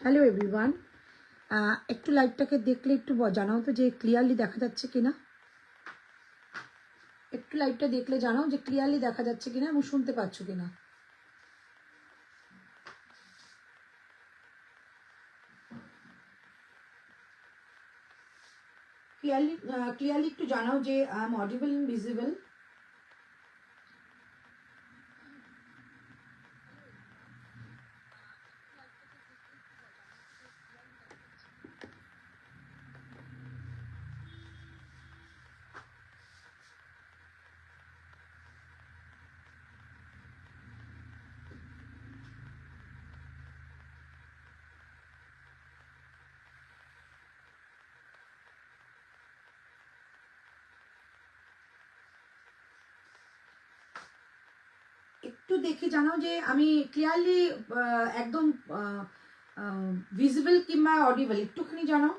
Hello everyone, একটু লাইভটাকে দেখলে একটু জানাও তো যে ক্লিয়ারলি দেখা যাচ্ছে কিনা। একটু লাইভটা দেখলে জানাও যে ক্লিয়ারলি দেখা যাচ্ছে কিনা এবং শুনতে পাচ্ছ কিনা। ক্লিয়ারলি একটু জানাও যে I am audible and visible. একটু দেখে জানাও যে আমি ক্লিয়ারলি একদম ভিজিবল কিংবা অডিবল, একটুখানি জানাও।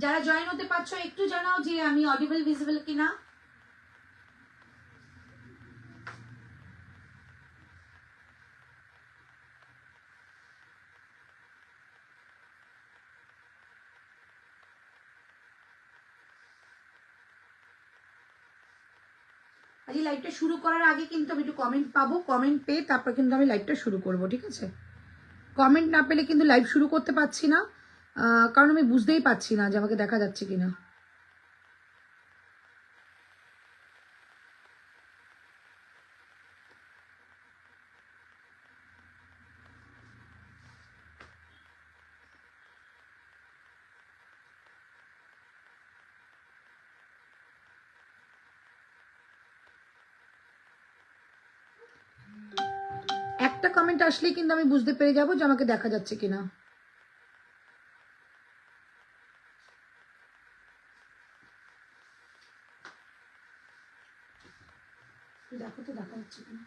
যারা জয়েন হতে পারছো একটু জানাও যে আমি অডিবল ভিজিবল কিনা। আজকে লাইভটা শুরু করার আগে কিন্তু আমি একটু কমেন্ট পাবো, কমেন্ট পেয়ে তারপর কিন্তু আমি লাইভটা শুরু করব, ঠিক আছে? কমেন্ট না পেলে কিন্তু লাইভ শুরু করতে পারছি না, কারণ আমি বুঝতেই পারছি না যে আমাকে দেখা যাচ্ছে কিনা। একটা কমেন্ট আসলেই কিন্তু আমি বুঝতে পেরে যাবো যে আমাকে দেখা যাচ্ছে কিনা। দেখো তো দেখা যাচ্ছে কিনা।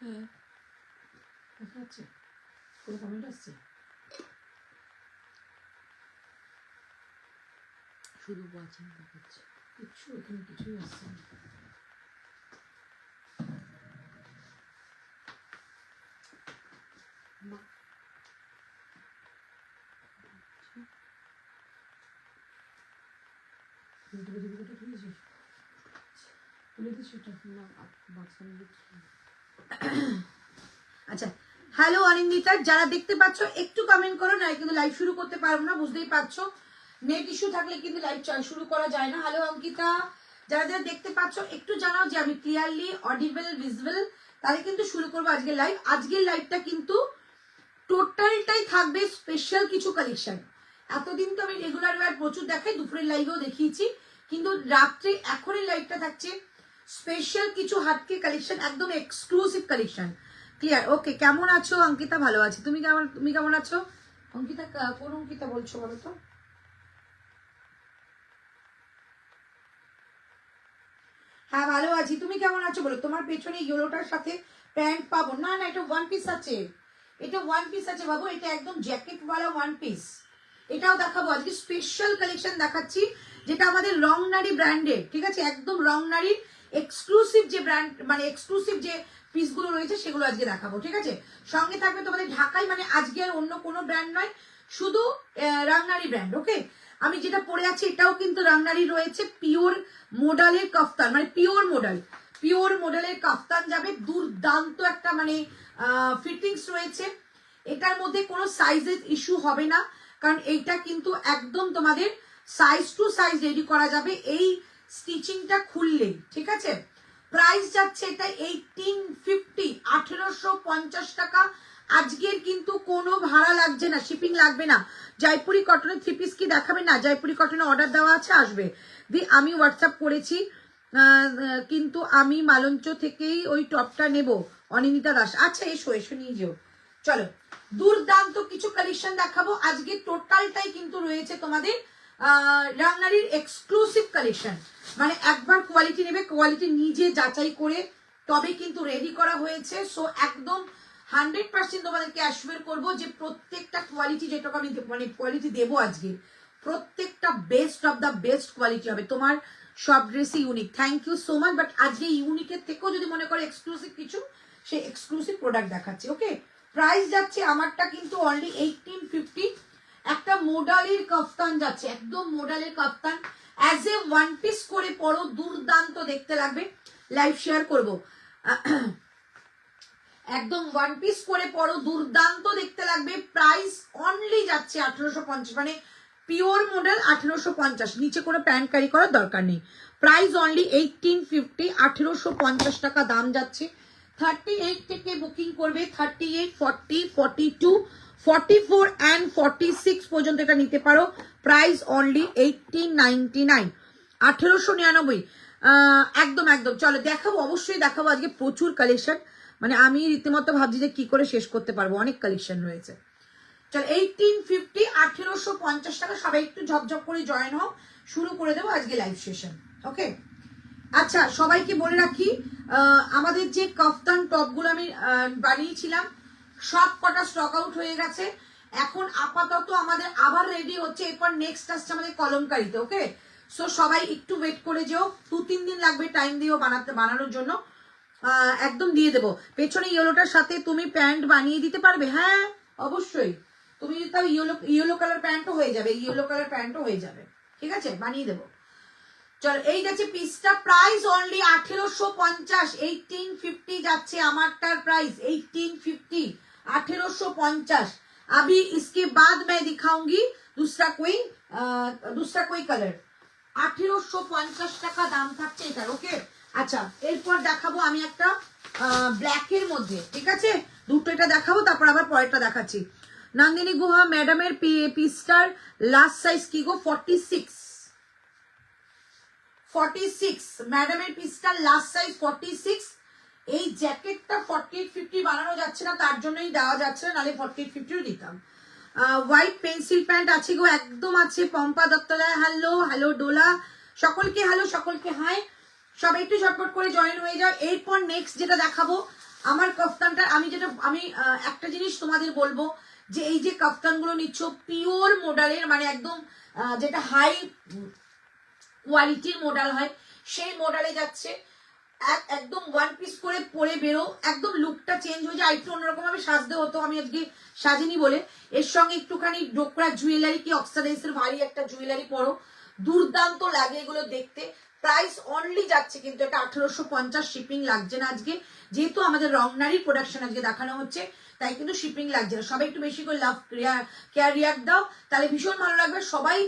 হ্যাঁ, দেখা যাচ্ছে। কোনো কমেন্ট আসছে? শুধু ওয়াচিং দেখাচ্ছে, কিছু এখানে কিছুই আসছে না। আচ্ছা, হ্যালো অনিন্দিতা, যারা দেখতে পাচ্ছ একটু কমেন্ট করো, না কিন্তু লাইভ শুরু করতে পারবো না, বুঝতেই পারছো নেট ইস্যু থাকলে কিন্তু লাইভ শুরু করা যায় না। হ্যালো অঙ্কিতা, যারা যারা দেখতে পাচ্ছ একটু জানাও যে আমি ক্লিয়ারলি অডিবল ভিজিবল, তাহলে কিন্তু শুরু করবো আজকের লাইভ। আজকের লাইভটা কিন্তু টোটালটাই থাকবে স্পেশাল কিছু কালেকশন। এতদিন তো আমি রেগুলার ওয়্যার প্রচুর দেখাই, দুপুরের লাইভেও দেখিয়েছি, কিন্তু রাত্রে এখনই লাইভটা থাকছে স্পেশাল কিছু হাটকে কালেকশন, একদম এক্সক্লুসিভ কালেকশন। ক্লিয়ার? ওকে, কেমন আছো অঙ্কিতা? ভালো আছি, তুমি কেমন আছো অঙ্কিতা? কোন অঙ্কিতা বলছো বলো তো? হ্যাঁ ভালো আছি, তুমি কেমন আছো বলো? তোমার পেছনে ইয়েলোটার সাথে প্যান্ট পাবো না? না, এটা ওয়ান পিস আছে, এটা ওয়ান পিস আছে বাবু, এটা একদম জ্যাকেটওয়ালা ওয়ান পিস। এটাও দেখাবো আজকে, স্পেশাল কালেকশন দেখাচ্ছি, যেটা আমাদের রংনারী ব্র্যান্ডের, ঠিক আছে? একদম রংনারীর এক্সক্লুসিভ যে ব্র্যান্ড, মানে এক্সক্লুসিভ যে পিসগুলো রয়েছে সেগুলো আজকে দেখাবো, ঠিক আছে? সঙ্গে থাকবে তোমাদের ঢাকায়, মানে আজকে আর অন্য কোনো ব্র্যান্ড নয়, শুধু রংনারী ব্র্যান্ড। ওকে, আমি যেটা পরে আছি এটাও কিন্তু রংনারী রয়েছে, পিওর মোডালের কাফতান, মানে পিওর মোডালের কাফতান যাবে, দুর্দান্ত একটা মানে ফিটিংস রয়েছে। এটার মধ্যে কোনো সাইজের ইস্যু হবে না, কারণ এইটা কিন্তু একদম তোমাদের সাইজ টু সাইজ রেডি করা যাবে এই স্টিচিংটা খুললেই, ঠিক আছে? প্রাইস যাচ্ছে এটা 1850, 1850 টাকা। আজকের কিন্তু কোনো ভাড়া লাগছে না, শিপিং লাগবে না। জয়পুরি কটনের থ্রি পিস কি দেখাবে? না, জয়পুরি কটনের অর্ডার দেওয়া আছে, আসবে। আমি হোয়াটসঅ্যাপ করেছি, কিন্তু আমি মালঞ্চ থেকেই ওই টপটা নেব। অনিন্দিতা দাস, আচ্ছা এসো এসো নিয়ে যেও। চলো, দুর্দান্ত কিছু কালেকশন দেখাবো আজকে, টোটালটাই কিন্তু রয়েছে তোমাদের রাংনারীর এক্সক্লুসিভ কালেকশন। মানে একবার কোয়ালিটি নেবে, কোয়ালিটি নিজে যাচাই করে তবে কিন্তু রেডি করা হয়েছে। সো একদম 100% তোমাদেরকে অ্যাসিওর করবো যে প্রত্যেকটা কোয়ালিটি যেটুকু আমি মানে কোয়ালিটি দেবো আজকে, প্রত্যেকটা best of the best quality হবে। তোমার সব ড্রেসই unique, thank you so much. But আজকে ইউনিকের থেকেও যদি মনে করো এক্সক্লুসিভ কিছু, সেই এক্সক্লুসিভ প্রোডাক্ট দেখাচ্ছি। ওকে, প্রাইস যাচ্ছে আমারটা কিন্তু অনলি 1850। একটা মোডালের কাফতান যাচ্ছে, একদম মোডালের কাফতান, অ্যাজ এ ওয়ান পিস করে পরো, দুর্দান্ত দেখতে লাগবে। লাইভ শেয়ার করবো, একদম ওয়ান পিস করে পরো, দুর্দান্ত দেখতে লাগবে। প্রাইস অনলি যাচ্ছে 1850, মানে পিওর মডেল 1850, নিচে করে প্যান্ট ক্যারি করার দরকার নেই। প্রাইস অনলি 1850, 1850 টাকা দাম যাচ্ছে। 38 থেকে বুকিং করবে, 38, 40, 42, 44 অ্যান্ড 46 পর্যন্ত এটা নিতে পারো। Price only 1899, 1899। একদম একদম। চলো দেখাবো, অবশ্যই দেখাবো আজকে প্রচুর কালেকশন, মানে আমি রীতিমতো ভাবছি যে কি করে শেষ করতে পারবো, অনেক কালেকশন রয়েছে। চল 1850, 1850 টাকা। সবাই একটু ঝপঝপ করে জয়েন হও, শুরু করে দেবো আজকে লাইভ সেশন। ওকে, আচ্ছা সবাইকে বলে রাখি, আমাদের যে কাফতান টপগুলো আমি বানিয়েছিলাম সব কটা স্টক আউট হয়ে গেছে। এখন আপাতত আমাদের আবার রেডি হচ্ছে, এরপর নেক্সট আসছে আমাদের কলমকারিতে। ওকে, সো সবাই একটু ওয়েট করে যেও, 2-3 দিন লাগবে টাইম দিও বানানোর জন্য। একদম দিয়ে দেবো। পেছনে ইয়েলোটার সাথে তুমি প্যান্ট বানিয়ে দিতে পারবে? হ্যাঁ অবশ্যই, তুমি তাও ইয়েলো কালার প্যান্টও হয়ে যাবে, ইয়েলো কালার প্যান্টও হয়ে যাবে, ঠিক আছে, বানিয়ে দেবো। চলো এই যাচ্ছে পিসটা, প্রাইস অনলি 1850, 1850 যাচ্ছে আমারটার প্রাইস, 1850, 1850। अभी इसके बाद मैं दिखाऊंगी दूसरा कोई कलर। 1850 টাকা দাম থাকছে এটার। ওকে, আচ্ছা এরপর দেখাবো আমি একটা ব্ল্যাকের মধ্যে, ঠিক আছে, দুটো এটা দেখাবো, তারপর আবার পরেরটা দেখাচ্ছি। নন্দিনী গুহা ম্যাডামের পিসটার লাস্ট সাইজ কি গো? 46, 46 ম্যাডামের পিসটার লাস্ট সাইজ 46। এই জ্যাকেটটা 48-50 বানানো যাচ্ছে না, তার জন্যই দেওয়া যাচ্ছে না, নাহলে 48-50 দিতাম। হোয়াইট পেন্সিল প্যান্ট আছে গো, একদম আছে। পম্পা দত্তরায় হ্যালো, হ্যালো ডোলা, সকলকে হ্যালো, সকলকে হাই। সবাই একটু ঝটপট করে জয়েন হয়ে যাও। এরপর নেক্সট যেটা দেখাবো আমার কাফতানটা, আমি একটা জিনিস তোমাদের বলবো, যে এই যে কাফতানগুলো নিচ্ছ পিওর মোডালের, মানে একদম যেটা হাই কোয়ালিটির মোডাল হয় সেই মোডালে যাচ্ছে। একদম ওয়ান পিস করে পরে বেরো, একদম লুকটা চেঞ্জ হয়ে যায়। একটু অন্যরকম ভাবে সাজতে হতো, আমি আজকে সাজিনি বলে। এর সঙ্গে একটুখানি ডোকরা জুয়েলারি কি অক্সাডাইজের ভারী একটা জুয়েলারি পরো, দুর্দান্ত লাগে এগুলো দেখতে। প্রাইস অনলি যাচ্ছে কিন্তু এটা 1850, শিপিং লাগছে না আজকে, যেহেতু আমাদের রংনারীর প্রোডাকশন আজকে দেখানো হচ্ছে, তাই কিন্তু শিপিং লাগছে না। সবাই একটু বেশি করে লাভ কেয়ার রিয়াক্ট দাও, তাহলে ভীষণ ভালো লাগবে। সবাই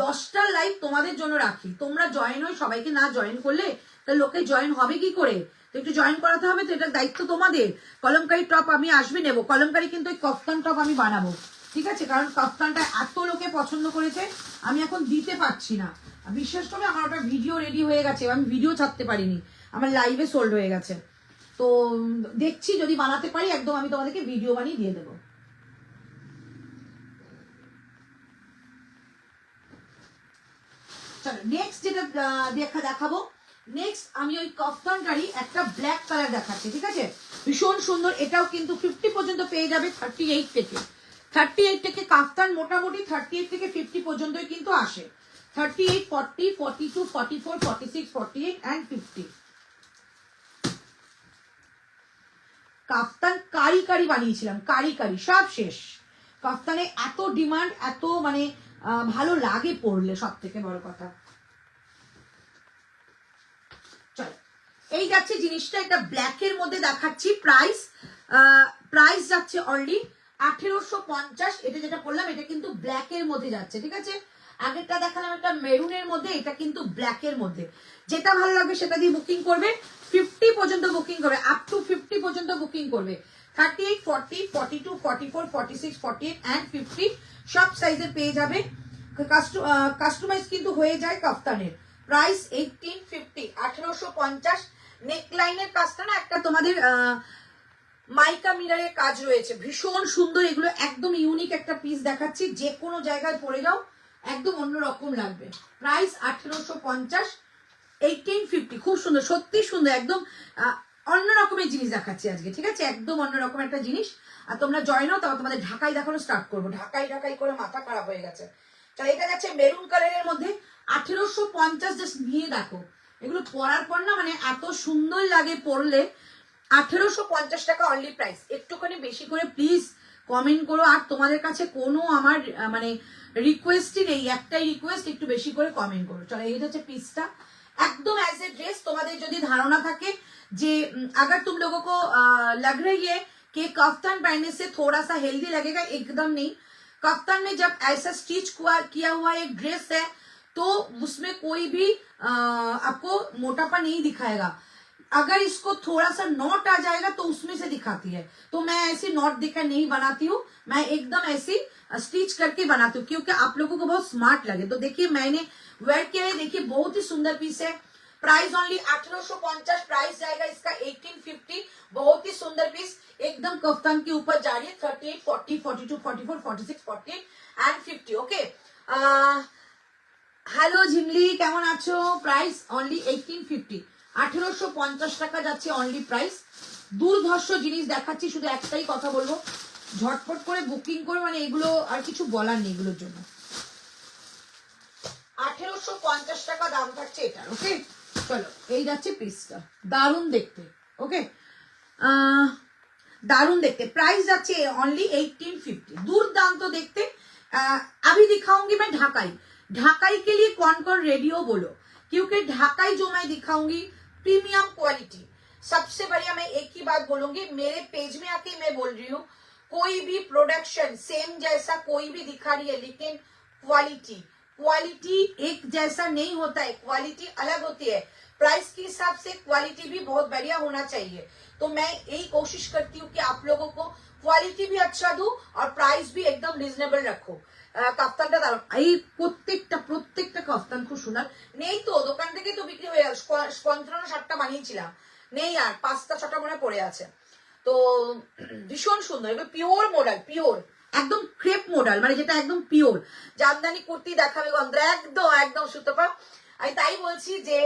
10টা লাইভ তোমাদের জন্য রাখি, তোমরা জয়েন হয়ে, সবাইকে না জয়েন করলে তা লোকে জয়েন হবে কি করে? তো একটু জয়েন করাতে হবে, তো এটার দায়িত্ব তোমাদের। কলমকারি টপ আমি আসবে নেবো, কলমকারি কিন্তু ওই কফতান টপ আমি বানাবো, ঠিক আছে, কারণ কফতানটা এত লোকে পছন্দ করেছে, আমি এখন দিতে পারছি না। বিশ্বাস করে আমার ওটা ভিডিও রেডি হয়ে গেছে, আমি ভিডিও ছাড়তে পারিনি, আমার লাইভে সোল্ড হয়ে গেছে। তো দেখছি যদি বানাতে পারি, একদম আমি তোমাদেরকে ভিডিও বানিয়ে দিয়ে দেবো। চলো নেক্সট যেটা দেখাবো, নেক্সট আমি ওই কাফতানটারই একটা ব্ল্যাক কালার দেখাচ্ছি, ঠিক আছে, ভীষণ সুন্দর। এটাও কিন্তু 50 পর্যন্ত পেয়ে যাবে 38 থেকে। 38 থেকে কাফতান মোটামুটি 38 থেকে 50 পর্যন্তই কিন্তু আসে। 38, 40, 42, 44, 46, 48 and 50। কাফতান কারি বানিয়েছিলাম, কারি সব শেষ। কাফতানে এত ডিমান্ড, এত মানে ভালো লাগে পরলে, সব থেকে বড় কথা। চলো এই যাচ্ছে জিনিসটা, এটা ব্ল্যাকের মধ্যে দেখাচ্ছি। প্রাইস যাচ্ছে অনলি 1850। এটা যেটা বললাম এটা কিন্তু ব্ল্যাকের মধ্যে যাচ্ছে, ঠিক আছে। আগেরটা দেখালাম একটা মেরুনের মধ্যে, এটা কিন্তু ব্ল্যাকের মধ্যে। যেটা ভালো লাগবে সেটা দিয়ে বুকিং করবে। 50 পর্যন্ত বুকিং করবে, আপ টু 50 পর্যন্ত বুকিং করবে। 38, 40, 42, 44, 46, 48 and 50 সব সাইজের পেয়ে যাবে। কাস্টমাইজ কিন্তু হয়ে যায় কাফতানের। প্রাইস 1850, 1850। নেকলাইনের কাজটা না একটা তোমাদের মাইকা মিরারের কাজ রয়েছে, ভীষণ সুন্দর। এগুলো একদম ইউনিক একটা পিস দেখাচ্ছি, যে কোনো জায়গায় পরে যাও একদম অন্যরকম লাগবে। প্রাইস 1850, 1850, খুব সুন্দর, সত্যি সুন্দর, একদম অন্য রকমের জিনিস দেখাচ্ছি আজকে, ঠিক আছে, একদম অন্য রকম একটা জিনিস। আর তোমরা জয়েন হও, তারপর তোমাদের ঢাকাই দেখানো স্টার্ট করবো। ঢাকাই ঢাকাই করে মাথা খারাপ হয়ে গেছে। চলো, এটা যাচ্ছে মেরুন কালারের মধ্যে 1850। জাস্ট নিয়ে দেখো, এগুলো পরার পর না মানে এত সুন্দর লাগে পরলে। 1850 টাকা অনলি প্রাইস। একটুখানি বেশি করে প্লিজ কমেন্ট করো। আর তোমাদের কাছে কোনো আমার মানে রিকোয়েস্টই নেই, একটাই রিকোয়েস্ট, একটু বেশি করে কমেন্ট করো। চলো, এই হচ্ছে পিসটা एकदम एज ए ड्रेस। तुम्हारे जो धारणा থাকে যে अगर तुम लोगों को लग रही है कि कफ्तान पहनने से थोड़ा सा हेल्दी लगेगा, एकदम नहीं। कफ्तान में जब ऐसा स्टिच किया हुआ एक ड्रेस है तो उसमें कोई भी आपको मोटापा नहीं दिखाएगा। अगर इसको थोड़ा सा नॉट आ जाएगा तो उसमें से दिखाती है। तो मैं ऐसी नॉट दिखा नहीं बनाती हूँ, मैं एकदम ऐसी स्टिच करके बनाती हूँ क्योंकि आप लोगों को बहुत स्मार्ट लगे। तो देखिए मैंने वेयर किया है, देखिए बहुत ही सुंदर पीस है। प्राइस ओनली 1850, प्राइस जाएगा इसका 1850। बहुत ही सुंदर पीस, एकदम कफ्तान के ऊपर जा रही है। 38, 40, 42, 44, 46, 48 एंड 50। ओके, हेलो झिमली, কেমন আছো? প্রাইস অনলি 1850, 1850 টাকা যাচ্ছে অনলি প্রাইস। দুর্ধর্ষ জিনিস দেখাচ্ছি, শুধু একটাই কথা বলবো, ঝটপট করে বুকিং করে, মানে এগুলো আর কিছু বলার নেই এগুলোর জন্য। 1850 টাকা দাম থাকছে এটার। ওকে, চলো, এই যাচ্ছে পিসটা, দারুণ দেখতে। ওকে, दारुण देखते। प्राइस जाच्छे ओनली 1850, दुर्दांत देखते। अभी दिखाऊंगी मैं ढाकाई। ढाकाई के लिए कौन कौन रेडी हो बोलो, क्योंकि ढाकाई जो मैं दिखाऊंगी प्रीमियम क्वालिटी। सबसे बढ़िया मैं एक ही बात बोलूंगी, मेरे पेज में आके मैं बोल रही हूँ, कोई भी प्रोडक्शन सेम जैसा कोई भी दिखा रही है, लेकिन क्वालिटी एक जैसा नहीं होता है, क्वालिटी अलग होती है। प्राइस के हिसाब से क्वालिटी भी बहुत बढ़िया होना चाहिए। तो मैं यही कोशिश करती हूँ कि आप लोगों को क्वालिटी भी अच्छा दूं और प्राइस भी एकदम रिजनेबल रखो। কাফতানটা দারুণ, এই প্রত্যেকটা কাফতান খুব সুন্দর। নেই তো দোকান থেকে তো বিক্রি হয়ে গেল, 55-60টা বানিয়েছিলাম, নেই আর 5টা-6টা মনে পড়ে আছে। তো ভীষণ সুন্দর, এগুলো পিওর মডেল, পিওর একদম ক্রেপ মডেল, মানে যেটা একদম পিওর। জামদানি কুর্তি দেখাবে গন্ধ, একদম একদম সুতপা। আমি তাই বলছি যে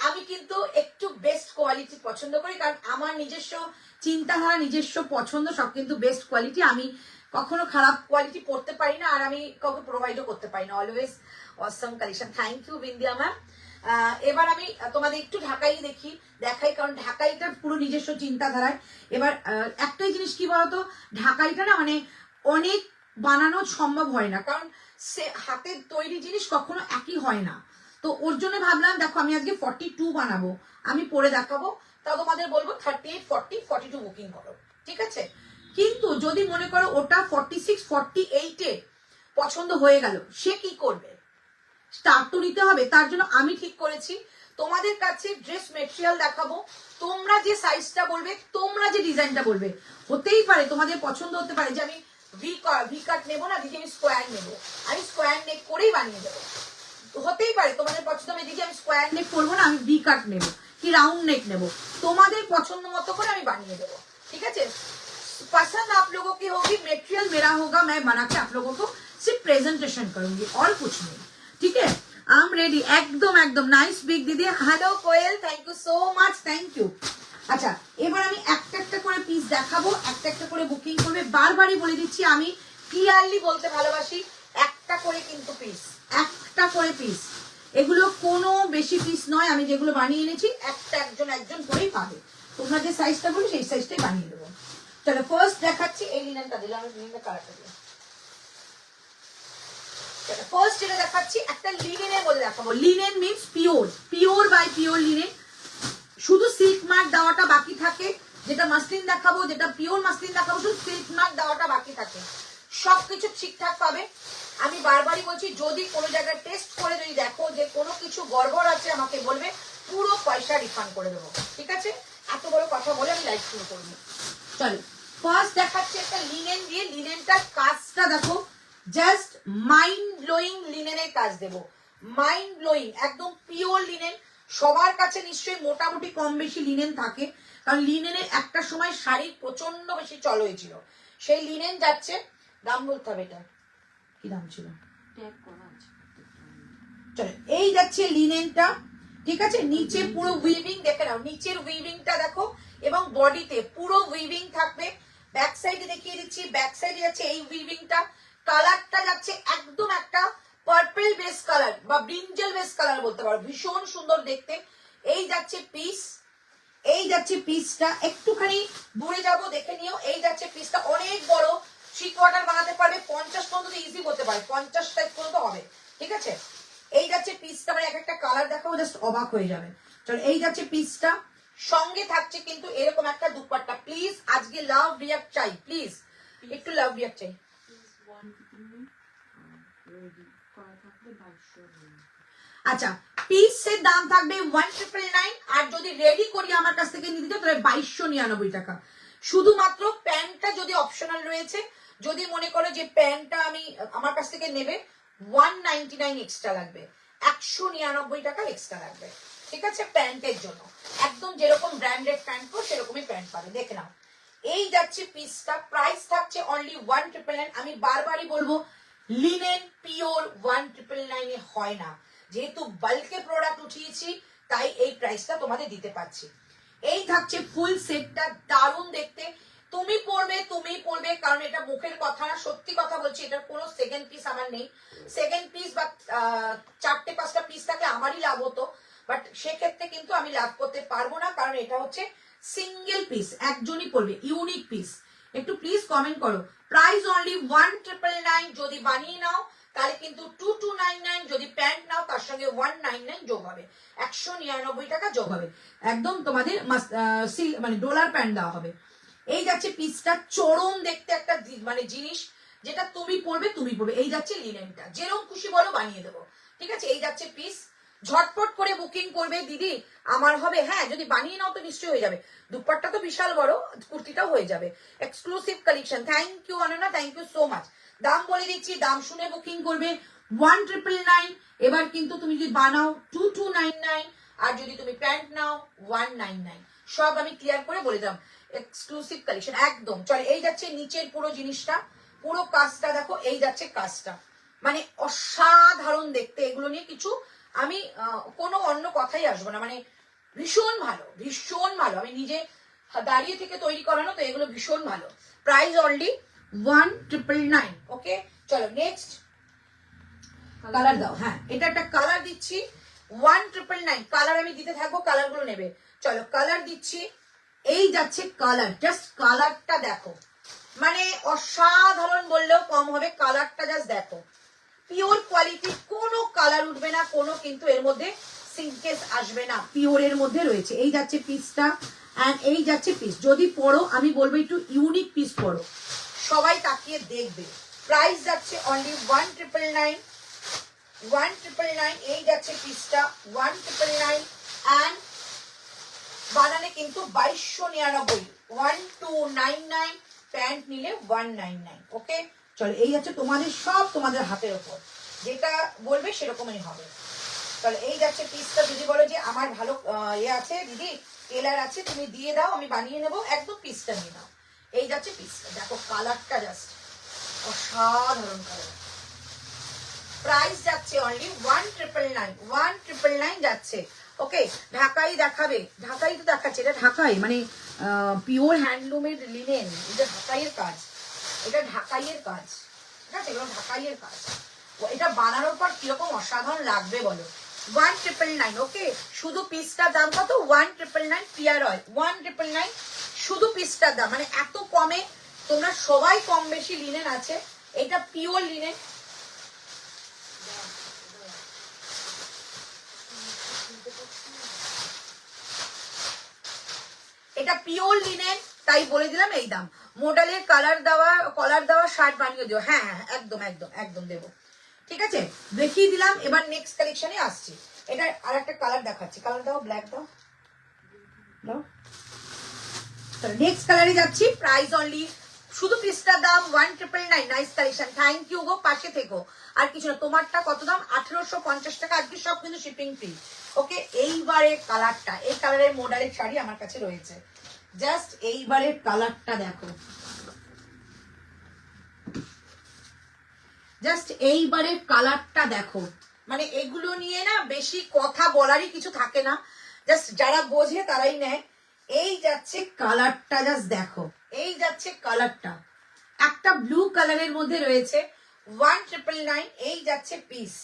আমি কিন্তু একটু বেস্ট কোয়ালিটি পছন্দ করি, কারণ আমার নিজস্ব চিন্তাধারা, নিজস্ব পছন্দ সব কিন্তু বেস্ট কোয়ালিটি। আমি কখনো খারাপ কোয়ালিটি পড়তে পারি না, আর আমি কাউকে প্রোভাইডও করতে পারি না। Always awesome collection. Thank you Bindiya ma'am. এবার আমি তোমাদের একটু ঢাকাই দেখাই, কারণ ঢাকাইটা পুরো নিজস্ব চিন্তাধারায়। এবার একটাই জিনিস কি বলতো, ঢাকাইটা না মানে অনেক বানানো সম্ভব হয় না, কারণ সে হাতের তৈরি জিনিস কখনো একই হয় না। তো ওর জন্য ভাবলাম, দেখো আমি আজকে 42 বানাবো, আমি পরে দেখাবো, তাও তোমাদের বলবো 38, 40, 42 বুকিং করো, ঠিক আছে। কিন্তু যদি মনে করো ওটা 46, 48-এ পছন্দ হয়ে গেল, সে কি করবে? স্টার্ট তো নিতে হবে। তার জন্য আমি ঠিক করেছি তোমাদের কাছে ড্রেস মেটেরিয়াল দেখাবো, তোমরা যে সাইজটা বলবে, তোমরা যে ডিজাইনটা বলবে, হতেই পারে তোমাদের পছন্দ হতে পারে যে আমি ভি কাট নেবো না দিদি, আমি স্কোয়ার নেবো, আমি স্কোয়ার নেক করেই বানিয়ে দেবো। হতেই পারে তোমাদের পছন্দ হবে দিদি আমি স্কোয়ার নেক করবো না, আমি ভি কাট নেবো কি রাউন্ড নেক নেবো, তোমাদের পছন্দ মতো করে আমি বানিয়ে দেবো, ঠিক আছে। पसंद आप लोगों की होगी, मटेरियल मेरा होगा, मैं बना के आप लोगों को सिर्फ प्रेजेंटेशन करूंगी और कुछ नहीं, ठीक है। आई एम रेडी, एकदम एकदम नाइस बिग दीदी। Hello Koel, thank you so much, thank you. আচ্ছা, এবার আমি একটা করে পিস দেখাবো, একটা করে বুকিং করবে। বারবারই বলে দিচ্ছি, আমি ক্লিয়ারলি বলতে ভালোবাসি, একটা করে কিন্তু পিস, একটা করে পিস, এগুলো কোনো বেশি পিস নয়। আমি যেগুলো বানিয়ে এনেছি একজন করেই পাবে। তোমরা যে সাইজটা বলি সেই সাইজটাই বানিয়ে দেবো। চলো ফার্স্ট দেখাচ্ছি, এই লিনেনটা দিলাম, আমি লিনেনটা কালারটা দিলাম। চলো ফার্স্ট যেটা দেখাচ্ছি, একটা লিনেনের মধ্যে দেখাবো। Linen means pure by pure linen. শুধু সিল্ক মার্ক দেওয়াটা বাকি থাকে, যেটা মাসলিন দেখাবো, যেটা পিওর মাসলিন দেখাবো, শুধু সিল্ক মার্ক দেওয়াটা বাকি থাকে। সবকিছু ঠিকঠাক পাবে। আমি বারবারই বলছি, যদি কোনো জায়গায় টেস্ট করে যদি দেখো যে কোনো কিছু গড়বড় আছে, আমাকে বলবে, পুরো পয়সা রিফান্ড করে দেবো, ঠিক আছে। এত বড় কথা বলে আমি লাইভ শুরু করবো। চলো ফার্স্ট দেখাচ্ছি একটা লিনেন দিয়ে। লিনেনটার কাজটা দেখো, জাস্ট মাইন্ড ব্লোয়িং লিনেনের কাজ দেবো, মাইন্ড ব্লোয়িং, একদম পিওর লিনেন। সবার কাছে নিশ্চয়ই মোটামুটি কম বেশি লিনেন থাকে, কারণ লিনেনের একটা সময় শাড়ির প্রচন্ড বেশি চল হয়েছিল। সেই লিনেন যাচ্ছে, দাম বলতে হবে, এটা কি দাম ছিল, চলো এই যাচ্ছে লিনেনটা। ঠিক আছে, নিচে পুরো উইভিং দেখে নাও, নিচের উইভিংটা দেখো এবং বডিতে পুরো উইভিং থাকবে। ব্যাক সাইডে দেখিয়ে দিচ্ছি, ব্যাক সাইডে যাচ্ছে এই উইভিংটা, কালারটা যাচ্ছে একদম একটা পার্পল বেস কালার বা ব্রিঞ্জল বেস কালার বলতে পারো, ভীষণ সুন্দর দেখতে। এই যাচ্ছে পিস, এই যাচ্ছে পিসটা, একটুখানি দূরে যাব দেখে নিও। এই যাচ্ছে পিসটা, অনেক বড়, 3 কোয়ার্টার বানাতে পারবে, 50 পর্যন্ত ইজি করতে পারে, 50 টাইপ পর্যন্ত হবে। ঠিক আছে, এই যাচ্ছে পিসটা, মানে এক একটা কালার দেখাবো, জাস্ট অবাক হয়ে যাবে। চলো, এই যাচ্ছে পিসটা, সঙ্গে থাকছে কিন্তু এরকম একটা দুপাট্টা। প্লিজ আজকে লাভ রিয়াক্ট চাই, প্লিজ একটু লাভ রিয়াক্ট চাই। আচ্ছা, পিসের দাম থাকবে 1999, আর যদি রেডি করি আমার কাছ থেকে নিতে চাও তাহলে 2299 টাকা। শুধুমাত্র প্যান্টটা যদি অপশনাল রয়েছে, যদি মনে করো যে প্যান্টটা আমি আমার কাছ থেকে নেবে 199 এক্সট্রা লাগবে, 199 টাকা এক্সট্রা লাগবে। ঠিক আছে, প্যান্টের জন্য একদম যেরকম ব্র্যান্ডেড প্যান্ট পো সেরকমই প্যান্ট পাবে। দেখে নাও, এই যাচ্ছে পিসটা, প্রাইস থাকছে অনলি 1999। আমি বারবারই বলবো লিনেন পিওর 1999 এ হয় না, যেহেতু বাল্কে প্রোডাক্ট উঠিয়েছি তাই এই প্রাইসটা তোমাদের দিতে পারছি। এই থাকছে ফুল সেটটা, দারুণ দেখতে। তুমি পড়বে কারণ এটা মুখের কথা না, সত্যি কথা বলছি, এটার কোনো সেকেন্ড পিস আমার নেই। সেকেন্ড পিস বা 4-5টা পিস থাকলে আমারই লাভ হতো, বাট সেক্ষেত্রে কিন্তু আমি লাভ করতে পারবো না, কারণ এটা হচ্ছে সিঙ্গেল পিস, একজনই পড়বে, ইউনিক পিস। একটু প্লিজ কমেন্ট করো, প্রাইস অনলি 1999। যদি বানিয়ে নাও তাহলে কিন্তু 2299, যদি প্যান্ট নাও তার সঙ্গে 199 যোগ হবে, 199 টাকা যোগ হবে। একদম তোমাদের মানে ডলার প্যান্ট দেওয়া হবে। এই যাচ্ছে পিসটা, চরম দেখতে একটা মানে জিনিস, যেটা তুমি পড়বে। এই যাচ্ছে লিনেনটা, যেরকম খুশি বলো বানিয়ে দেবো। ঠিক আছে, এই যাচ্ছে পিস, ঝটপট করে বুকিং করবে দিদি আমার হবে। হ্যাঁ, যদি বানিয়ে নাও তো নিশ্চয়ই হয়ে যাবে। দুপাট্টা তো বিশাল বড়, কুর্তিটাও হয়ে যাবে। Exclusive collection. Thank you Ananya, thank you so much. দাম বলে দিচ্ছি, দাম শুনে বুকিং করবে 1999। এবার কিন্তু তুমি যদি বানাও 2299, আর যদি তুমি প্যান্ট নাও 199। সব আমি ক্লিয়ার করে বলে দিলাম, এক্সক্লুসিভ কালেকশন একদম। চলে, এই যাচ্ছে নিচের পুরো জিনিসটা, পুরো কাজটা দেখো, এই যাচ্ছে কাজটা, মানে অসাধারণ দেখতে। এগুলো নিয়ে কিছু আমি কোনো অন্য কথাই আসবো না, মানে ভীষণ ভালো, ভীষণ ভালো। আমি নিজে দাঁড়িয়ে থেকে তৈরি করানো তো, এগুলো ভীষণ ভালো। Price only 1999। ওকে, চলো নেক্সট কালার দাও। হ্যাঁ, এটা একটা কালার দিচ্ছি 1999, কালার আমি দিতে থাকবো, কালার গুলো নেবে। চলো কালার দিচ্ছি, এই যাচ্ছে কালার, জাস্ট কালারটা দেখো, মানে অসাধারণ বললেও কম হবে। কালারটা জাস্ট দেখো, পিওর কোয়ালিটি, কোনো কালার উঠবে না, কোনো কিন্তু এর মধ্যে সিঙ্কেজ আসবে না, পিওরের মধ্যে রয়েছে। এই যাচ্ছে পিসটা, এন্ড এই যাচ্ছে পিস। যদি পড়ো আমি বলবো একটু ইউনিক পিস পড়ো, সবাই তাকিয়ে দেখবে। প্রাইস যাচ্ছে অনলি 1999, 1999। এই যাচ্ছে পিসটা 1999, এন্ড বানানে কিন্তু 2299, 1299, প্যান্ট নিলে 199। ওকে, চলো, এই যাচ্ছে তোমাদের সব তোমাদের হাতের ওপর, যেটা বলবে সেরকমই হবে। তাহলে এই যাচ্ছে পিসটা। যদি বলো যে আমার ভালো ইয়ে আছে দিদি, টেলার আছে, তুমি দিয়ে দাও, আমি বানিয়ে নেবো, একদম পিসটা নিয়ে নাও। এই যাচ্ছে পিসটা, দেখো কালারটা জাস্ট অসাধারণ কালার। প্রাইস যাচ্ছে অনলি 1999, 1999 যাচ্ছে। ওকে, ঢাকাই দেখাবে, ঢাকাই তো দেখাচ্ছে, এটা ঢাকাই, মানে পিওর হ্যান্ডলুমের লিনেন, এটা ঢাকাইয়ের কাজ, এটা ঢাকাইয়ের কাজ। ঠিক আছে, এগুলো ঢাকাইয়ের কাজ। এটা বানানোর পর কিরকম অসাধারণ লাগবে বলো। 1999। ওকে, শুধু পিসটার দাম কত? 1999। পিয়ার হয় 1999, শুধু পিসটার দাম, মানে এত কমে। তোমরা সবাই কম বেশি লিনেন আছে, এটা পিওর লিনেন। এটা পিওর লিনেন, তাই বলে দিলাম এই দাম। মডেলের কলার দেওয়া শার্ট বানিয়ে দিও। হ্যাঁ হ্যাঁ, একদম একদম একদম দেবো। ঠিক আছে, দেখিয়ে দিলাম। এবার নেক্সট কালেকশনে আসছি। এটা আর একটা কালার দেখাচ্ছি, কালার দাও, ব্ল্যাক দাও। নেক্সট কালারে যাচ্ছি। প্রাইস অনলি, শুধু পিসটার দাম 1999। নাইস কালেকশন, থ্যাংক ইউ গো, পাশে থেকো। আর কিছু না। তোমারটা কত দাম? 1850 টাকা। আজকে সব কিন্তু শিপিং ফ্রি। ওকে, এইবারে কালারটা, এই কালারের মডেলের শাড়ি আমার কাছে রয়েছে। জাস্ট এইবারের কালারটা দেখো, জাস্ট এইবারের কালারটা দেখো, মানে এগুলো নিয়ে না বেশি কথা বলারই কিছু থাকে না, জাস্ট যারা বোঝে তারাই নেয়। এই যাচ্ছে কালারটা, জাস্ট দেখো, এই যাচ্ছে কালারটা, একটা ব্লু কালারের মধ্যে রয়েছে 1999। এই যাচ্ছে পিস,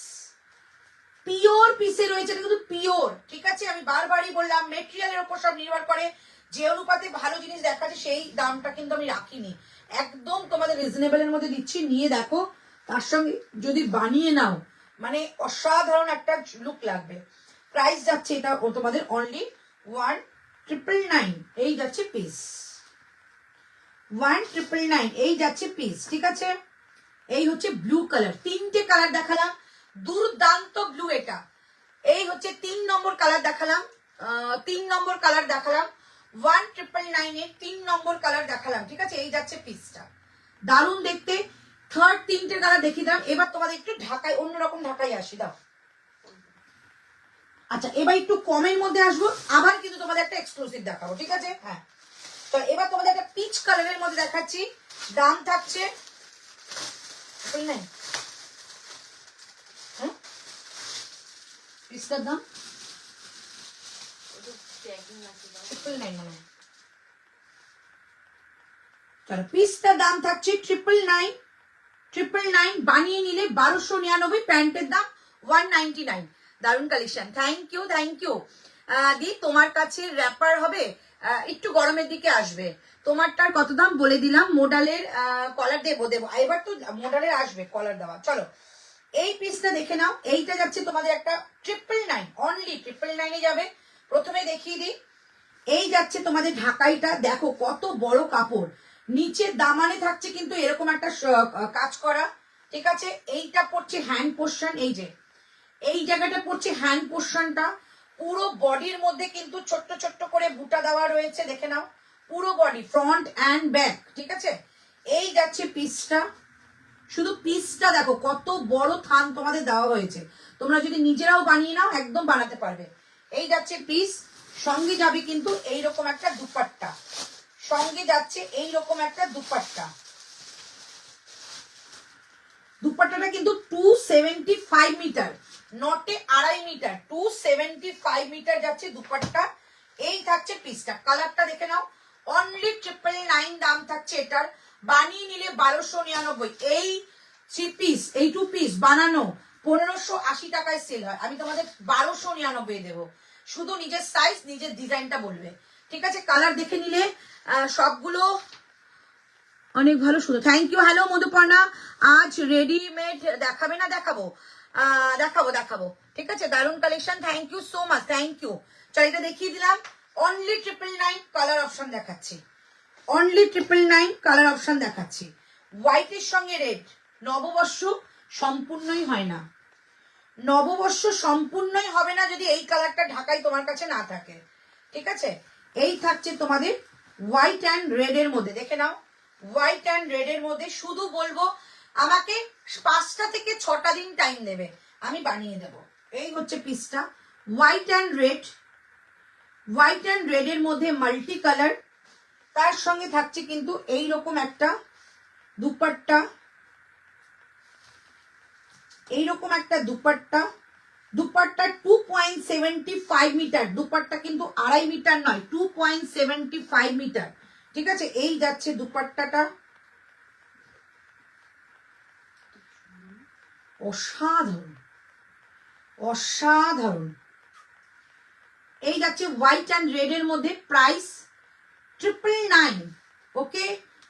পিওর পিসে রয়েছে, এটা কিন্তু পিওর, ঠিক আছে। আমি বারবারই বললাম মেটেরিয়ালের উপর সব নির্ভর করে, যে অনুপাতে ভালো জিনিস দেখাচ্ছে সেই দামটা কিন্তু আমি রাখিনি, একদম তোমাদের রিজনেবলের মধ্যে দিচ্ছি, নিয়ে দেখো, তার সঙ্গে যদি বানিয়ে নাও মানে অসাধারণ একটা লুক লাগবে। প্রাইস যাচ্ছে এটা ও তোমাদের অনলি 1999। এই যাচ্ছে পিস 1999, এই যাচ্ছে পিস, ঠিক আছে। এই হচ্ছে ব্লু কালার, তিনটে কালার দেখালাম, দুর্দান্ত ব্লু এটা। এই হচ্ছে 3 নম্বর কালার দেখালাম, 3 নম্বর কালার দেখালাম, 1999 এর 3 নম্বর কালার দেখালাম, ঠিক আছে। এই যাচ্ছে পিসটা, দারুণ দেখতে। থার্ড তিনটে কালার দেখিয়ে দিলাম। এবার তোমাদের একটু ঢাকায়, অন্যরকম ঢাকায় আসি, দাও। আচ্ছা, এবার একটু কমের মধ্যে আসবো, আবার কিন্তু তোমাদের একটা এক্সক্লুসিভ দেখাবো, ঠিক আছে। হ্যাঁ, তো এবার তোমাদের একটা পিচ কালারের মধ্যে দেখাচ্ছি, দাম থাকছে পিসটার দাম 999। চলো, পিসটার দাম থাকছে 999, বানিয়ে নিলে 1299, প্যান্টের দাম 199। দারুন collection, thank you, thank you. দি তোমার কাছে র্যাপার হবে, একটু গরমের দিকে আসবে। তোমারটার কত দাম বলে দিলাম, মোডালের কলার দেবো, এবার তো মোডালের আসবে কলার দেওয়া। চলো, এই পিসটা দেখে নাও, এইটা যাচ্ছে তোমাদের একটা 999, অনলি 999 যাবে। প্রথমে দেখিয়ে দিই, এই যাচ্ছে তোমাদের ঢাকাইটা, দেখো কত বড় কাপড়, নিচে দামানে থাকছে কিন্তু এরকম একটা কাজ করা, ঠিক আছে। এইটা পড়ছে হ্যান্ড পোর্শন, এই যে এই জায়গাটা পড়ছে হ্যান্ড পোর্শনটা, পুরো বডির মধ্যে কিন্তু ছোট্ট ছোট্ট করে বুটা দেওয়া রয়েছে, দেখে নাও, পুরো বডি ফ্রন্ট অ্যান্ড ব্যাক, ঠিক আছে। এই যাচ্ছে পিসটা, শুধু পিসটা দেখো কত বড় থান তোমাদের দেওয়া হয়েছে, তোমরা যদি নিজেরাও বানিয়ে নাও একদম বানাতে পারবে। এই যাচ্ছে পিস, সঙ্গে যাবে কিন্তু এইরকম একটা দুপাট্টা, সঙ্গে যাচ্ছে এইরকম একটা দুপাট্টা। দুপাট্টাটা কিন্তু 275 মিটার, নটে 2.5 মিটার, 275 মিটার যাচ্ছে দুপাট্টা। এই থাকছে পিসটা, কালারটা দেখে নাও, অনলি 999 দাম থাকছে এটার, বানিয়ে নিলে 1299। এই 3 পিস, এই 2 পিস বানানো 1580 টাকায় সেল হয়, আমি তোমাদের 1299 দেবো, শুধু নিজের সাইজ নিজের ডিজাইনটা বলবে, ঠিক আছে। কালার দেখে নিলে সবগুলো অনেক ভালো, শুধু থ্যাংক ইউ। হ্যালো মধুপর্ণা, আজ রেডিমেড দেখাবে না? দেখাবো, দেখাবো, ঠিক আছে। দারুন collection, thank you so much, thank you. চল, এটা দেখিয়ে দিলাম, অনলি 999 কালার অপশন দেখাচ্ছি, অনলি 999 কালার অপশন দেখাচ্ছি। হোয়াইটের সঙ্গে রেড, নববর্ষ সম্পূর্ণই হয় না, নববর্ষ সম্পূর্ণই হবে না যদি এই কালারটা ঢাকাই তোমার কাছে না থাকে, ঠিক আছে। এই থাকছে তোমাদের হোয়াইট অ্যান্ড রেড এর মধ্যে, দেখে নাও, হোয়াইট অ্যান্ড রেড এর মধ্যে। শুধু বলবো আমাকে 5টা থেকে 6টা দিন টাইম দেবে, আমি বানিয়ে দেব। এই হচ্ছে পিসটা, white and red, white and red এর মধ্যে মাল্টি কালার, তার সঙ্গে থাকছে কিন্তু এইরকম একটা দুপাট্টা, এইরকম একটা দুপাট্টা। দুপাট্টা 2.75 মিটার, দুপাট্টা কিন্তু 2.5 মিটার নয়, 2.75 মিটার, ঠিক আছে। এই যাচ্ছে দুপাট্টাটা, অসাধারণ অসাধারণ। এই যাচ্ছে হোয়াইট অ্যান্ড রেড এর মধ্যে, প্রাইস 999, ওকে।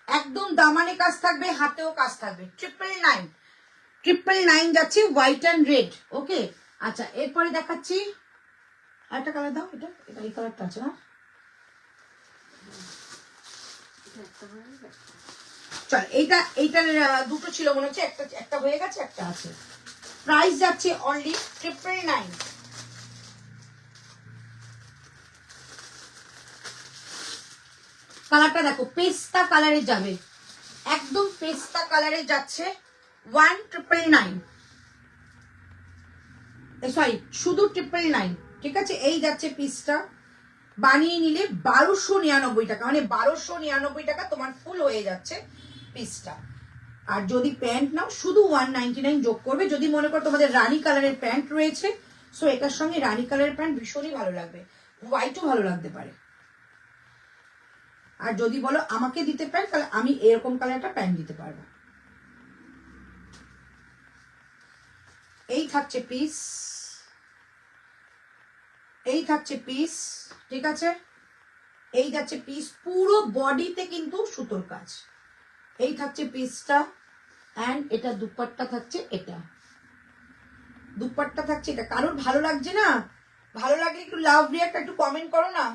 একদম দামানে কাজ থাকবে, হাতেও কাজ থাকবে, 999 যাচ্ছে হোয়াইট অ্যান্ড রেড, ওকে। আচ্ছা, এরপরে দেখাচ্ছি আরেকটা কালার, দাও, এটা এটা এই কালারটা আছে না, চল এইটার দুটো ছিল মনে হচ্ছে, একটা হয়ে গেছে, একটা আছে। প্রাইস যাচ্ছে অনলি 999। কালারটা দেখো, পেস্তা কালারে যাবে, একদম পেস্তা কালারে যাচ্ছে, 1999, সরি শুধু 999, ঠিক আছে। এই যাচ্ছে পিসটা, বানিয়ে নিলে 1299 টাকা, মানে 1299 টাকা তোমার ফুল হয়ে যাচ্ছে পিসটা। আর যদি প্যান্ট নাও শুধু 199 যোগ করবে। যদি মনে করো তোমাদের রানী কালারের প্যান্ট রয়েছে, সো এটার সঙ্গে রানী কালারের প্যান্ট ভীষণই ভালো লাগবে, হোয়াইটও ভালো লাগতে পারে। আর যদি বলো আমাকে দিতে প্যান্ট, তাহলে আমি এরকম কালারটা প্যান্ট দিতে পারবো। এই থাকছে পিস, এই থাকছে পিস, ঠিক আছে, এই যাচ্ছে পিস, পুরো বডিতে কিন্তু সুতোর কাজ। এই থাকছে পিসটা, অ্যান্ড এটা দুপাট্টা থাকছে, এটা দুপাট্টা থাকছে এটা। কারোর ভালো লাগছে না? ভালো লাগলে একটু লাভ রিয়াক্ট একটু কমেন্ট করো না।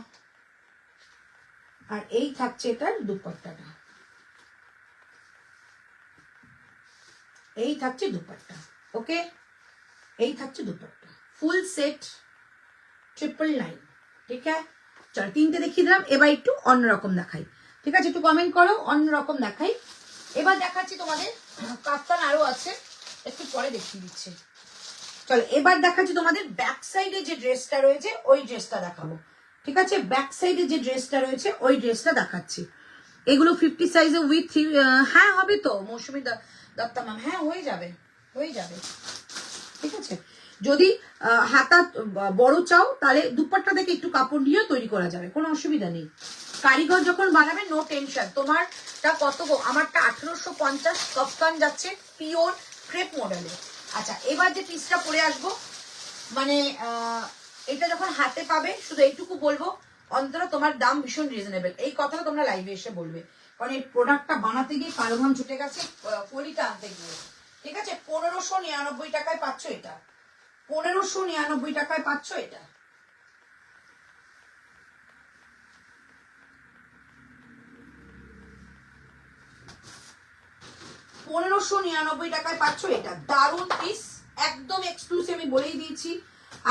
আর এই থাকছে এটার দুপাট্টাটা, এই থাকছে দুপাট্টা। ওকে, এই থাকছে দুপাট্টা, ফুল সেট 999। ঠিক আছে, চল তিনটে দেখিয়ে দিলাম। এবার একটু অন্যরকম দেখাই, ঠিক আছে, একটু কমেন্ট করো অন্যরকম দেখাই। এবার দেখাচ্ছি তোমাদের কাফতান, আরো আছে, একটু পরে দেখিয়ে দিচ্ছি। চলো এবার দেখাচ্ছি তোমাদের ব্যাক সাইডে যে ড্রেসটা রয়েছে ওই ড্রেসটা দেখাবো। ঠিক আছে, ব্যাক সাইডে যে ড্রেসটা রয়েছে ওই ড্রেসটা দেখাচ্ছি। এগুলো 50 সাইজে উইথ, হ্যাঁ হবে তো মৌসুমী দত্তা ম্যাম, হ্যাঁ হয়ে যাবে, হয়ে যাবে। ঠিক আছে, যদি হাতা বড় চাও তাহলে দুপাট্টা থেকে একটু কাপড় নিয়ে তৈরি করা যাবে, কোনো অসুবিধা নেই। কারিগর যখন বানাবে নো টেনশন। তোমারটা কত গো? আমারটা 1850 কফতান যাচ্ছে, পিওর ক্রেপ মডেলে। আচ্ছা, এবার যে পিসটা পরে আসবো, মানে এটা যখন হাতে পাবে শুধু এইটুকু বলবো, অন্তত তোমার দাম ভীষণ রিজনেবল। এই কথাটা তোমরা লাইভে এসে বলবে, কারণ এই প্রোডাক্টটা বানাতে গিয়ে কালো ঘাম ছুটে গেছে কলিটা আনতে গিয়ে। ঠিক আছে, 1599 টাকায় পাচ্ছ এটা, 1599 টাকায় পাচ্ছ এটা। টাকায় পাচ্ছ এটা, দারুণ পিস, একদম এক্সক্লুসিভ। আমি বলেই দিয়েছি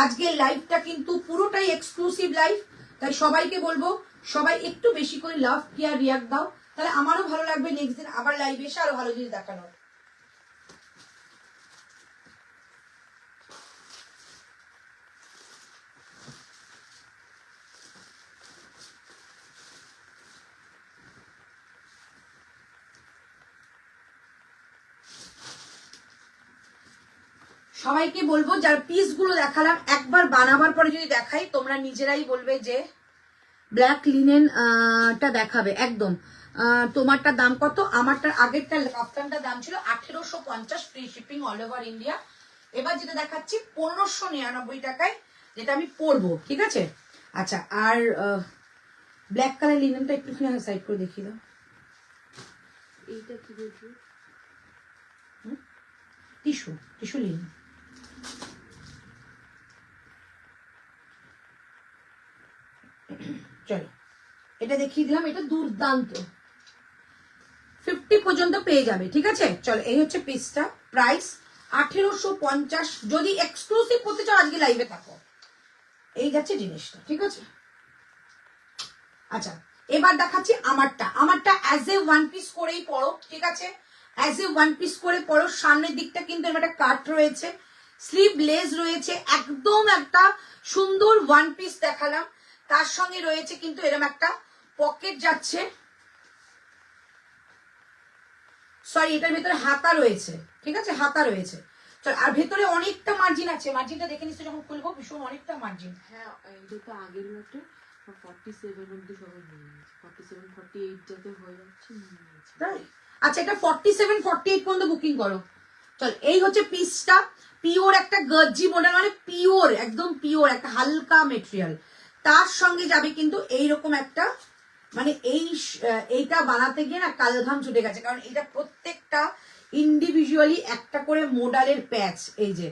আজকের লাইভটা কিন্তু পুরোটাই এক্সক্লুসিভ লাইভ, তাই সবাইকে বলবো সবাই একটু বেশি করে লাভ কেয়ার রিয়াক্ট দাও, তাহলে আমারও ভালো লাগবে নেক্সট দিন আবার লাইভে এসে আরো ভালো জিনিস দেখানোর। সবাইকে বলবো যার পিস গুলো দেখালাম একবার বানাবার পরে যদি দেখাই তোমরা নিজেরাই বলবে যে ব্ল্যাক লিনেন টা দেখাবে একদম। তোমারটার দাম কত? আমারটার আগেরটা কাফতানটার দাম ছিল 1850, free shipping all over India. এবার যেটা দেখাচ্ছি 1599 টাকায়, যেটা আমি পরবো। ঠিক আছে, আচ্ছা, আর ব্ল্যাক কালার লিনেনটা একটুখানি সাইড করে দেখিয়ে দাও। এইটা কি বলছো? Tissue, tissue linen. চলো এটা দেখিয়ে দিলাম, এটা দুর্দান্ত, 50 পর্যন্ত পেয়ে যাবে। ঠিক আছে, চলো এই হচ্ছে পিসটা, প্রাইস 1850। যদি এক্সক্লুসিভ করতে চাও আজকে লাইভে থাকো। এই যাচ্ছে জিনিসটা, ঠিক আছে। আচ্ছা, এবার দেখাচ্ছি আমারটা অ্যাজ এ ওয়ান পিস করেই পড়ো। ঠিক আছে, অ্যাজ এ ওয়ান পিস করে পড়ো। সামনের দিকটা কিন্তু একটা কাট রয়েছে, স্লিভ লেস রয়েছে, একদম একটা সুন্দর ওয়ান পিস দেখালাম। তার সঙ্গে রয়েছে কিন্তু এরকম একটা পকেট যাচ্ছে, সরি এটার ভেতরে হাতা রয়েছে। ঠিক আছে, হাতা রয়েছে। চল, আর ভেতরে অনেকটা মার্জিন আছে, মার্জিনটা দেখে নিচ্ছি যখন খুলবো, ভীষণ অনেকটা মার্জিন। হ্যাঁ, এটা আগের মতো 47 অব্দি সবাই নিয়ে নিয়েছে, 47 48 যাতে হয়ে যাচ্ছে নিয়ে নিয়েছে। তাই, আচ্ছা, এটা 47 48 পর্যন্ত বুকিং করো। চল, এই হচ্ছে পিসটা, পিওর একটা গর্জি মডেল, মানে পিওর, একদম পিওর একটা হালকা মেটেরিয়াল। তার সঙ্গে যাবে কিন্তু এইরকম একটা, মানে এইটা বানাতে গিয়ে না কালঘাম ছুটে গেছে, কারণ এটা প্রত্যেকটা ইন্ডিভিজুয়ালি একটা করে মোডালের প্যাচ। এই যে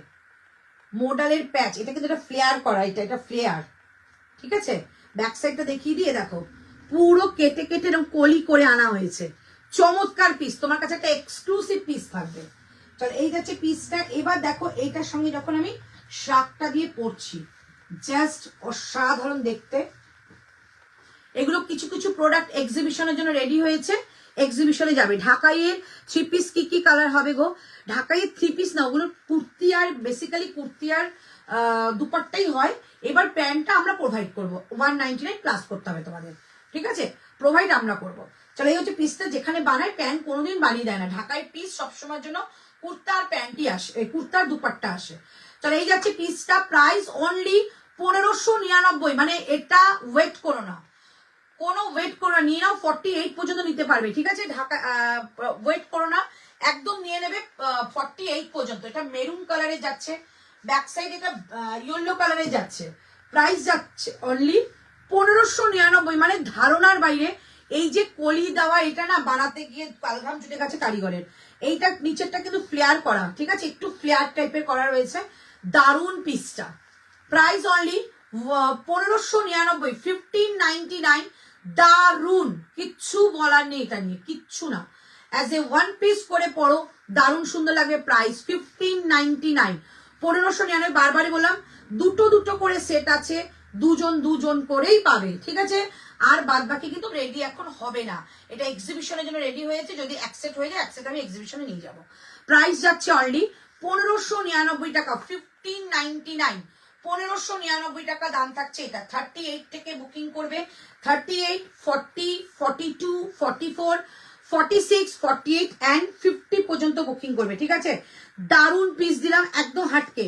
মোডালের প্যাচ, এটা কিন্তু এটা ফ্লেয়ার করা, এটা ফ্লেয়ার। ঠিক আছে, ব্যাক সাইডটা দেখিয়ে দিয়ে দেখো, পুরো কেটে কেটে এরকম কলি করে আনা হয়েছে। চমৎকার পিস, তোমার কাছে একটা এক্সক্লুসিভ পিস থাকবে। চল, এই যাচ্ছে পিসটা। এবার দেখো এইটার সঙ্গে যখন আমি শাকটা দিয়ে পরছি, জাস্ট অসাধারণ দেখতে। এগুলো কিছু কিছু প্রোডাক্ট এক্সিবিশনের জন্য রেডি হয়েছে, এক্সিবিশনে যাবে। ঢাকাইয়ের থ্রি পিস কি কি কালার হবে গো? ঢাকাইয়ের থ্রি পিস না, ওগুলো কুর্তি আর বেসিক্যালি কুর্তি আর দুপাট্টাই হয়। এবার প্যান্টটা আমরা প্রোভাইড করবো, 199 প্লাস করতে হবে তোমাদের। ঠিক আছে, প্রোভাইড আমরা করবো। চলো এই হচ্ছে পিসটা, যেখানে বানায় প্যান্ট কোনোদিন বানিয়ে দেয় না, ঢাকায় পিস সবসময়ের জন্য কুর্তা আর প্যান্টই আসে, এই কুর্তার দুপাট্টা আসে। চলো এই যাচ্ছে পিসটা, প্রাইস অনলি 1599, মানে এটা ওয়েট করো না, কোনো ওয়েট করো না, নিয়ে নাও 48 পর্যন্ত নিতে পারবে, ঠিক আছে? ঢাকা ওয়েট করো না, একদম নিয়ে নেবে 48 পর্যন্ত। এটা মেরুন কালারে যাচ্ছে, ব্যাক সাইড এটা ইয়েলো কালারে যাচ্ছে, প্রাইস যাচ্ছে অনলি 1599, মানে ধারণার বাইরে। এই যে কলি দেওয়া, এটা না বানাতে গিয়ে পালঘাম ছুটে গেছে কারিগরের। এইটা নিচেরটা কিন্তু ফ্লেয়ার করা, ঠিক আছে, একটু ফ্লেয়ার টাইপের করা রয়েছে, দারুন পিসটা। প্রাইস অনলি 1599, 1599, দারুন, কিচ্ছু বলার নেই এটা নিয়ে, কিচ্ছু না। অ্যাজ এ ওয়ান পিস করে পড়ো, দারুণ সুন্দর লাগবে। প্রাইস 1599, 1599। বারবারই বললাম, দুটো দুটো করে সেট আছে, দুজন দুজন করেই পাবে, ঠিক আছে? আর বাদ বাকি কিন্তু রেডি এখন হবে না, এটা এক্সিবিশনের জন্য রেডি হয়েছে, যদি অ্যাকসেপ্ট হয়ে যায় অ্যাকসেপ্ট আমি এক্সিবিশনে নিয়ে যাব। প্রাইস যাচ্ছে অলরেডি 1599 টাকা, 1599, 1599 টাকা দাম থাকছে এটা। 38 থেকে বুকিং করবে, 38, 40, 42, 44, 46, 48 অ্যান্ড 50 পর্যন্ত বুকিং করবে, ঠিক আছে? দারুণ পিস দিলাম একদম হাটকে।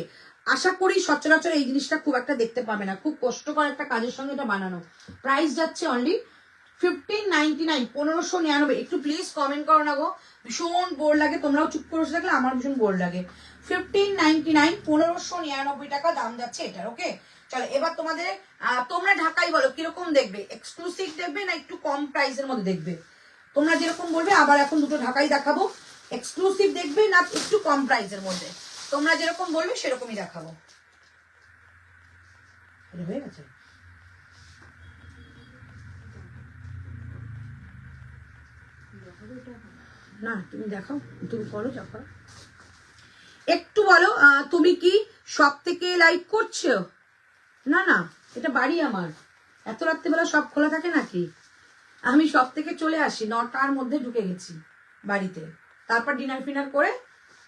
আশা করি সচরাচর এই জিনিসটা খুব একটা দেখতে পাবে না, খুব কষ্টকর একটা কাজের সঙ্গে এটা বানানো। প্রাইস যাচ্ছে অনলি 1599, 1599। একটু প্লিজ কমেন্ট করো না গো, ভীষণ বোর লাগে, তোমরাও চুপ করে থাকলে আমার ভীষণ বোর লাগে। 1599, 1599 টাকা দাম যাচ্ছে এটার, ওকে? চলো এবার তোমাদের তোমরা ঢাকাই বলো কিরকম দেখবে, এক্সক্লুসিভ দেখবে না একটু কম প্রাইসের মধ্যে দেখবে? তোমরা যেরকম বলবে, আবার এখন দুটো ঢাকাই দেখাবো, এক্সক্লুসিভ দেখবে না একটু কম প্রাইসের মধ্যে, তোমরা যেরকম বলবে সেরকমই দেখাবো। হয়ে গেছে? না তুমি দেখাও, তুমি করো যখন। একটু বলো, তুমি কি সব থেকে লাইভ করছো? না না, এটা বাড়ি আমার, এত রাত্রিবেলা সব খোলা থাকে নাকি? আমি সব থেকে চলে আসি 9টার মধ্যে, ঢুকে গেছি বাড়িতে, তারপর ডিনার ফিনার করে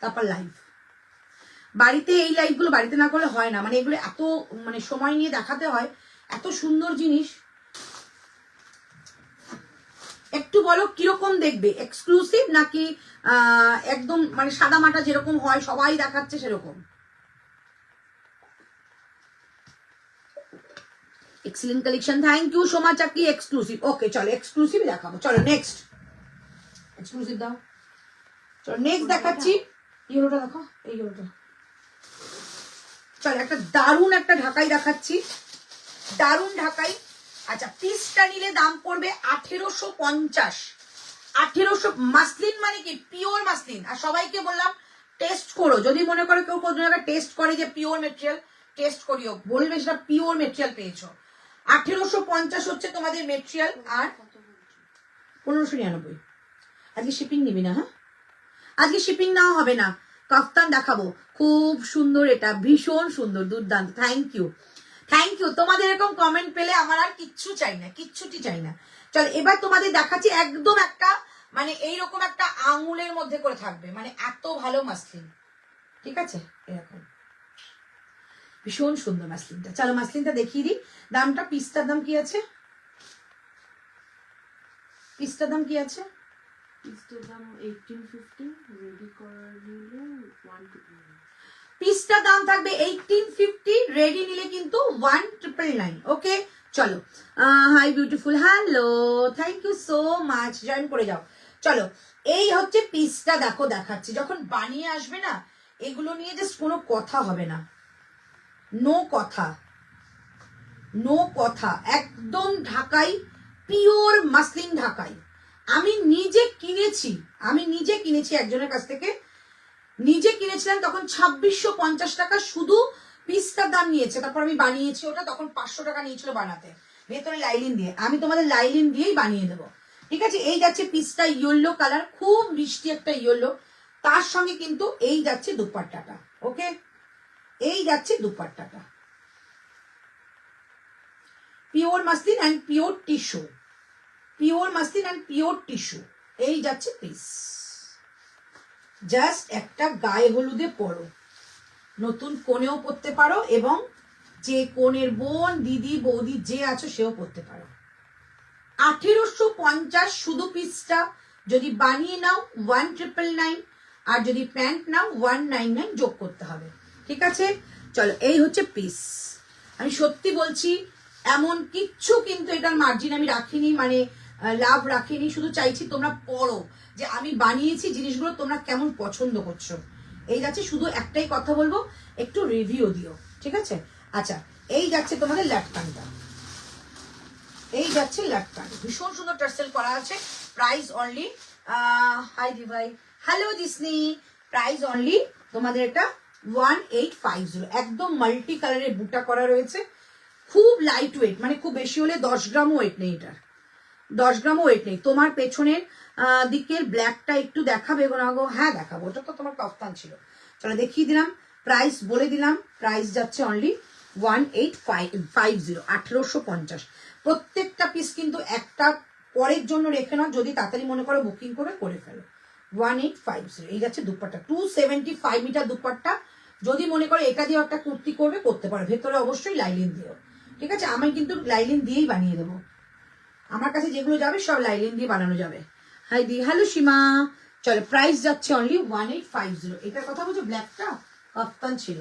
তারপর লাইভ। বাড়িতে এই লাইভগুলো বাড়িতে না করলে হয় না, মানে এগুলো এত মানে সময় নিয়ে দেখাতে হয়, এত সুন্দর জিনিস। একটু বলো কিরকম দেখবে, এক্সক্লুসিভ নাকি একদম মানে সাদা মাটা যেরকম হয় সবাই দেখাচ্ছে সেরকম? Excellent collection, thank you so much. কি এক্সক্লুসিভ? ওকে চলো এক্সক্লুসিভ দেখাবো। চলো নেক্সট এক্সক্লুসিভ দাও। চলো নেক্সট দেখাচ্ছি, ইউরোটা দেখো, এই ইউরোটা। চলো একটা দারুণ একটা ঢাকাই দেখাচ্ছি, দারুণ ঢাকাই। আচ্ছা পিসটা নিলে দাম পড়বে 1850, 1800। মাসলিন মানে কি? Pure muslin. আর সবাইকে বললাম টেস্ট করো, যদি মনে করো কেউ কোনো জায়গায় টেস্ট করে যে পিওর মেটেরিয়াল, টেস্ট করিও, বলবে সেটা পিওর মেটেরিয়াল পেয়েছো। 1850 হচ্ছে তোমাদের মেটেরিয়াল, আর 1599। আজকে শিপিং নিবি না? হ্যাঁ আজকে শিপিং নেওয়া হবে না। কাফতান দেখাবো, খুব সুন্দর, এটা ভীষণ সুন্দর, দুর্দান্ত। Thank you, thank you. তোমাদের এরকম কমেন্ট পেলে আমার আর কিচ্ছু চাই না, কিচ্ছুটি চাই না। চল এবার তোমাদের দেখাচ্ছি একদম একটা মানে এইরকম একটা আঙুলের মধ্যে করে থাকবে, মানে এত ভালো মাসলিন, ঠিক আছে? এরকম ভীষণ সুন্দর মাসলিনটা। চলো মাসলিনটা দেখিয়ে দিই, দামটা, পিসটার দাম কি আছে? পিসটার দাম কি আছে? পিসটার দাম 1850, রেডি করার নিলে 199। পিসটার দাম থাকবে 1850, রেডি নিলে কিন্তু 1999। ওকে চলো, hi beautiful, hello, thank you so much, join করে যাও। চলো এই হচ্ছে পিসটা, দেখো দেখাচ্ছি, যখন বানিয়ে আসবে না এগুলো নিয়ে জাস্ট কোনো কথা হবে না, নো কথা, নো কথা, একদম ঢাকাই, পিওর মাসলিন ঢাকাই। আমি নিজে কিনেছি একজনের কাছ থেকে, নিজে কিনেছিলাম তখন 2650 টাকা শুধু পিসটার দাম নিয়েছে, তারপর আমি বানিয়েছি ওটা, তখন 500 টাকা নিয়েছিল বানাতে, ভেতরে লাইলিন দিয়ে। আমি তোমাদের লাইলিন দিয়েই বানিয়ে দেবো, ঠিক আছে? এই যাচ্ছে পিসটা, ইয়েলো কালার, খুব মিষ্টি একটা ইয়েলো, তার সঙ্গে কিন্তু এই যাচ্ছে দুপাট্টাটা, ওকে? এই যাচ্ছে দুপাট্টাটা, pure muslin and pure tissue, pure muslin and pure tissue. এই যাচ্ছে পিস, জাস্ট একটা গায়ে হলুদে পরো, নতুন কোণেও পরতে পারো, এবং যে কোণের বোন, দিদি, বৌদি যে আছো সেও পরতে পারো। 1850 শুধু পিসটা। যদি বানিয়ে নাও 1999, আর যদি প্যান্ট নাও 199 যোগ করতে হবে। ঠিক আছে, চলো এই হচ্ছে পিস। আমি সত্যি বলছি এমন কিচ্ছু কিন্তু এটার মার্জিন আমি রাখিনি, মানে লাভ রাখিনি। শুধু চাইছি তোমরা পড়ো যে আমি বানিয়েছি জিনিসগুলো তোমরা কেমন পছন্দ করছো। এই যাচ্ছে, শুধু একটাই কথা বলবো, একটু রিভিউ দিও। ঠিক আছে, আচ্ছা এই যাচ্ছে তোমাদের ল্যাটকানটা, এই যাচ্ছে ল্যাটকান, ভীষণ সুন্দর টার্সেল করা আছে। প্রাইস অনলি, হাই দি ভাই, হ্যালো জিসনি, প্রাইস অনলি তোমাদের এটা 1850। একদম মাল্টি কালারের বুটা করা রয়েছে, খুব লাইট ওয়েট, মানে খুব বেশি হলে 10 গ্রামও ওয়েট নেই এটার, 10 গ্রামও ওয়েট নেই। তোমার পেছনের দিকের ব্ল্যাকটা একটু দেখাবে গো না গো? হ্যাঁ দেখাবো, ওটা তো তোমার কাফতান ছিল। চলো দেখিয়ে দিলাম, প্রাইস বলে দিলাম, প্রাইস যাচ্ছে অনলি 1850, 1850। প্রত্যেকটা পিস কিন্তু একটা পরের জন্য রেখে নাও, যদি তাড়াতাড়ি মনে করো বুকিং করে ফেলো। 1850, এই যাচ্ছে দুপাট্টা, 275 মিটার দুপাট্টা। যদি মনে করো এটা দিয়ে একটা কুর্তি করবে, করতে পারো, ভেতরে অবশ্যই লাইলিন দিও। ঠিক আছে, আমি কিন্তু লাইলিন দিয়েই বানিয়ে দেবো, আমার কাছে যেগুলো যাবে সব লাইলিন দিয়ে বানানো যাবে। হাই দি, হ্যালো সীমা। চলো প্রাইস যাচ্ছে অনলি 1850। এটার কথা বলছো, ব্ল্যাকটা কাফতান ছিল,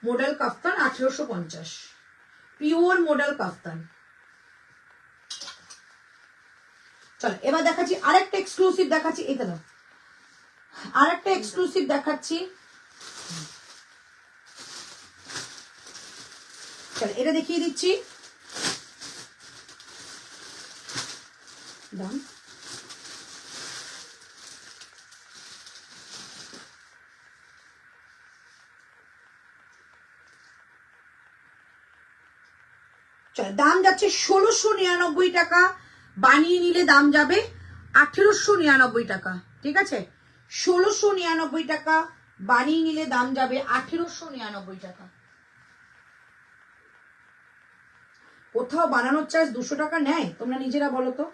মডেল কাফতান 1850, পিওর মডেল কাফতান। চলো এবার দেখাচ্ছি আরেকটা এক্সক্লুসিভ দেখাচ্ছি, এটা দাও, আরেকটা এক্সক্লুসিভ দেখাচ্ছি। চলো এটা দেখিয়ে দিচ্ছি, দাম চলো, দাম যাচ্ছে 1699 টাকা, বানিয়ে নিলে দাম যাবে 1899 টাকা। ঠিক আছে, 1699 টাকা, বানিয়ে নিলে দাম যাবে 1899 টাকা। কোথাও বানানোর চার্জ 200 টাকা নেয়? তোমরা নিজেরা বলো তো,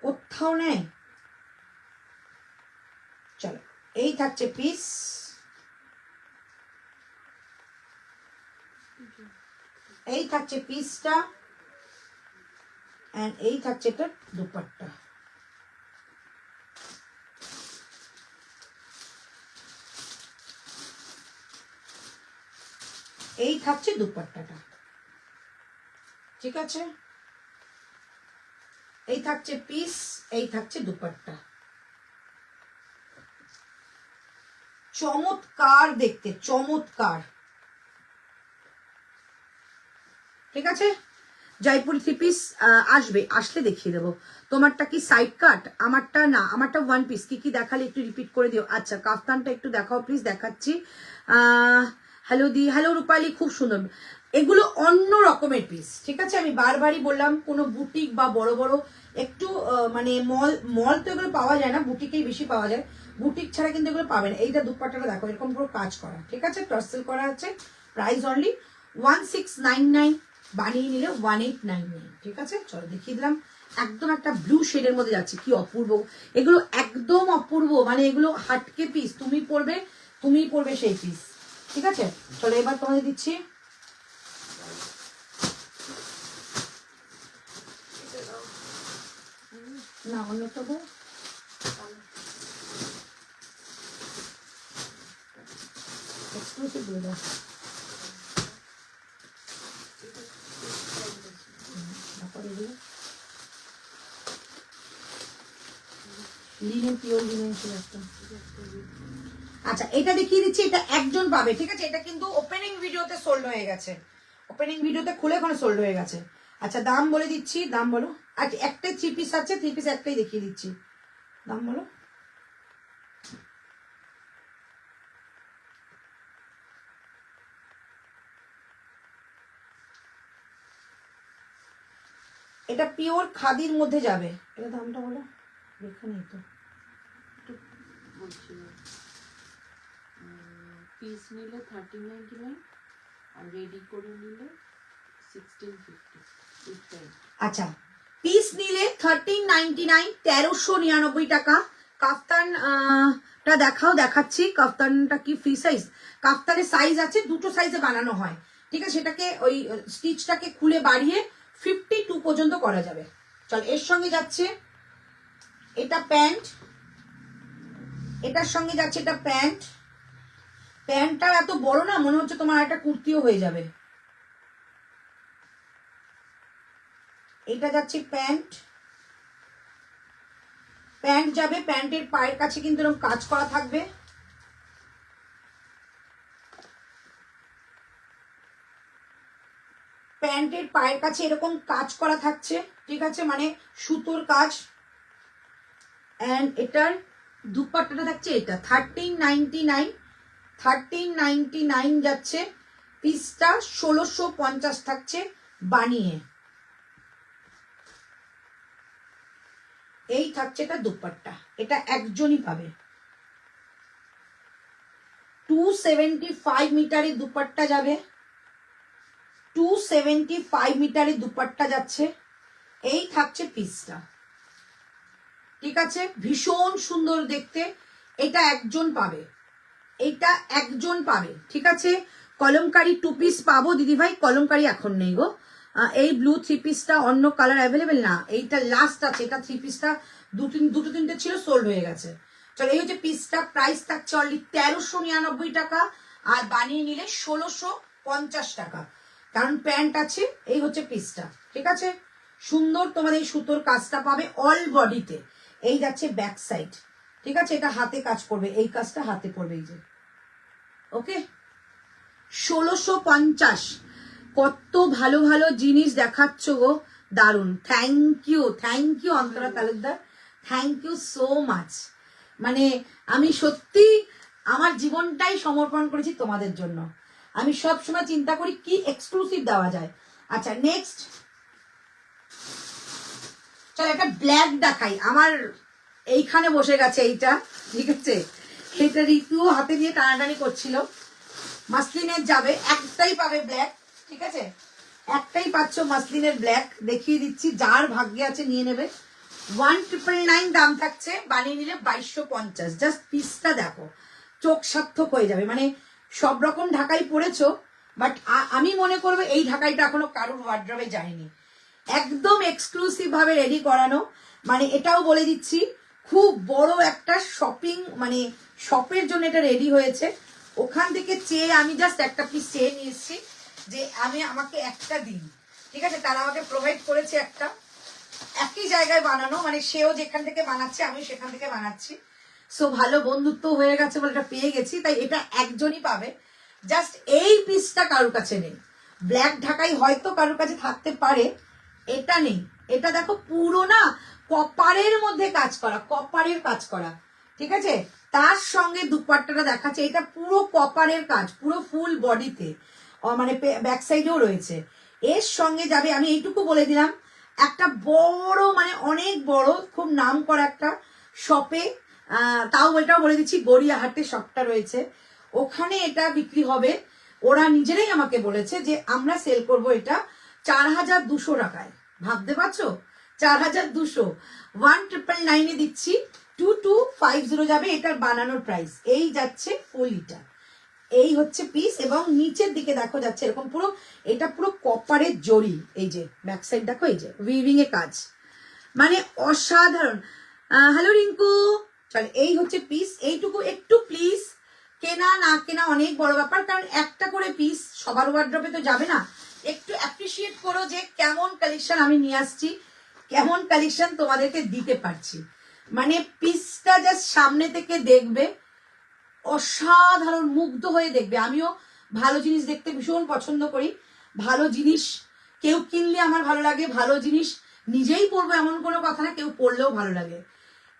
কোথাও নেয়? চলো এই থাকছে পিস, এই থাকছে পিসটা, এন্ড এই থাকছে এটা দুপাট্টা। এই থাকছে দুপাট্টাটা। ঠিক আছে, এই থাকছে পিস, এই থাকছে দুপাট্টা। চমৎকার দেখতে, চমৎকার। ঠিক আছে, জয়পুরি থ্রি পিস আসবে, আসলে দেখিয়ে দেবো। তোমারটা কি সাইড কাট? আমারটা না, আমারটা ওয়ান পিস। কি কি দেখালে একটু রিপিট করে দিও। আচ্ছা কাফতানটা একটু দেখাও প্লিজ, দেখাচ্ছি। হ্যালো দি, হ্যালো রূপালী, খুব সুন্দর। এগুলো অন্য রকমের পিস। ঠিক আছে, আমি বারবারই বললাম, কোনো বুটিক বা বড় বড় একটু মানে মল তো এগুলো পাওয়া যায় না, বুটিকেই বেশি পাওয়া যায়। বুটিক ছাড়া কিন্তু এগুলো পাবেন। এইটা দুপাট্টাটা দেখো, এরকম পুরো কাজ করা। ঠিক আছে, টার্সেল করা আছে। প্রাইস অনলি 1699, বানিয়ে নিলে 1899। ঠিক আছে, চলো দেখিয়ে দিলাম। একদম একটা ব্লু শেডের মধ্যে যাচ্ছে, কি অপূর্ব এগুলো, একদম অপূর্ব, মানে এগুলো হাটকে পিস, তুমি পরবে সেই পিস। ঠিক আছে, চলো এবার তোমাদের দিচ্ছি, না অন্যটা দাও। এক্সক্লুসিভ দিয়ে দাও। লিনেন, পিওর লিনেন ছিল একটা। আচ্ছা এটা দেখিয়ে দিচ্ছি, এটা একজন পাবে। ঠিক আছে, এটা কিন্তু ওপেনিং ভিডিওতে সোল্ড হয়ে গেছে, ওপেনিং ভিডিওতে খুলে ওখানে সোল্ড হয়ে গেছে। আচ্ছা দাম বলে দিচ্ছি, দাম বলো। আচ্ছা একটাই থ্রি পিস আছে, থ্রি পিস একটাই দেখিয়ে দিচ্ছি, দাম বলো। এটা পিওর খাদির মধ্যে যাবে, এটা দামটা বলো। এখানেই তো বলছি, পিস নিলে 1399 আর রেডি করে নিলে 1650। আচ্ছা পিস নিলে 1399, 1399 টাকা। কাফতান টা দেখাও, দেখাচ্ছি। কাফতানটা কি ফ্রি সাইজ? কাফতানের সাইজ আছে, দুটো সাইজে বানানো হয়। ঠিক আছে, সেটাকে ওই স্টিচটাকে খুলে বাড়িয়ে 52 পর্যন্ত করা যাবে। চল এর সঙ্গে যাচ্ছে এটা প্যান্ট, এটার সঙ্গে যাচ্ছে এটা প্যান্ট। প্যান্টটা এত বড় না, মনে হচ্ছে তোমার একটা কুর্তিও হয়ে যাবে। এটা যাচ্ছে প্যান্ট, প্যান্ট যাবে, প্যান্টের পায়ের কাছে কিন্তু এরকম কাজ করা থাকবে। প্যান্টের পায়ের কাছে এরকম কাজ করা থাকছে, ঠিক আছে, মানে সুতোর কাজ। এন্ড এটার দুপাট্টাটা থাকছে এটা 1399, 1399 যাচ্ছে। পিসটা 1650 থাকছে বানিয়ে। এই থাকছে এটা দুপাট্টা, এটা একজনই পাবে। 275 মিটারের দুপাট্টা যাবে, 275 মিটারের দুপাট্টা যাচ্ছে। এই থাকছে পিসটা, ঠিক আছে, ভীষণ সুন্দর দেখতে। এটা একজন পাবে, এটা একজন পাবে, ঠিক আছে। কলমকারি 2 পিস পাবো দিদিভাই, কলমকারি এখন নেই গো। এই ব্লু 3 পিসটা অন্য কালার অ্যাভেলেবেল না, এইটা লাস্ট আছে। এটা 3 পিসটা দুটো তিনটে ছিল, সোল্ড হয়ে গেছে। চলো এই হচ্ছে পিসটা, প্রাইস থাকছে অনলি 1399 টাকা, আর বানিয়ে নিলে 1650 টাকা, কারণ প্যান্ট আছে। এই হচ্ছে পিসটা, ঠিক আছে, সুন্দর। তোমার এই সুতোর কাজটা পাবে অল বডিতে। এই যাচ্ছে ব্যাক সাইড, ঠিক আছে, এটা হাতে কাজ করবে, এই কাজটা হাতে করবে, এই যে ওকে। 1650। কত ভালো ভালো জিনিস দেখাচ্ছ গো, দারুন। Thank you Antara Talukdar, thank you so much. মানে আমি সত্যি আমার জীবনটাই সমর্পণ করেছি তোমাদের জন্য। আমি সব সময় চিন্তা করি কি এক্সক্লুসিভ দেওয়া যায়। আচ্ছা নেক্সট চল একটা ব্ল্যাক দেখাই। আমার এইখানে বসে গেছে এইটা, ঠিক আছে, এটা ঋতুও হাতে দিয়ে টানাটানি করছিল। মাসলিনের যাবে, একটাই পাবে ব্ল্যাক, ঠিক আছে, একটাই পাচ্ছ মাসলিনের ব্ল্যাক। দেখিয়ে দিচ্ছি, যার ভাগ্যে আছে নিয়ে নেবে। 1999 দাম থাকছে, বানিয়ে নিলে 2250। জাস্ট পিসটা দেখো, চোখ সার্থক হয়ে যাবে। মানে সব রকম ঢাকাই পরেছো, বাট আমি মনে করবো এই ঢাকাইটা এখনো কারোর ওয়ার্ড্রবে যায়নি। একদম এক্সক্লুসিভ ভাবে রেডি করানো। মানে এটাও বলে দিচ্ছি, খুব বড় একটা শপিং, মানে শপের জন্য এটা রেডি হয়েছে। ওখান থেকে চেয়ে আমি জাস্ট একটা পিস চেয়ে নিয়ে এসেছি যে আমাকে একটা দিন, ঠিক আছে। তারা আমাকে প্রোভাইড করেছে একটা, একই জায়গায় বানানো, মানে সেও যেখান থেকে বানাচ্ছে আমি সেখান থেকে বানাচ্ছি। সো ভালো বন্ধুত্ব হয়ে গেছে বলে এটা পেয়ে গেছি, তাই এটা একজনই পাবে। জাস্ট এই পিসটা কারোর কাছে নেই। ব্ল্যাক ঢাকাই হয়তো কারোর কাছে থাকতে পারে, এটা নেই। এটা দেখো পুরো না কপারের মধ্যে কাজ করা, কপারের কাজ করা, ঠিক আছে। তার সঙ্গে দুপাট্টাটা দেখাচ্ছে, এটা পুরো কপারের কাজ, পুরো ফুল বডিতে, মানে ব্যাক সাইডেও রয়েছে। এর সঙ্গে যাবে, আমি এইটুকু বলে দিলাম, একটা বড়, মানে অনেক বড়, খুব নাম করা একটা শপে, তাও এটাও বলে দিচ্ছি, গড়িয়াহাটে শপটা রয়েছে, ওখানে এটা বিক্রি হবে। ওরা নিজেরাই আমাকে বলেছে যে আমরা সেল করব এটা 4200 টাকায়। ভাবতে পারছো, 4200। 1999 দিচ্ছি, 2250 যাবে এটার বানানোর প্রাইস। এই যাচ্ছে ফুলটা, এই হচ্ছে পিস। এবং নিচের দিকে দেখো যাচ্ছে এরকম পুরো, এটা পুরো কপারের জড়ি। এই যে ব্যাক সাইড দেখো, এই যে উইভিং এ কাজ, মানে অসাধারণ। হ্যালো রিঙ্কু, চল এই হচ্ছে পিস। এইটুকু একটু প্লিজ, কেনা না কেনা অনেক বড় ব্যাপার, কারণ একটা করে পিস সবার ওয়ার্ড্রপে তো যাবে না। একটু অ্যাপ্রিসিয়েট করো যে কেমন কালেকশন আমি নিয়ে আসছি, কেমন কালেকশন তোমাদেরকে দিতে পারছি। মানে পিসটা জাস্ট সামনে থেকে দেখবে, অসাধারণ, মুগ্ধ হয়ে দেখবে। আমিও ভালো জিনিস দেখতে ভীষণ পছন্দ করি। ভালো জিনিস কেউ কিনলে আমার ভালো লাগে, ভালো জিনিস নিজেই পরবো এমন কোনো কথা না, কেউ পরলেও ভালো লাগে।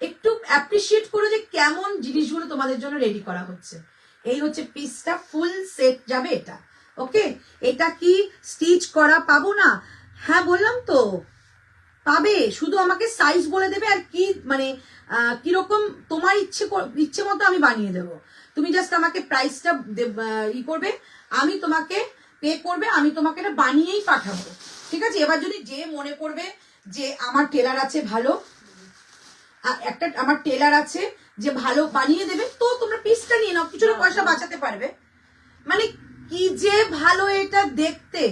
একটু অ্যাপ্রিসিয়েট করো যে কেমন জিনিসগুলো তোমাদের জন্য রেডি করা হচ্ছে। এই হচ্ছে পিসটা, ফুল সেট যাবে এটা, ওকে। এটা কি স্টিচ করা পাবো না? হ্যাঁ বললাম তো, পাবে, শুধু আমাকে সাইজ বলে দেবে, আর কি মানে কিরকম তোমার ইচ্ছে মতো আমি বানিয়ে দেবো। তুমি জাস্ট আমাকে প্রাইসটা করবে, আমি তোমাকে পে করবে, আমি তোমাকে এটা বানিয়েই পাঠাবো, ঠিক আছে। এবার যদি যে মনে করবে যে আমার টেলার আছে ভালো, একটা আমার টেলার আছে যে ভালো বানিয়ে দেবে, তো তোমরা পিসটা নিয়ে নাও, কিছুটা পয়সা বাঁচাতে পারবে। মানে কি যে ভালো এটা দেখতে,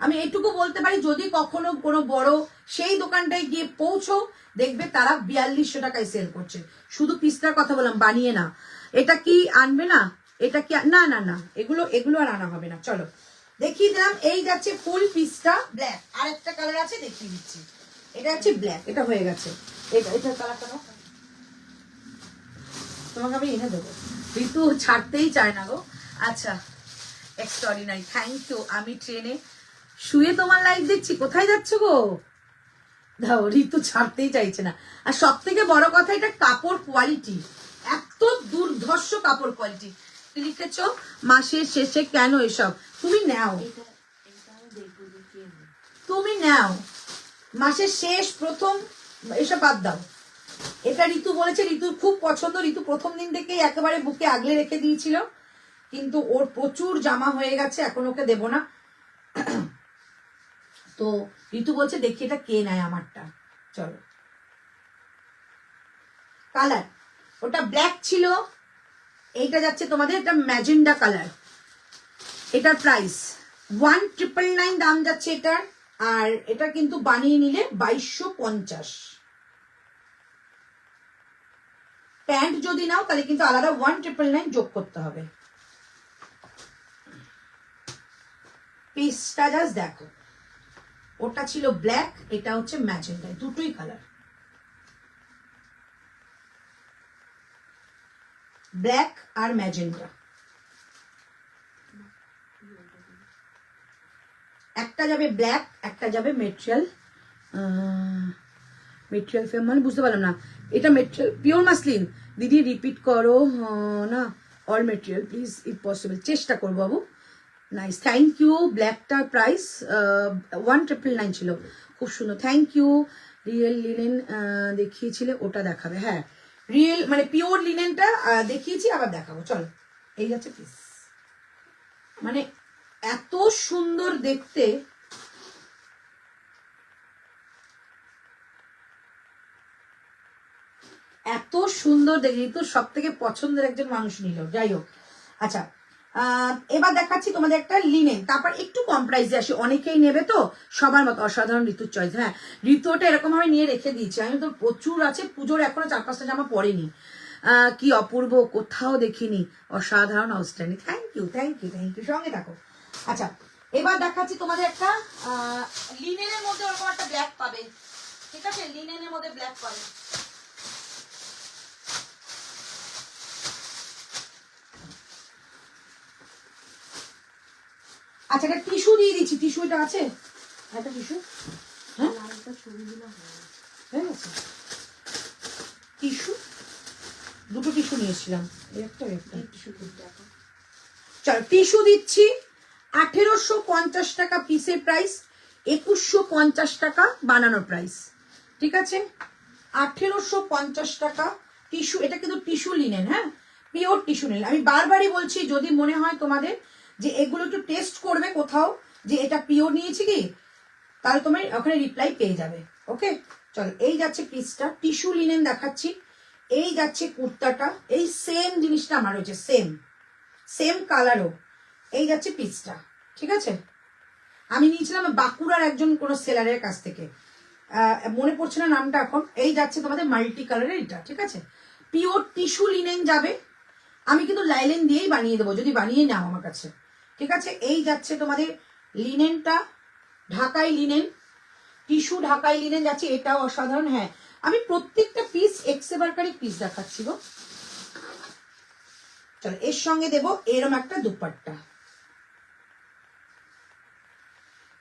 আমি এইটুকু বলতে পারি, যদি কখনো কোনো বড় সেই দোকানটায় গিয়ে পৌঁছো, দেখবে তারা 4200 টাকায় সেল করছে। শুধু পিসটার কথা বললাম, বানিয়ে না। এটা কি আনবে না? এটা কি না না না, এগুলো আর আনা হবে না। চলো দেখিয়ে দিলাম। এই যাচ্ছে ফুল পিসটা ব্ল্যাক, আর একটা কালার আছে দেখিয়ে দিচ্ছি। এটা হচ্ছে ব্ল্যাক, এটা হয়ে গেছে। এটা কালারটা নাও, তোমাকে আমি এনে দেবো। ঋতু ছাড়তেই চায় না গো। আচ্ছা, এক্সট্রাঅর্ডিনারি, থ্যাংক ইউ। আমি ট্রেনে শুয়ে তোমার লাইভ দেখছি। কোথায় যাচ্ছ গো? দাও, ঋতু ছাড়তেই চাইছে না। আর সব থেকে বড় কথা, এটা কাপড় কোয়ালিটি, এত দুর্ধর্ষ কাপড় কোয়ালিটি। লিখেছ মাসের শেষে কেন এসব? তুমি নাও, তুমি নাও, মাসের শেষ প্রথম এসব বাদ দাও। এটা ঋতু বলেছে, ঋতুর খুব পছন্দ। ঋতু প্রথম দিন থেকেই একেবারে বুকে আগলে রেখে দিয়েছিল, কিন্তু ওর প্রচুর জামা হয়ে গেছে, এখন ওকে দেব না। তো ঋতু বলছে দেখি এটা কে নেয় আমারটা। চলো, কালার ওটা ব্ল্যাক ছিল, এইটা যাচ্ছে তোমাদের এটা ম্যাজেন্ডা কালার। এটার প্রাইস 1999 দাম যাচ্ছে এটার। আর এটা কিন্তু বানিয়ে নিলে 2250। প্যান্ট যদি নাও তাহলে কিন্তু আলাদা 1999 যোগ করতে হবে। পিসটা জাস্ট দেখো, ওটা ছিল ব্ল্যাক, এটা হচ্ছে ম্যাজেন্ডা, দুটোই কালার, ব্ল্যাক আর ম্যাজেন্ডা। একটা যাবে ব্ল্যাক, একটা যাবে মেটেরিয়াল। মেটেরিয়াল ফেম মানে বুঝতে পারলাম না। এটা মেটেরিয়াল পিওর মাসলিন। দিদি রিপিট করো না, all material please if possible. চেষ্টা করবো বাবু। Nice, thank you. ব্ল্যাকটার প্রাইস 1999 ছিল, খুব সুন্দর, থ্যাংক ইউ। রিয়েল লিনেন দেখিয়েছিলে, ওটা দেখাবে? হ্যাঁ, রিয়েল মানে পিওর লিনেনটা দেখিয়েছি, আবার দেখাবো। চলো, এই যাচ্ছে পিস, মানে এত সুন্দর দেখতে। এত সুন্দর দেখে, তো সব থেকে পছন্দের একজন মানুষ নিল। যাই হোক, আচ্ছা এবার দেখাচ্ছি তোমাদের একটা লিনেন, তারপর একটু কম প্রাইসে আসি, অনেকেই নেবে তো, সবার মতো। অসাধারণ ঋতুর চয়েস। হ্যাঁ, ঋতুটা এরকম ভাবে নিয়ে রেখে দিয়েছি আমি, তো প্রচুর আছে। পুজোর এখনো 4-5টা জামা পরেনি। কি অপূর্ব, কোথাও দেখিনি, অসাধারণ, outstanding. Thank you, thank you, thank you. সঙ্গে থাকো। আচ্ছা, এবার দেখাচ্ছি তোমাদের একটা লিনেনের মধ্যে ওরকম একটা ব্ল্যাক পাবে, ঠিক আছে? লিনেনের মধ্যে ব্ল্যাক পাবে। আচ্ছা, একটা টিস্যু দিয়ে দিচ্ছি। টিস্যু এটা আছে, একটা টিস্যু। হ্যাঁ, হয়ে গেছে। টিস্যু দুটো টিস্যু নিয়ে এসেছিলাম, একটা টিস্যু। চলো, টিস্যু দিচ্ছি। 1850 টাকা পিসের প্রাইস, 2150 টাকা বানানোর প্রাইস, ঠিক আছে? 1850 টাকা টিস্যু। এটা কিন্তু টিস্যু লিনেন, হ্যাঁ, পিওর টিস্যু লিনেন। আমি বারবারই বলছি, যদি মনে হয় তোমাদের যে এগুলো একটু টেস্ট করবে কোথাও, যে এটা পিওর নিয়েছি কি, তাহলে তোমার ওখানে রিপ্লাই পেয়ে যাবে। ওকে, চলো, এই যাচ্ছে পিসটা, টিস্যু লিনেন দেখাচ্ছি। এই যাচ্ছে কুর্তাটা, এই সেম জিনিসটা আমার হচ্ছে, সেম কালারও। এই যাচ্ছে পিসটা, ঠিক আছে? আমি নিয়েছিলাম বাঁকুড়ার একজন কোনো সেলারের কাছ থেকে, মনে পড়ছে না নামটা এখন। এই যাচ্ছে তোমাদের মাল্টি কালারের এটা, ঠিক আছে? পিওর টিস্যু লিনেন যাবে। আমি কিন্তু লাইলেন দিয়েই বানিয়ে দেবো, যদি বানিয়ে নাও আমার কাছে, ঠিক আছে? এই যাচ্ছে তোমাদের লিনেনটা, ঢাকাই লিনেন, টিস্যু ঢাকাই লিনেন যাচ্ছে, এটাও অসাধারণ। হ্যাঁ, আমি প্রত্যেকটা পিস এক্সেবারকারি পিস দেখাচ্ছি গো। চলো, এর সঙ্গে দেবো এরম একটা দুপাট্টা,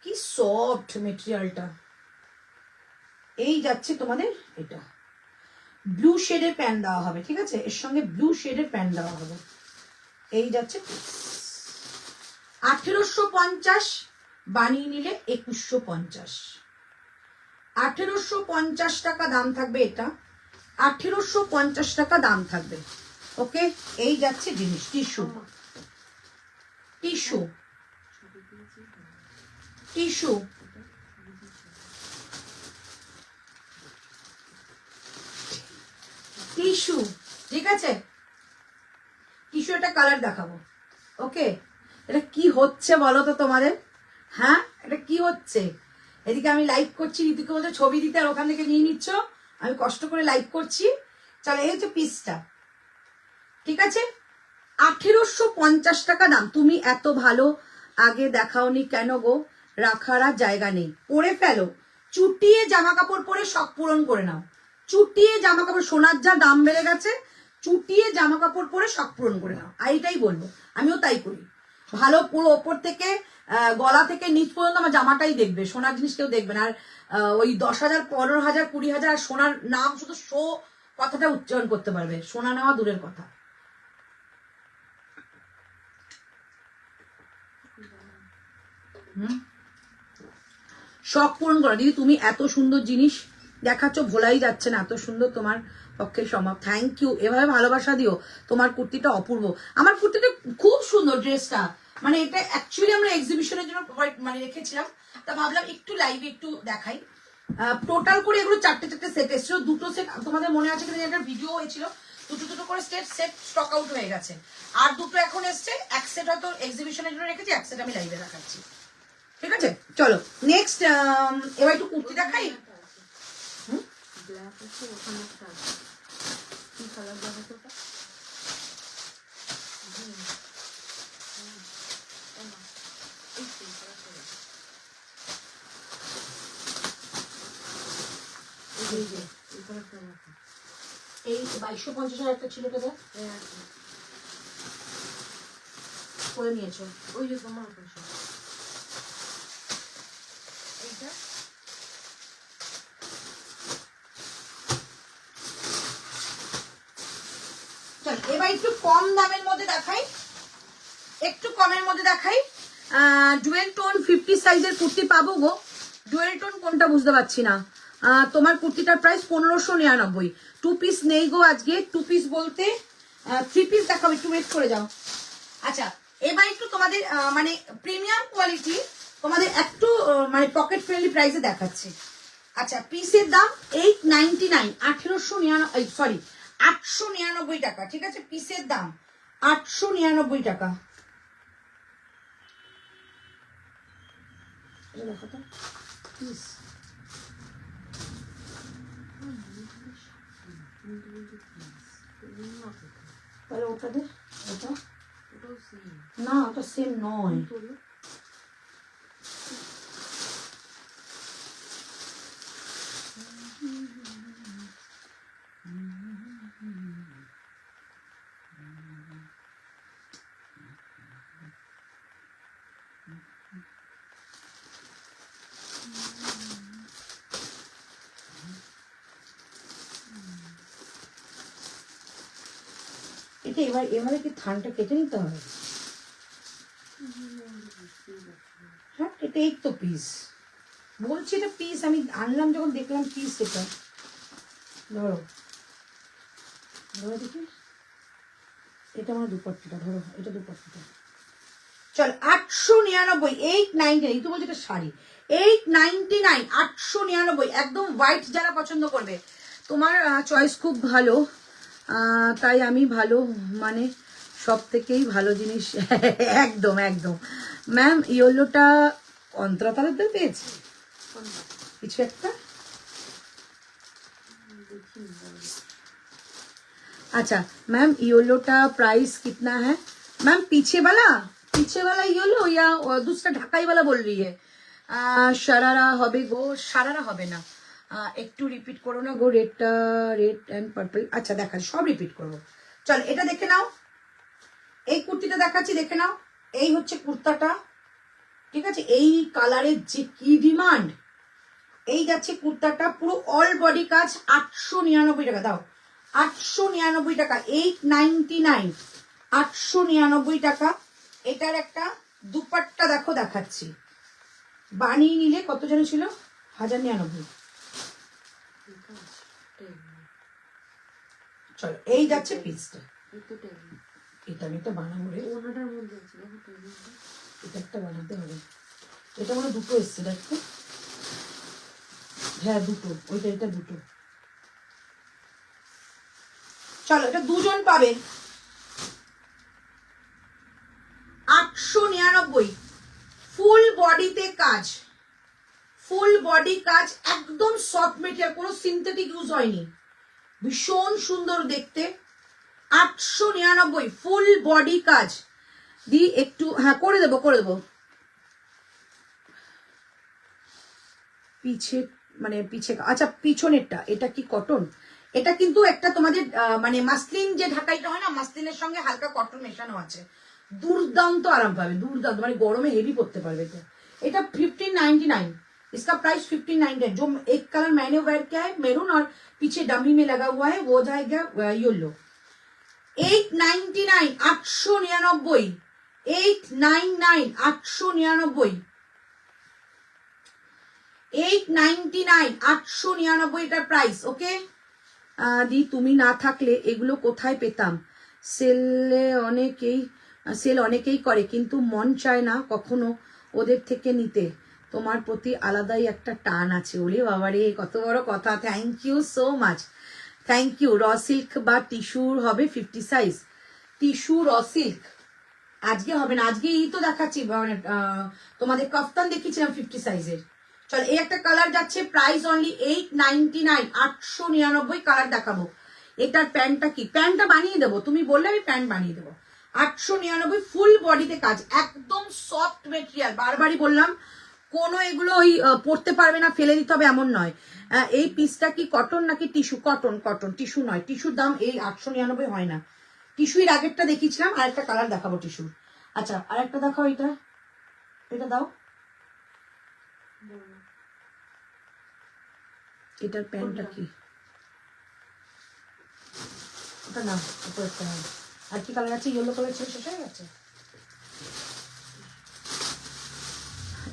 কি সফট মেটেরিয়ালটা। এই যাচ্ছে তোমাদের এটা, ব্লু শেডের প্যান্ট দেওয়া হবে, ঠিক আছে? এর সঙ্গে ব্লু শেডের প্যান্ট দেওয়া হবে। এই যাচ্ছে 1850, বানিয়ে নিলে 2150। 1850 টাকা দাম থাকবে এটা, 1850 টাকা দাম থাকবে। ওকে, এই যাচ্ছে জিনিস, টিস্যু, টিস্যু, টিস্যু। টিস্যু, ঠিক আছে? টিস্যু একটা কালার দেখাবো। ওকে, এটা কি হচ্ছে বলো তো তোমাদের? হ্যাঁ এটা কি হচ্ছে? এদিকে আমি লাইভ করছি, ঋতুকে বলছে ছবি দিতে, আর ওখান থেকে নিয়ে নিচ্ছ। আমি কষ্ট করে লাইভ করছি। চলো এই হচ্ছে পিসটা, ঠিক আছে? 1850 টাকা দাম। তুমি এত ভালো আগে দেখাওনি কেন গো? রাখার আর জায়গা নেই, পরে ফেলো। চুটিয়ে জামা কাপড় পরে শখ পূরণ করে নাও। চুটিয়ে জামা কাপড়, সোনার যা দাম বেড়ে গেছে, চুটিয়ে জামা কাপড় পরে শখ পূরণ করে নাও। আর এটাই বলবো, আমিও তাই করি। ভালো পুরো ওপর থেকে গলা থেকে নিচ পর্যন্ত আমার জামাটাই দেখবে, সোনার জিনিস কেউ দেখবে না। আর ওই 10,000, 15,000, 20,000 সোনার নাম শুধু শো কথাটা উচ্চারণ করতে পারবে, সোনা নেওয়া দূরের কথা। শখ পূরণ করো দিদি। তুমি এত সুন্দর জিনিস দেখাচ্ছ, ভোলাই যাচ্ছে না, এত সুন্দর তোমার পক্ষে সম্ভব। থ্যাংক ইউ, এভাবে ভালোবাসা দিও। তোমার কুর্তিটা অপূর্ব। আমার কুর্তিটা খুব সুন্দর, ড্রেসটা মানে এটা অ্যাকচুয়ালি আমরা এক্সিবিশনের জন্য মানে রেখেছিলাম, তা ভাবলাম একটু লাইভে একটু দেখাই। টোটাল করে এগুলো 4টে সেট এসেছিল। 2টো সেট তোমাদের মনে আছে কিনা, একটা ভিডিও হয়েছিল, 2টো করে সেট স্টক আউট হয়ে গেছে। আর 2টো এখন এসছে। এক সেট হয়তো এক্সিবিশনের জন্য রেখেছি, এক সেট আমি লাইভে দেখাচ্ছি, ঠিক আছে? চলো নেক্সট, এবার একটু কুর্তি দেখাই। ব্ল্যাক আছে, ওখানে একটা আছে। কি কালার দেখাতো ওটা? এই 2250 একটা ছিল, তোদের করে নিয়েছো? ওই যে তোমার পাশে এইটা চল এবার একটু কম দামের মধ্যে দেখাই, একটু কমের মধ্যে দেখাই। ডুয়েল টোন 50 সাইজের কুর্তি পাবো গো। ডুয়েল টোন কোনটা বুঝতে পারছি না। তোমার কুর্তিটার প্রাইস 1599। 2 পিস নেই গো আজকে। 2 পিস বলতে 3 পিস দেখাবো, একটু ওয়েট করে যাও। আচ্ছা এবার একটু তোমাদের মানে প্রিমিয়াম কোয়ালিটি, তোমাদের একটু মানে পকেট ফ্রেন্ডলি প্রাইসে দেখাচ্ছি। আচ্ছা পিসের দাম 899, 1899, সরি 899 টাকা, ঠিক আছে? পিসের দাম 899 টাকা। দেখো তো পিস, তাহলে ওটা দে, ওটা না, ওটা সেম নয়। এটা এবারে কি থানটা কেটে নিতে হবে? হ্যাঁ এটা এই তো পিস বলছি, এটা পিস। আমি আনলাম যখন দেখলাম পিস। এটা ধরো, ধরো দেখি, এটা আমার দুপাট্টাটা, ধরো এটা দুপাট্টাটা। চল 899, 899। তো বলছি এটা শাড়ি, 899, 899 একদম হোয়াইট। যারা পছন্দ করবে, তোমার চয়েস খুব ভালো, তাই আমি ভালো মানে সব থেকেই ভালো জিনিস একদম একদম। ম্যাম ইয়েলোটা অন্তরা তালুকদার পেয়েছে কিছু একটা। अच्छा मैम येलो का प्राइस कितना है? मैम पीछे वाला येलो या दूसरा ढाकाई वाला बोल रही है? शरारा হবে গো, शरारा হবে না। একটু রিপিট করো না গো। রেডটা, রেড এন্ড পার্পল। আচ্ছা দেখা, সব রিপিট করবো। চল এটা দেখে নাও, এই কুর্তিটা দেখাচ্ছি, দেখে নাও। এই হচ্ছে কুর্তাটা, ঠিক আছে? এই কালারের যে কি ডিমান্ড। এই যাচ্ছে কুর্তাটা, পুরো অল বডি কাজ, 899 টাকা। দাও 899 টাকা, 899, 899 টাকা। এটার একটা দুপাট্টা দেখো, দেখাচ্ছি। বানিয়ে নিলে কত যেন ছিল, 1099। চলো এই যাচ্ছে পিসটা। এটা আমি একটা বানাবো রে, এটা একটা বানাতে হবে। এটা মনে দুটো এসছে, দেখো। হ্যাঁ দুটো, ওইটা এটা দুটো। চলো এটা দুজন পাবেন, 899। ফুল বডিতে কাজ, ফুল বডি কাজ, একদম সফট মেটেরিয়াল, কোনো সিনথেটিক ইউজ হয়নি, ভীষণ সুন্দর দেখতে। 899 ফুল বডি কাজ দি একটু, হ্যাঁ করে দেবো করে দেবো। পিছে মানে পিছে, আচ্ছা পিছনেরটা এটা কি কটন? এটা কিন্তু একটা তোমাদের মানে মাসলিন যে ঢাকাইটা হয় না, মাসলিনের সঙ্গে হালকা কটন মেশানো আছে, দুর্দান্ত আরাম পাবে, দুর্দান্ত, মানে গরমে হেভি পড়তে পারবে। এটা এটা 1599, इसका प्राइस 1599। जो एक कलर मैंने वेयर किया है मेरून और पीछे डमी में लगा हुआ है वो जाएगा येलो। 899, 899, 899, 899, 899, 899 এটার প্রাইস। ওকে দি, তুমি না থাকলে এগুলো কোথায় পেতাম? সেল অনেকেই করে, কিন্তু মন চায় না কখনো ওদের থেকে নিতে। তোমার প্রতি আলাদাই একটা টান আছে। ওরে বাবারে, কত বড় কথা। Thank you so much, thank you. র সিল্ক বা টিস্যুর হবে 50 সাইজ? টিস্যু র সিল্ক আজকে হবে না, আজকে এই তো দেখাচ্ছি, মানে তোমাদের কাফতান দেখিয়েছিলাম 50 সাইজের। চল, এই একটা কালার যাচ্ছে, প্রাইস অনলি 899, 899 কালার দেখাবো। এটার প্যান্টটা কি? প্যান্টটা বানিয়ে দেবো, তুমি বললে আমি প্যান্ট বানিয়ে দেবো। 899 ফুল বডিতে কাজ, একদম সফট মেটেরিয়াল। বারবারই বললাম, কোনো এগুলো ওই পড়তে পারবে না, ফেলে দিতে হবে এমন নয়। এই পিসটা কি কটন নাকি টিস্যু? কটন, কটন, টিস্যু নয়। টিস্যুর দাম এই 899 হয় না। টিস্যুর আগেরটা দেখিয়েছিলাম, আর একটা কালার দেখাবো টিস্যুর। আচ্ছা, আর একটা দেখাও, এটা এটা দাও। এটার প্যান্টটা কি? ওটা না, উপরেরটা না। আর কি কালার আছে? ইয়েলো কালার ছিল, শেষ হয়ে গেছে।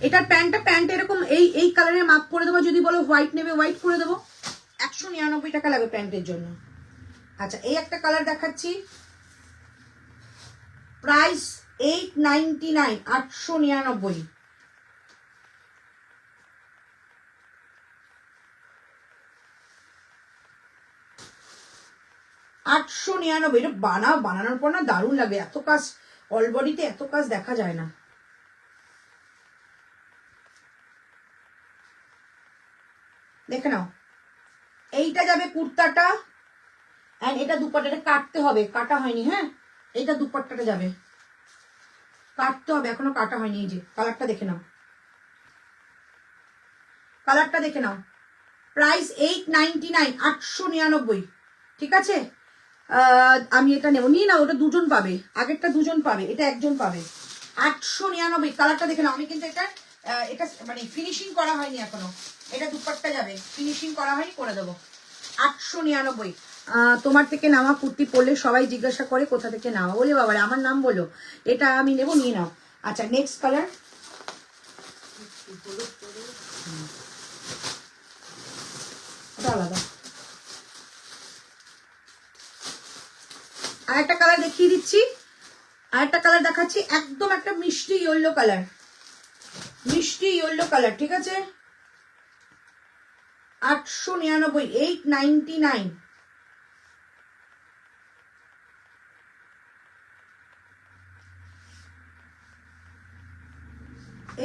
এটার প্যান্ট এরকম এই এই কালারের মাপ করে দেবো। যদি বলো হোয়াইট নেবে, হোয়াইট করে দেবো। 199 টাকা লাগবে প্যান্টের জন্য। আচ্ছা, এই একটা কালার দেখাচ্ছি, প্রাইস 899, 899। এটা বানানোর পর না দারুণ লাগবে। এত কাজ, অল বডিতে এত কাজ দেখা যায় না। দেখে নাও, এইটা যাবে কুর্তাটা, এন্ড এটা দুপাট্টাটা কাটতে হবে, কাটা হয়নি। হ্যাঁ, এইটা দুপাট্টাটা যাবে, কাটতে হবে, এখনো কাটা হয়নি। এই যে কালারটা দেখে নাও, কালারটা দেখে নাও। প্রাইস 899, 899। ঠিক আছে, আমি এটা নেবো। নিয়ে নাও, ওটা দুজন পাবে, আগেরটা দুজন পাবে, এটা একজন পাবে। 899, কালারটা দেখে নাও। আমি কিন্তু এটা এটা মানে ফিনিশিং করা হয়নি এখনো। এটা দুপাট্টা যাবে, ফিনিশিং করা হয়নি, করে দেবো। 899। তোমার থেকে নামা কুর্তি পরলে সবাই জিজ্ঞাসা করে কোথা থেকে নামা। বলে বাবারে, আমার নাম বলো, এটা আমি নেবো, নিয়ে নাও। আচ্ছা, নেক্সট কালার, ওটা আলাদা। আর একটা কালার দেখিয়ে দিচ্ছি, আর একটা কালার দেখাচ্ছি, একদম একটা মিষ্টি ইয়েলো কালার, মিষ্টি ইয়েলো কালার। ঠিক আছে, 899, 899।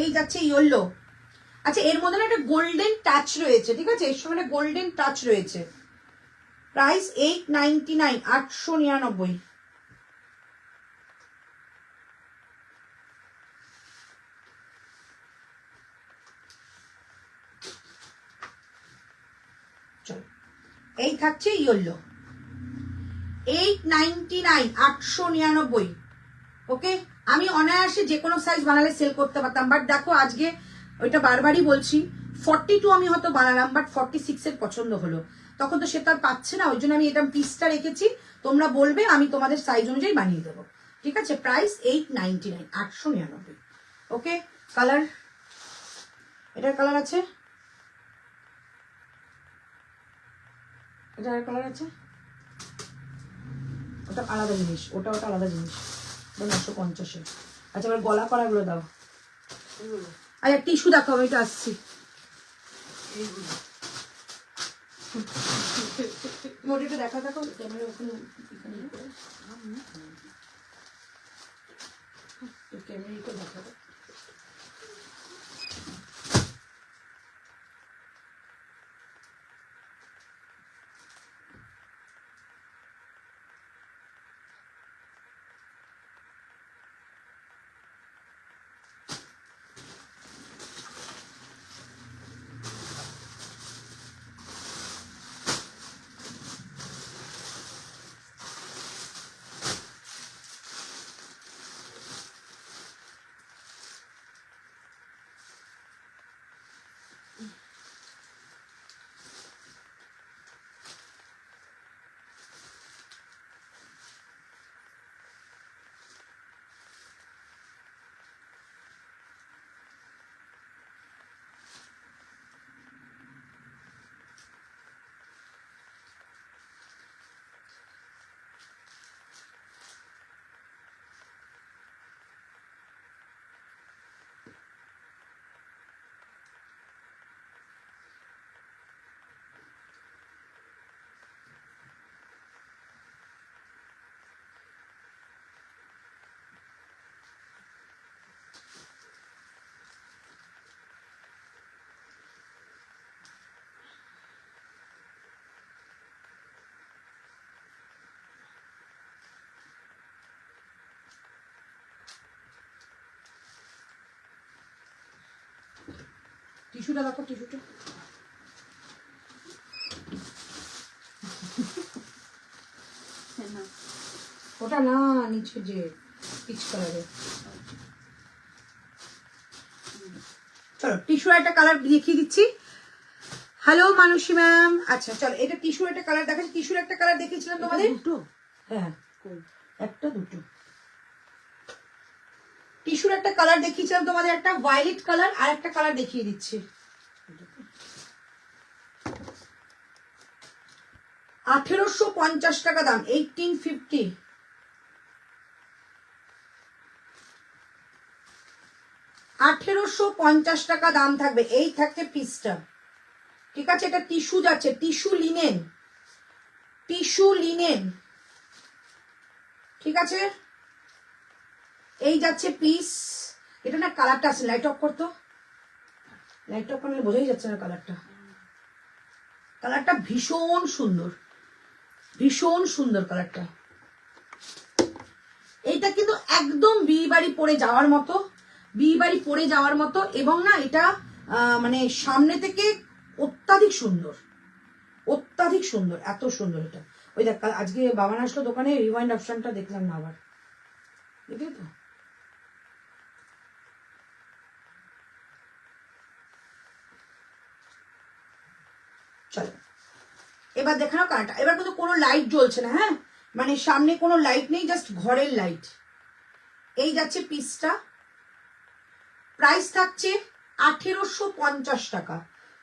এই যাচ্ছে ইয়েলো। আচ্ছা, এর মধ্যে না একটা গোল্ডেন টাচ রয়েছে। ঠিক আছে, এর সঙ্গে গোল্ডেন টাচ রয়েছে। প্রাইস 899, 899। চলো, এই থাকছে ইয়েলো, 899, 899। ওকে, আমি অনায়াসে যে কোনো সাইজ বানালে সেল করতে পারতাম, বাট দেখো আজকে ওইটা বারবারই বলছি, 42 আমি হয়তো বানালাম, বাট 46 এর পছন্দ হলো, তখন তো সেটা আর পাচ্ছে না। ওই জন্য আমি এটা পিসটা রেখেছি, তোমরা বলবে, আমি তোমাদের সাইজ অনুযায়ী বানিয়ে দেবো। ঠিক আছে, প্রাইস 899, 899। ওকে, কালার, এটার কালার আছে, এটার কালার আছে, ওটা আলাদা জিনিস, ওটা আলাদা জিনিস, 950। আচ্ছা, এবার গলা করাগুলো দাও। আচ্ছা, টিস্যু দেখো, আমি এটা আসছি। মোটিটা দেখা, দেখো ক্যামেরা ওখানে, ক্যামেরা দেখা। টিস্যুটা দেখো, টিস্যুটা ওটা না, নিচে যে পিচ কালারের। চলো টিস্যু একটা কালার দেখিয়ে দিচ্ছি। হ্যালো মানসী ম্যাম, আচ্ছা চলো এটা টিস্যু একটা কালার দেখাচ্ছি। টিস্যুর একটা কালার দেখিয়েছিলাম তোমাদের, দুটো, হ্যাঁ একটা দুটো। টিস্যুর একটা কালার দেখিয়েছিলাম তোমাদের, একটা ভায়োলেট কালার, আর একটা কালার দেখিয়ে দিচ্ছি। 1850 টাকা দাম, 1850। 1850 টাকা দাম থাকবে। এই থাকছে পিসটা, ঠিক আছে। এটা টিস্যু যাচ্ছে, টিস্যু লিনেন, টিস্যু লিনেন, ঠিক আছে। এই যাচ্ছে পিস। এটা না কালারটা আছে, লাইট অফ করতো, লাইট অফ করলে বোঝাই যাচ্ছে না কালারটা। কালারটা ভীষণ সুন্দর, ভীষণ সুন্দর কালারটা। এইটা কিন্তু একদম বিয়ে বাড়ি পরে যাওয়ার মতো, বিয়ে বাড়ি পরে যাওয়ার মতো। এবং না এটা মানে সামনে থেকে অত্যাধিক সুন্দর, অত্যাধিক সুন্দর, এত সুন্দর এটা। ওই দেখ আজকে বাবান আসলো দোকানে, রিওয়াইন্ড অপশনটা দেখলাম না আবার, দেখলে তো। চলো এবার দেখে নাও কালারটা। এবার কিন্তু কোনো লাইট জ্বলছে না, হ্যাঁ, মানে সামনে কোনো লাইট নেই, জাস্ট ঘরের লাইট। এই যাচ্ছে পিসটা, প্রাইস থাকছে 1850 টাকা।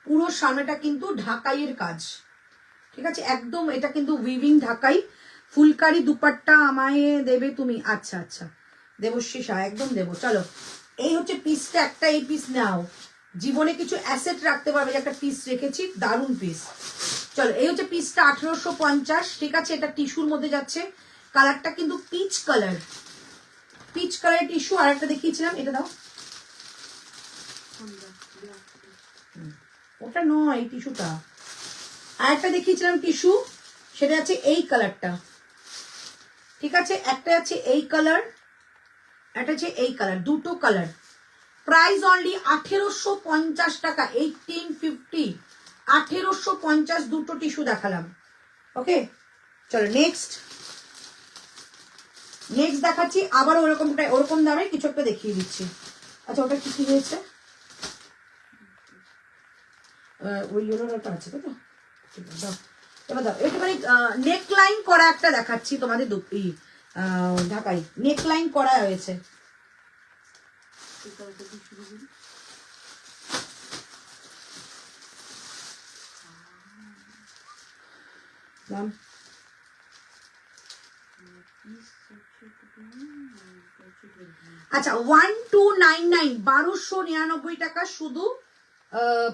পুরো সামনেটা কিন্তু ঢাকাইয়ের কাজ, ঠিক আছে, একদম। এটা কিন্তু উইভিং ঢাকাই। ফুলকারি দুপাট্টা আমায় দেবে তুমি, আচ্ছা আচ্ছা দেবশ্রী শাহ, একদম দেবো। চলো এই হচ্ছে পিসটা একটা, এই পিস নাও, জীবনে কিছু অ্যাসেট রাখতে পারবে, একটা পিস রেখেছি, দারুণ পিস। চলো এই হচ্ছে পিসটা 1850, ঠিক আছে। এটা টিস্যুর মধ্যে যাচ্ছে, কালারটা কিন্তু পিচ কালার, পিচ কালারের টিস্যু। আর একটা দেখিয়েছিলাম, এটা দাও, ওটা নয় এই টিস্যুটা। আর একটা দেখিয়েছিলাম টিস্যু, সেটা আছে এই কালারটা, ঠিক আছে। একটা আছে এই কালার, একটা আছে এই কালার, দুটো কালার। প্রাইস অনলি 1850 টাকা, 1850, 1850। দুটো টিস্যু দেখালাম, ওকে। চলো নেক্সট, নেক্সট দেখাচ্ছি আবার ওরকমটা, ওরকম দামে কিছু একটা দেখিয়ে দিচ্ছি। আচ্ছা ওটা কি কি হয়েছে, ওই ইয়েলোটা আছে তাই তো, ঠিক আছে দাও। এবার দাও একটুখানি নেক লাইন করা একটা দেখাচ্ছি তোমাদের, ঢাকাই নেক লাইন করা হয়েছে। দাম আচ্ছা 1299, 1299 টাকা শুধু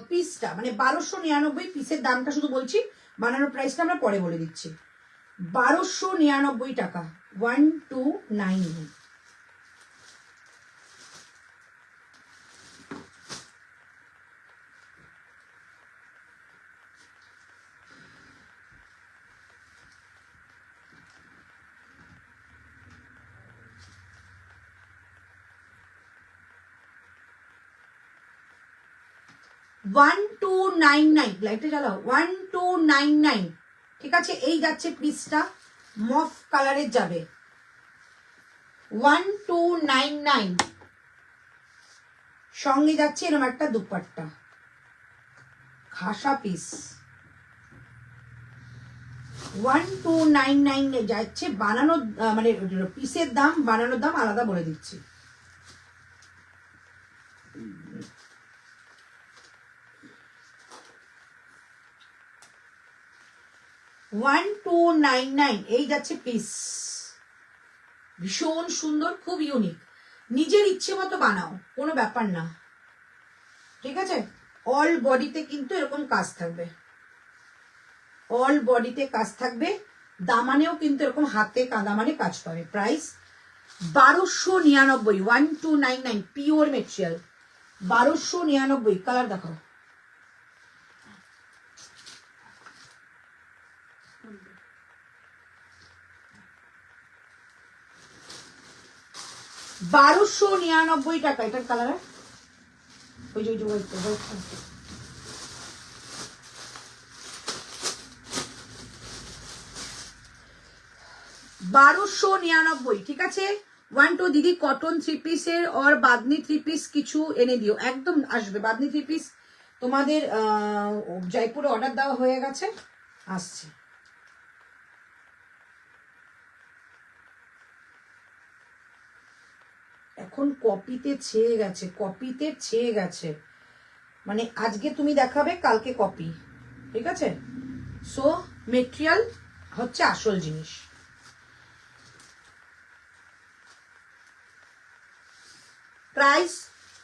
পিসটা, মানে 1299 পিসের দামটা শুধু বলছি, বানানোর প্রাইসটা আমরা পরে বলে দিচ্ছি। 1299 টাকা, 1299। লাইটে জ্বালাও, 1299, ঠিক আছে। এই যাচ্ছে পিসটা, মফ কালারের যাবে, 1299। সঙ্গে যাচ্ছে এরকম একটা দুপাট্টা, খাসা পিস, 1299 যাচ্ছে। বানানো মানে পিসের দাম, বানানোর দাম আলাদা বলে দিচ্ছি। $1299 এই যাচ্ছে পিস, ভীষণ সুন্দর, খুব ইউনিক। নিজের ইচ্ছে মতো বানাও, কোনো ব্যাপার না, ঠিক আছে। অল বডিতে কিন্তু এরকম কাজ থাকবে, অল বডিতে কাজ থাকবে। দামানেও কিন্তু এরকম হাতে দামানে কাজ পাবে। Price 1299, 1299, pure material, 1299। কালার দেখাও, $1299 টাকা। এটার কালার ওই যে 1299, ঠিক আছে। 1 2 দিদি কটন 3 পিসের আর বাদনি 3 পিস কিছু এনে দিও। একদম আসবে বাদনি 3 পিস, তোমাদের জয়পুরে অর্ডার দেওয়া হয়ে গেছে, আসছে। এখন কপিতে ছেয়ে গেছে, কপিতে ছেয়ে গেছে, মানে আজকে তুমি দেখাবে কালকে কপি, ঠিক আছে। সো মেটেরিয়াল হচ্ছে আসল জিনিস। প্রাইস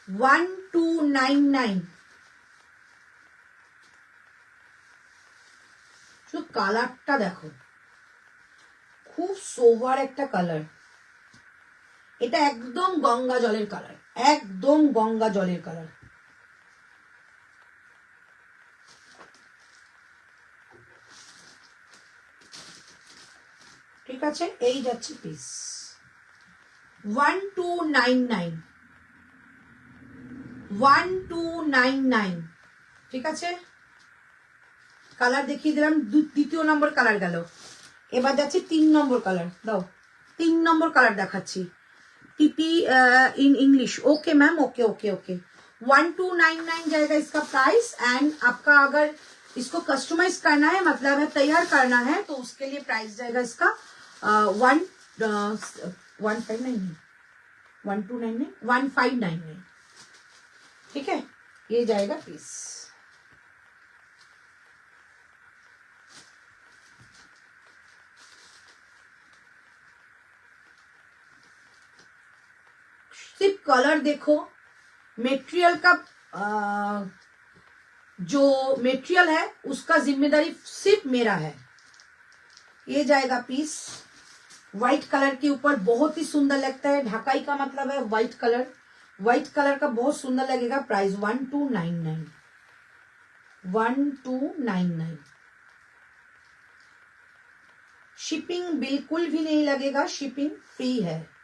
1299। শুধু কালারটা দেখো, খুব সোভার একটা কালার। এটা একদম গঙ্গা জলের কালার, একদম গঙ্গা জলের কালার। ঠিক আছে, এই যাচ্ছে পিস 1299, 1299, ঠিক আছে। কালার দেখিয়ে দিলাম, দ্বিতীয় নম্বর কালার গেল, এবার যাচ্ছে 3 নম্বর কালার। দাও 3 নম্বর কালার দেখাচ্ছি। TP in English, okay ma'am, okay okay okay. 1299 जाएगा इसका प्राइस। एंड आपका अगर इसको कस्टमाइज करना है, मतलब है तैयार करना है, तो उसके लिए प्राइस जाएगा इसका 1599, 1599, ठीक है। ये जाएगा पीस। सिर्फ कलर देखो, मेटेरियल का जो मेटेरियल है उसका जिम्मेदारी सिर्फ मेरा है। ये जाएगा पीस। व्हाइट कलर के ऊपर बहुत ही सुंदर लगता है, ढाकाई का मतलब है व्हाइट कलर, व्हाइट कलर का बहुत सुंदर लगेगा। प्राइस 1299, 1299। शिपिंग बिल्कुल भी नहीं लगेगा, शिपिंग फ्री है।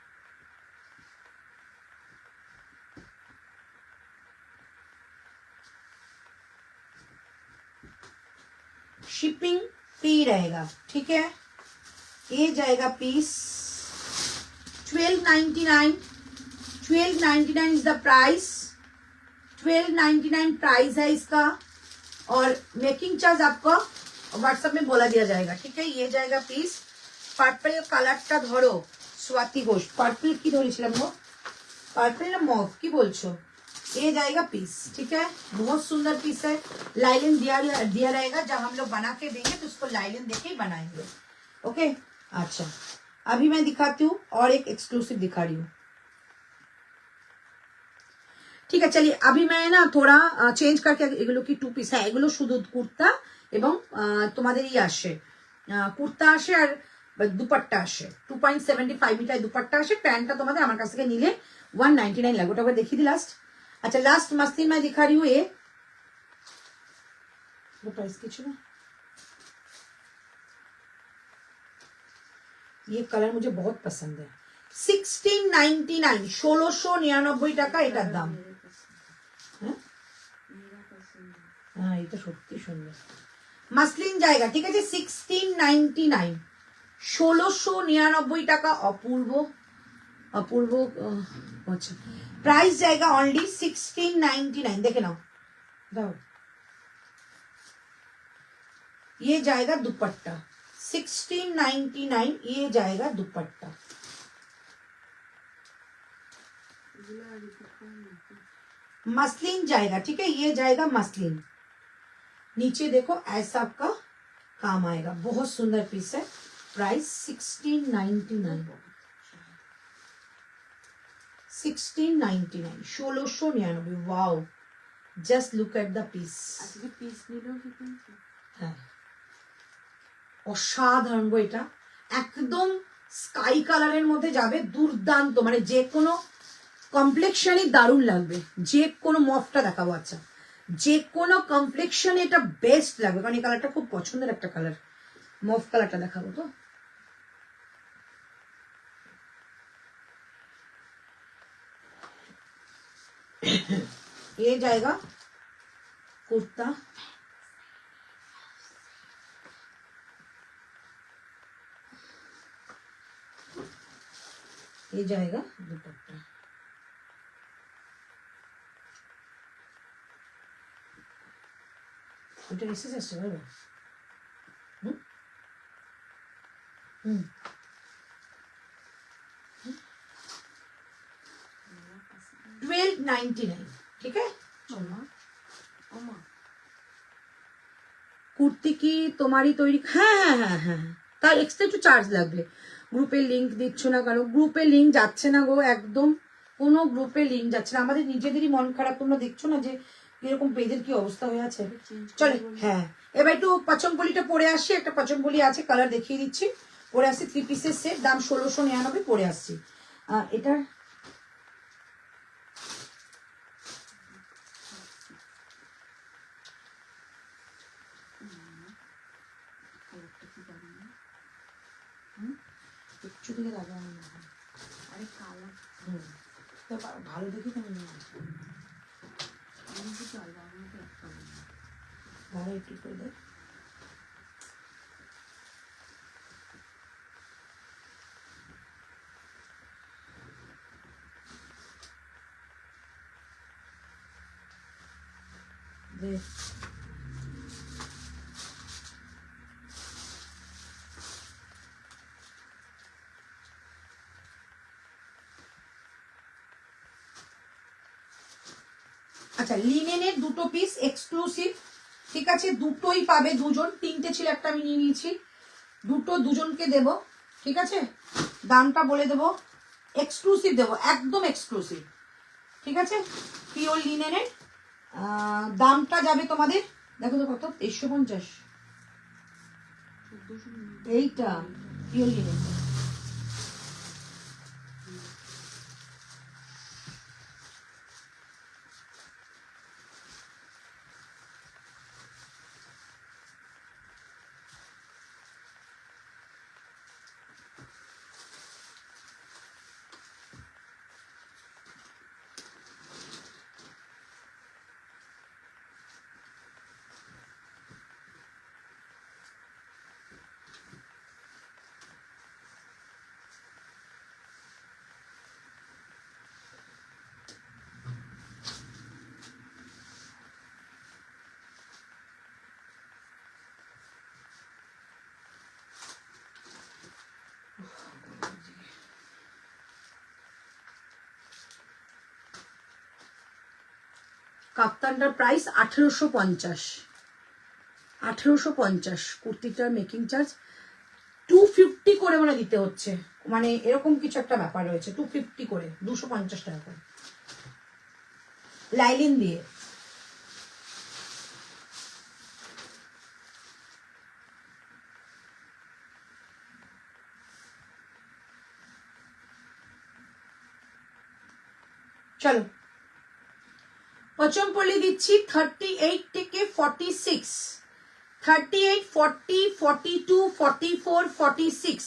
शिपिंग फ्री रहेगा, ठीक है। ये जाएगा piece 1299, 1299 is the price, 1299 price है इसका। और मेकिंग चार्ज आपको व्हाट्सएप में बोला दिया जाएगा, ठीक है। ये जाएगा पीस। पर्पल कलरটা ধরো स्वाति घोष, पर्पल की ধরেছিলাম গো, पर्पल ना मॉफ की बोलছো। ये जाएगा पीस, ठीक है। बहुत सुंदर पीस है, लाइलिन दिया रहेगा। जब हम लोग बना के देंगे तो उसको लाइलिन देके ही बनाएंगे, ओके। अच्छा, अभी मैं दिखाती हूँ और एक एक्सक्लूसिव दिखा रही हूँ, ঠিক আছে। चलिए अभी मैं ना थोड़ा চেঞ্জ करके, এগুলো কি 2 পিস, হ্যাঁ এগুলো শুধু কুর্তা এবং তোমাদের ই আসে, কুর্তা আসে আর দুপাট্টা আসে। 2.75 মিটার দুপাট্টা আসে। প্যান্টটা তোমাদের আমার কাছ থেকে নিলে 199 লাগবে। ওটা আবার দেখিয়ে দিই লাস্ট। अच्छा लास्ट मस्लिन मैं दिखा रही हूँ, ये वो प्राइस कितना है? ये कलर मुझे बहुत पसंद है। 1699, 1699 টাকা এটার দাম। হ্যাঁ এটা সত্যি সুন্দর মাসলিন জায়গা, ঠিক আছে। 1699, 1699 টাকা। অপূর্ব অপূর্ব। अच्छा प्राइस जाएगा ओनली 1699, देखे ना दाओ। ये जाएगा दुपट्टा 1699, ये जाएगा दुपट्टा। मसलिन जाएगा, ठीक है। ये जाएगा मसलिन। नीचे देखो ऐसा आपका काम आएगा, बहुत सुंदर पीस है। Price 1699, 1699, 1699। Wow, just look at the piece. হ্যাঁ অসাধারণ গো, এটা একদম স্কাই কালারের মধ্যে যাবে, দুর্দান্ত। মানে যে কোনো কমপ্লেক্সনই দারুণ লাগবে, যে কোনো মফটা দেখাবো। আচ্ছা যে কোনো কমপ্লেক্সনে এটা বেস্ট লাগবে, কারণ এই কালারটা খুব পছন্দের একটা কালার। মফ কালারটা দেখাবো তো। ये जाएगा कुर्ता, ये जाएगा दुपट्टा। এটা এসে যাচ্ছে বাবা। হুম হুম 1299, ठीक है। ওমা ওমা কুর্তি কি তোমারই তৈরি? হ্যাঁ হ্যাঁ হ্যাঁ হ্যাঁ, তার এক্সট্রা একটু চার্জ লাগবে। গ্রুপের লিঙ্ক দিচ্ছ না কেন? গ্রুপের লিঙ্ক যাচ্ছে না গো, একদম কোনো গ্রুপের লিঙ্ক যাচ্ছে না। আমাদের নিজেদেরই মন খারাপ, তোমরা দেখছো না যে এরকম পেজের কি অবস্থা হয়ে আছে। চলে, হ্যাঁ এবার একটু পাচনপলিটা পরে আসি। একটা পাচনপলি আছে, কালার দেখিয়ে দিচ্ছি। পরে আসছি 3 পিসের সেট, দাম 1699, পরে আসছি। এটার কালারটা কি দারুণ না? একটু দিকে লাগানো, আরে কালার তো ভালো দেখি তুমি আমি কিন্তু আলাদা আমাকে একটা ভালো একটু করে দেয়। আচ্ছা, লিনেনের দুটো পিস এক্সক্লুসিভ, ঠিক আছে, দুটোই পাবে দুজন। তিনটে ছিল, একটা আমি নিয়ে নিয়েছি, দুটো দুজনকে দেব, ঠিক আছে। দামটা বলে দেবো, এক্সক্লুসিভ দেবো, একদম এক্সক্লুসিভ, ঠিক আছে। পিওর লিনেনের দামটা যাবে তোমাদের, দেখো তো কত, 2350। এইটা পিওর লিনেন, কাপ্তানটার প্রাইস 1850, 1850। কুর্তিটার মেকিং চার্জ 250 করে মানে দিতে হচ্ছে, মানে এরকম কিছু একটা ব্যাপার রয়েছে। 250 করে, 250 টাকা করে লাইলিন দিয়ে। চলো, পচমপল্লি দিচ্ছি 38 থেকে 46, 38, 40, 42, 44, 46।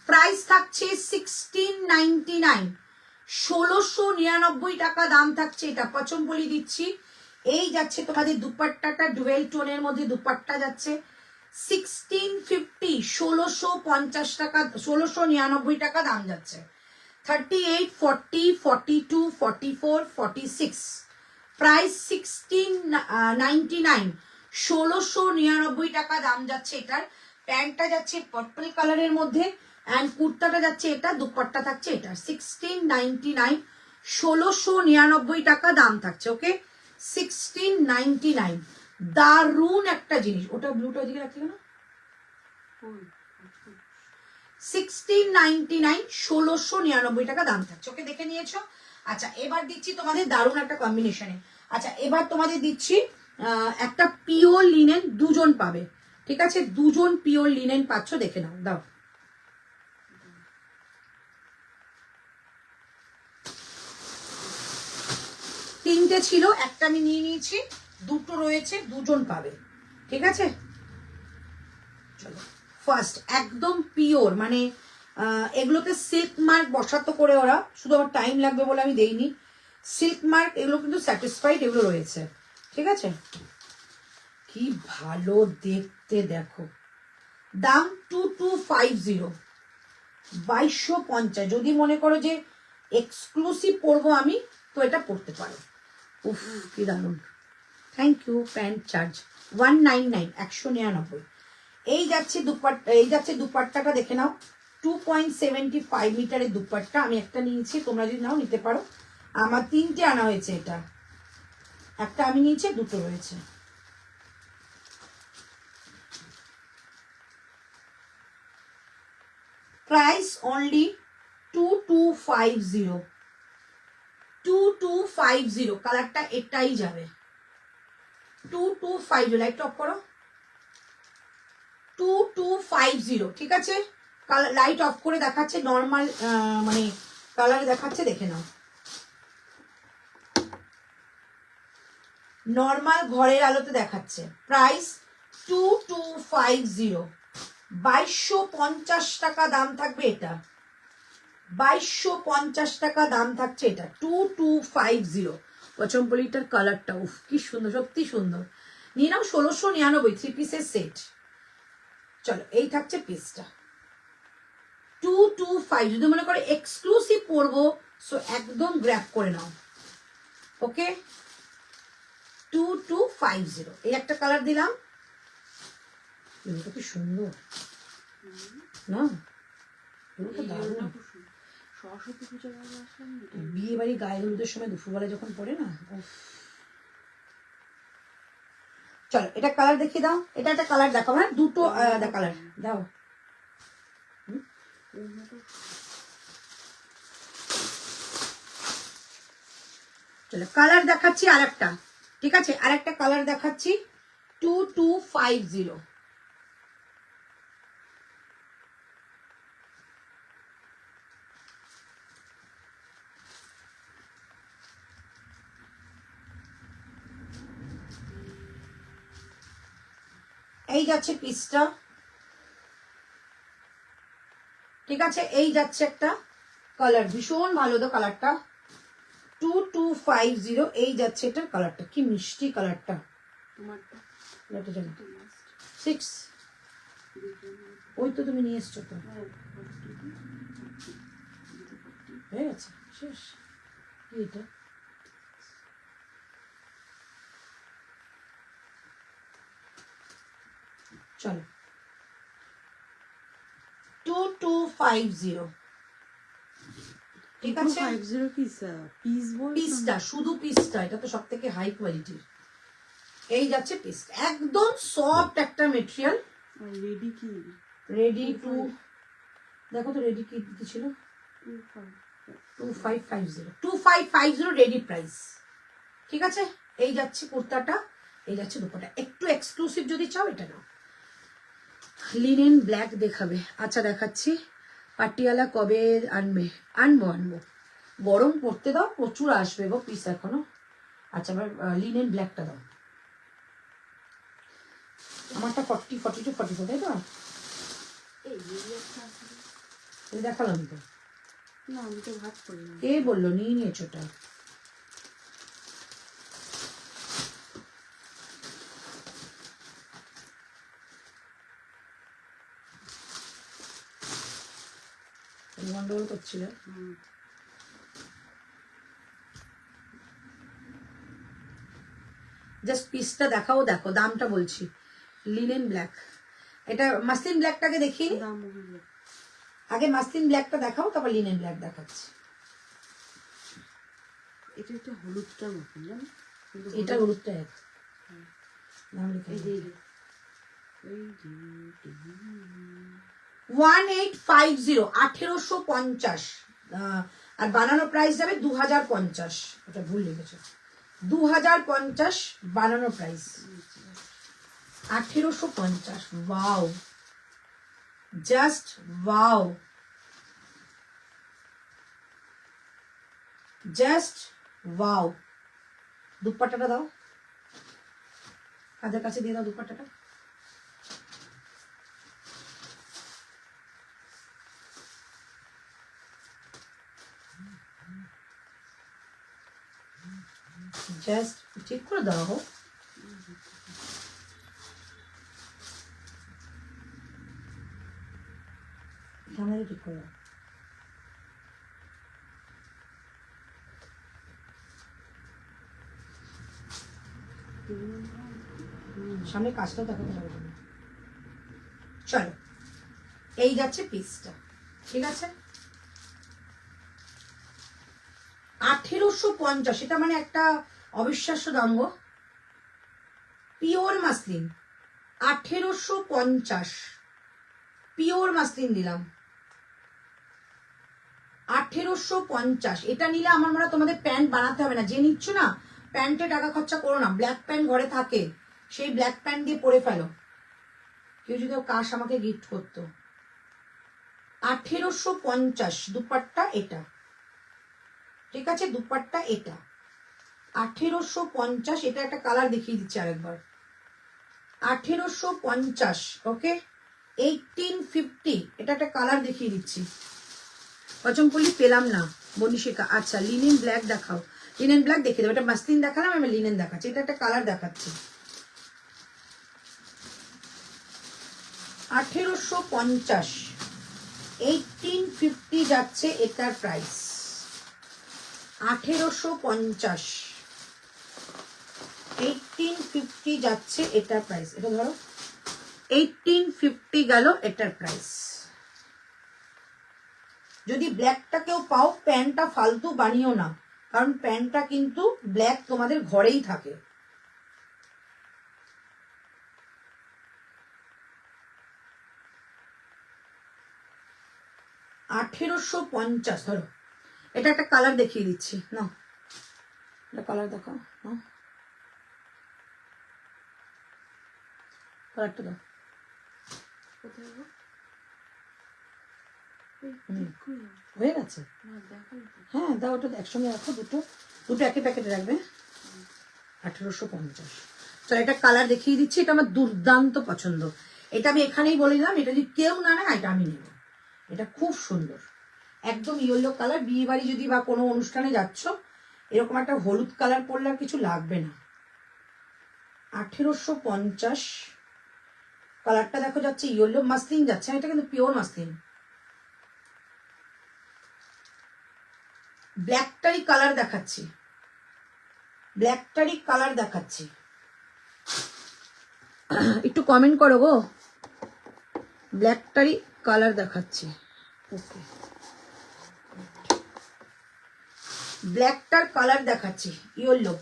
প্রাইস থাকছে 1699, 1699 টাকা দাম থাকছে এটা। পচমপল্লি দিচ্ছি। এই যাচ্ছে তোমাদের দুপাট্টাটা, ডুয়েল টোনের মধ্যে দুপাট্টা যাচ্ছে 1650, 1650 টাকা, 1699 টাকা দাম যাচ্ছে। 38, 40, 42, 44, 46, প্রাইস 1699, 1699 টাকা দাম যাচ্ছে এটার। প্যান্টটা যাচ্ছে পার্পল কালারের মধ্যে, অ্যান্ড কুর্তাটা যাচ্ছে এটা, দুপাট্টা থাকছে এটা। 1699, 1699 টাকা দাম থাকছে। ওকে, 1699। দারুণ একটা জিনিস। ওটা ব্লুটা দিকে রাখলে না, 1699, 1699 টাকা দাম থাকছে। ওকে, দেখে নিয়েছো। আচ্ছা, এবার দিচ্ছি তোমাদের দারুণ একটা কম্বিনেশনে। আচ্ছা, এবার তোমাদের দিচ্ছি একটা পিওর লিনেন, দুজন পাবে, ঠিক আছে, দুজন পিওর লিনেন পাচ্ছ, দেখে নাও, দাও। তিনটে ছিল, একটা আমি নিয়ে নিয়েছি, দুটো রয়েছে, দুজন পাবে, ঠিক আছে। চলো, ফার্স্ট একদম পিওর, মানে এগুলোতে সিল্ক মার্ক বসাতো করে ওরা, শুধু আমার টাইম লাগবে বলে আমি দেইনি। সিল্ক মার্ক এগুলো কিন্তু স্যাটিসফাইড এগুলো রয়েছে, ঠিক আছে। কি ভালো দেখতে দেখো। দাম 2250, 2250। যদি মনে করো যে এক্সক্লুসিভ পরবো আমি, তো এটা পরতে পারো। উফ কি দারুণ। Thank you. Pant charge 199, 199। এই যাচ্ছে দুপাট্টা, এই যাচ্ছে দুপাট্টাটা দেখে নাও। 2.75 মিটারের দুপাট্টা। আমি একটা নিয়েছি, তোমরা যদি নাও নিতে পারো। আমার 3টে আনা হয়েছে, এটা একটা আমি নিয়েছি, দুটো রয়েছে। Price only 2250। 2250। কালারটা এটাই যাবে। 2250। লাইট অফ করো। 2250, ঠিক আছে। লাইট অফ করে দেখাচ্ছে, নর্মাল মানে কালার দেখাচ্ছে, দেখে নাও। নর্মাল ঘরের আলোতে দেখাচ্ছে। প্রাইস 2250। 2250 টাকা দাম থাকবে এটা। 2250 টাকা দাম থাকছে এটা। 2250। পচমপল্লিটার কালারটা উফ কি সুন্দর, সত্যি সুন্দর। নিয়ে নাও 1699, 3 পিসের সেট। চলো এই থাকছে পিসটা 225। যদি মনে করো এক্সক্লুসিভ পরবো, সো একদম গ্র্যাব করে নাও। ওকে 2250। এই একটা কালার দিলাম, কি সুন্দর না? সরস্বতী পূজা বিয়ে বাড়ি গায়ে হলুদের সময় দুপুরবেলা যখন পড়ে না। চলো এটা কালার দেখিয়ে দাও। এটা একটা কালার দেখাও। হ্যাঁ দুটো কালার দাও। চলো কালার দেখাচ্ছি আর একটা, ঠিক আছে। আর একটা কালার দেখাচ্ছি 2250। এই যাচ্ছে পিসটা, ঠিক আছে। এই যাচ্ছে একটা কালার, ভীষণ ভালো তো কালারটা। 2250। এই যাচ্ছে এটার কালারটা, কি মিষ্টি কালারটা। 6 ওই তো তুমি নিয়ে এসছো তো, হয়ে গেছে শেষ। এটা চলো 2250, ঠিক আছে। 250 পিস পিসটা, শুধু পিসটা, এটা তো সব থেকে হাই কোয়ালিটির। এই যাচ্ছে পিস, একদম সফট একটা মেটেরিয়াল। রেডি কি? রেডি টু, দেখো তো রেডি কি ছিল। 2550, 2550 রেডি প্রাইস, ঠিক আছে। এই যাচ্ছে কুর্তাটা, এই যাচ্ছে দুপাটা। একটু এক্সক্লুসিভ যদি চাও এটা নাও। লিনেন ব্ল্যাক দেখাবে, আচ্ছা দেখাচ্ছি। পাটিয়ালা কবে আনবে? আনবো। গরম পড়তে দাও, প্রচুর আসবে গো পিস এখনো। আচ্ছা এবার লিনেন ব্ল্যাকটা দাও। আমারটা 40, 42, 44, তাই তো? দেখালাম তো। না আমি তো ভাত করি না। কে বললো নিয়ে নিয়েছো ওটা? গন্ডগোল করছিল। জাস্ট পিসটা দেখাও, দেখো দামটা বলছি। লিনেন ব্ল্যাক, এটা মাসলিন ব্ল্যাকটাকে দেখি। আগে মাসলিন ব্ল্যাকটা দেখাও, তারপর লিনেন ব্ল্যাক দেখাচ্ছি। এটা একটা হলুদটার মতন জানো, এটা হলুদটা এক নাম লিখে। 1850, 1850। আর বানানো প্রাইস যাবে 2050। ওটা ভুল লিখেছো, 2050 বানানো price. 1850। Wow, just wow, just wow. দুপাট্টাটা দাও, কাদের কাছে দিয়ে দাও দুপাট্টাটা। জাস্ট ঠিক করে দাও হোক। সামনে দিয়ে ঠিক করে দাও। সামনে কাজটাও দেখাতে পারবো না। চলো, এই যাচ্ছে পিসটা, ঠিক আছে। 1850, এটা মানে একটা অবিশ্বাস্য দাম গো। পিওর মাসলিন 1850, পিওর মাসলিন দিলাম 1850। এটা নিলে আমার মনে হয় তোমাদের প্যান্ট বানাতে হবে না, যে নিচ্ছ না প্যান্টে টাকা খরচা করো না। ব্ল্যাক প্যান্ট ঘরে থাকে, সেই ব্ল্যাক প্যান্ট দিয়ে পরে ফেলো। কেউ যদি কাশ আমাকে গিফট করতো। 1850 দুপাট্টা এটা, ঠিক আছে, দুপাট্টা এটা 1850। এটা একটা কালার দেখিয়ে দিচ্ছি আরেকবার। 1850, ওকে। 1850, এটা একটা কালার দেখিয়ে দিচ্ছি। পচমপল্লি পেলাম না বনিশিকা। আচ্ছা, লিনেন ব্ল্যাক দেখাও। লিনেন ব্ল্যাক দেখিয়ে দেবো। এটা মাসলিন দেখালাম, আমি লিনেন দেখাচ্ছি। এটা একটা কালার দেখাচ্ছি। 1850, 1850 যাচ্ছে এটার প্রাইস। 1850, 1850 যাচ্ছে এটার প্রাইস। এটা ধরো, 1850 গেল এটার প্রাইস। যদি ব্ল্যাকটা কেউ পাও, প্যান্টটা ফালতু বানিও না, কারণ প্যান্টটা কিন্তু ব্ল্যাক তোমাদের ঘরেই থাকে। $1850 ধরো। এটা একটা কালার দেখিয়ে দিচ্ছি না, এটা কালার দেখাও না, কালারটা দাও। কোথায় গো? হয়ে গেছে? না দেখাই তো। হ্যাঁ দাও, ওটা একসঙ্গে রাখো, দুটো দুটো একই প্যাকেটে রাখবে। 1850। চলো, এটা কালার দেখিয়ে দিচ্ছি। এটা আমার দুর্দান্ত পছন্দ। এটা আমি এখানেই বলে দিলাম, এটা যদি কেউ না নেয় এটা আমি নেব। এটা খুব সুন্দর, একদম ইয়েলো কালার। বিয়ে বাড়ি যদি বা কোনো অনুষ্ঠানে যাচ্ছ, এরকম একটা হলুদ কালার পরলে আর কিছু লাগবে না। 1850, কালারটা দেখো যাচ্ছে ইয়েলো, মাসলিন যাচ্ছে, এটা কিন্তু পিওর মাসলিন। ব্ল্যাকটারই কালার দেখাচ্ছি, ব্ল্যাকটারই কালার দেখাচ্ছি। একটু কমেন্ট করো গো, ব্ল্যাকটারই কালার দেখাচ্ছি। ওকে, ব্ল্যাকটার কালার দেখাচ্ছি, ইয়েলো,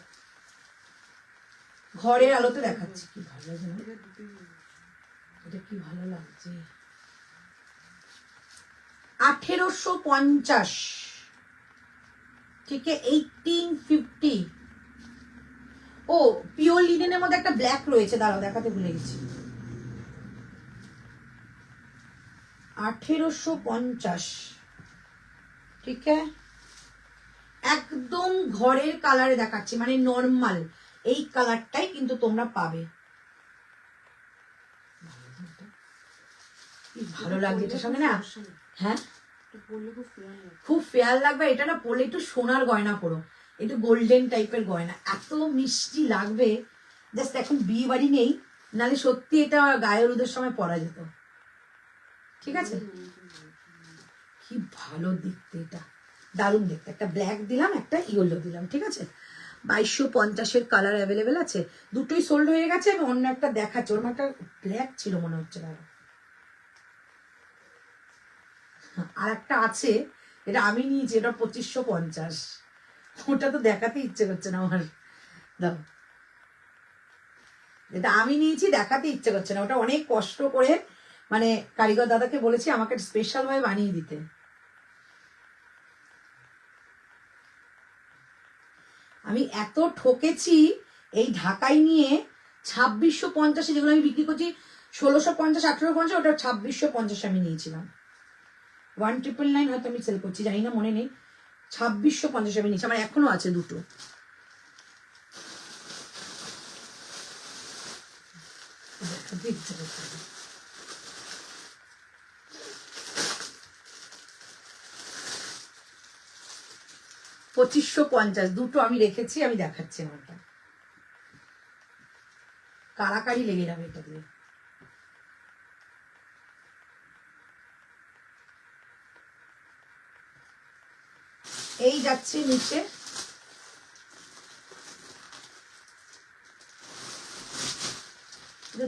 ঘরের আলোতে দেখাচ্ছি। কি ভালো লাগছে না? এটা কি ভালো লাগছে। 1850, ঠিক আছে, 1850। ও, পিওর লিনেনের মধ্যে একটা ব্ল্যাক রয়েছে, দাঁড়াও দেখাতে ভুলে গেছি। 1850, ঠিক আছে, একদম ঘরের কালারে দেখাচ্ছি, মানে নর্মাল এই কালারটাই কিন্তু তোমরা পাবে। ভালো লাগছে এটার সঙ্গে না? হ্যাঁ, খুব ফেয়ার লাগবে। এটা না পরলে একটু সোনার গয়না পরো, একটু গোল্ডেন টাইপের গয়না, এত মিষ্টি লাগবে। জাস্ট এখন বিয়ে বাড়ি নেই, নালে সত্যি এটা গায়ে হলুদের সময় পরা যেত। ঠিক আছে, কি ভালো দেখতে, এটা দারুণ দেখতে। একটা ব্ল্যাক দিলাম, একটা ইয়েলো দিলাম, ঠিক আছে। 2250 কালার অ্যাভেলেবেল আছে, দুটোই সোল্ড হয়ে গেছে। আমি অন্য একটা দেখাচ্ছি, ওর একটা ব্ল্যাক ছিল মনে হচ্ছে, দাঁড়া আর একটা আছে, এটা আমি নিয়েছি, এটা 2550। ওটা তো দেখাতে ইচ্ছে করছে না আমার, দাও। এটা আমি নিয়েছি, দেখাতে ইচ্ছে করছে না। ওটা অনেক কষ্ট করে, মানে কারিগর দাদাকে বলেছি আমাকে স্পেশাল ভাবে বানিয়ে দিতে। আমি এত ঠকেছি এই ঢাকায় নিয়ে। 2650, যেগুলো আমি বিক্রি করছি 1650, 1850, ওটা 2650 আমি নিয়েছিলাম। 1999 হয়তো আমি সেল করছি, জানি না, মনে নেই। 2650 আমি নিয়েছি, আমার এখনো আছে দুটো। $2550 দুটো আমি রেখেছি, আমি দেখাচ্ছি। আমারটা কারাকারি লেগে যাবে এটা দিয়ে। এই যাচ্ছে নিচে,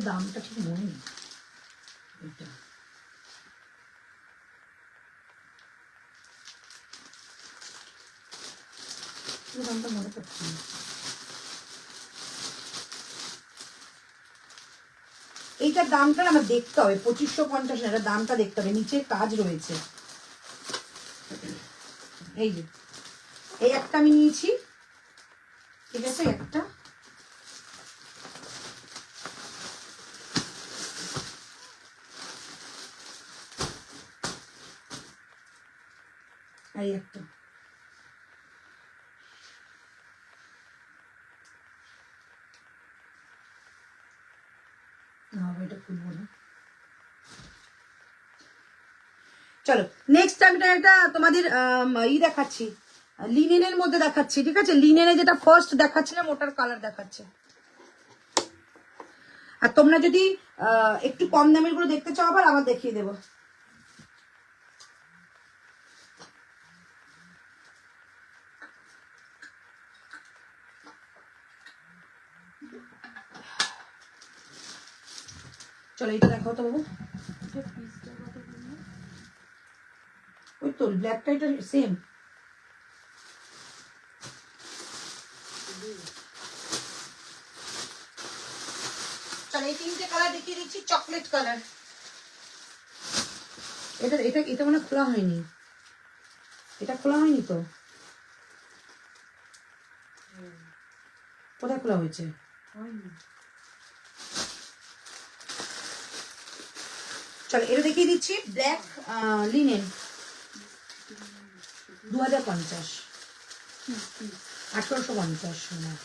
দামটা ঠিক মনে নেই, এটা দামটা মনে পড়ছে না। এইটার দামটা আমার দেখতে হবে, 2550, এটা দামটা দেখতে হবে, নিচে কাজ রয়েছে। এই যে এই একটা আমি নিয়েছি, ঠিক আছে, একটা এই একটা, না এটা খুলবো না। চলো নেক্সট আমি এটা তোমাদের দেখাচ্ছি, লিনেনের মধ্যে দেখাচ্ছি, ঠিক আছে। লিনেনে যেটা ফার্স্ট দেখাচ্ছিলাম ওটার কালার দেখাচ্ছে। আর তোমরা যদি একটু কম দামের গুলো দেখতে চাও আবার আবার দেখিয়ে দেবো। চলো এটা দেখাও তো বাবু। ওই তো ব্ল্যাকটা এটা সেম। চলো এই তিনটে কালার দেখিয়ে দিচ্ছি। চকলেট কালার, এটা এটা এটা মানে খোলা হয়নি, এটা খোলা হয়নি তো, কোথায় খোলা হয়েছে? চলো এটা দেখিয়ে দিচ্ছি, ব্ল্যাক লিনেন 2050, 1850।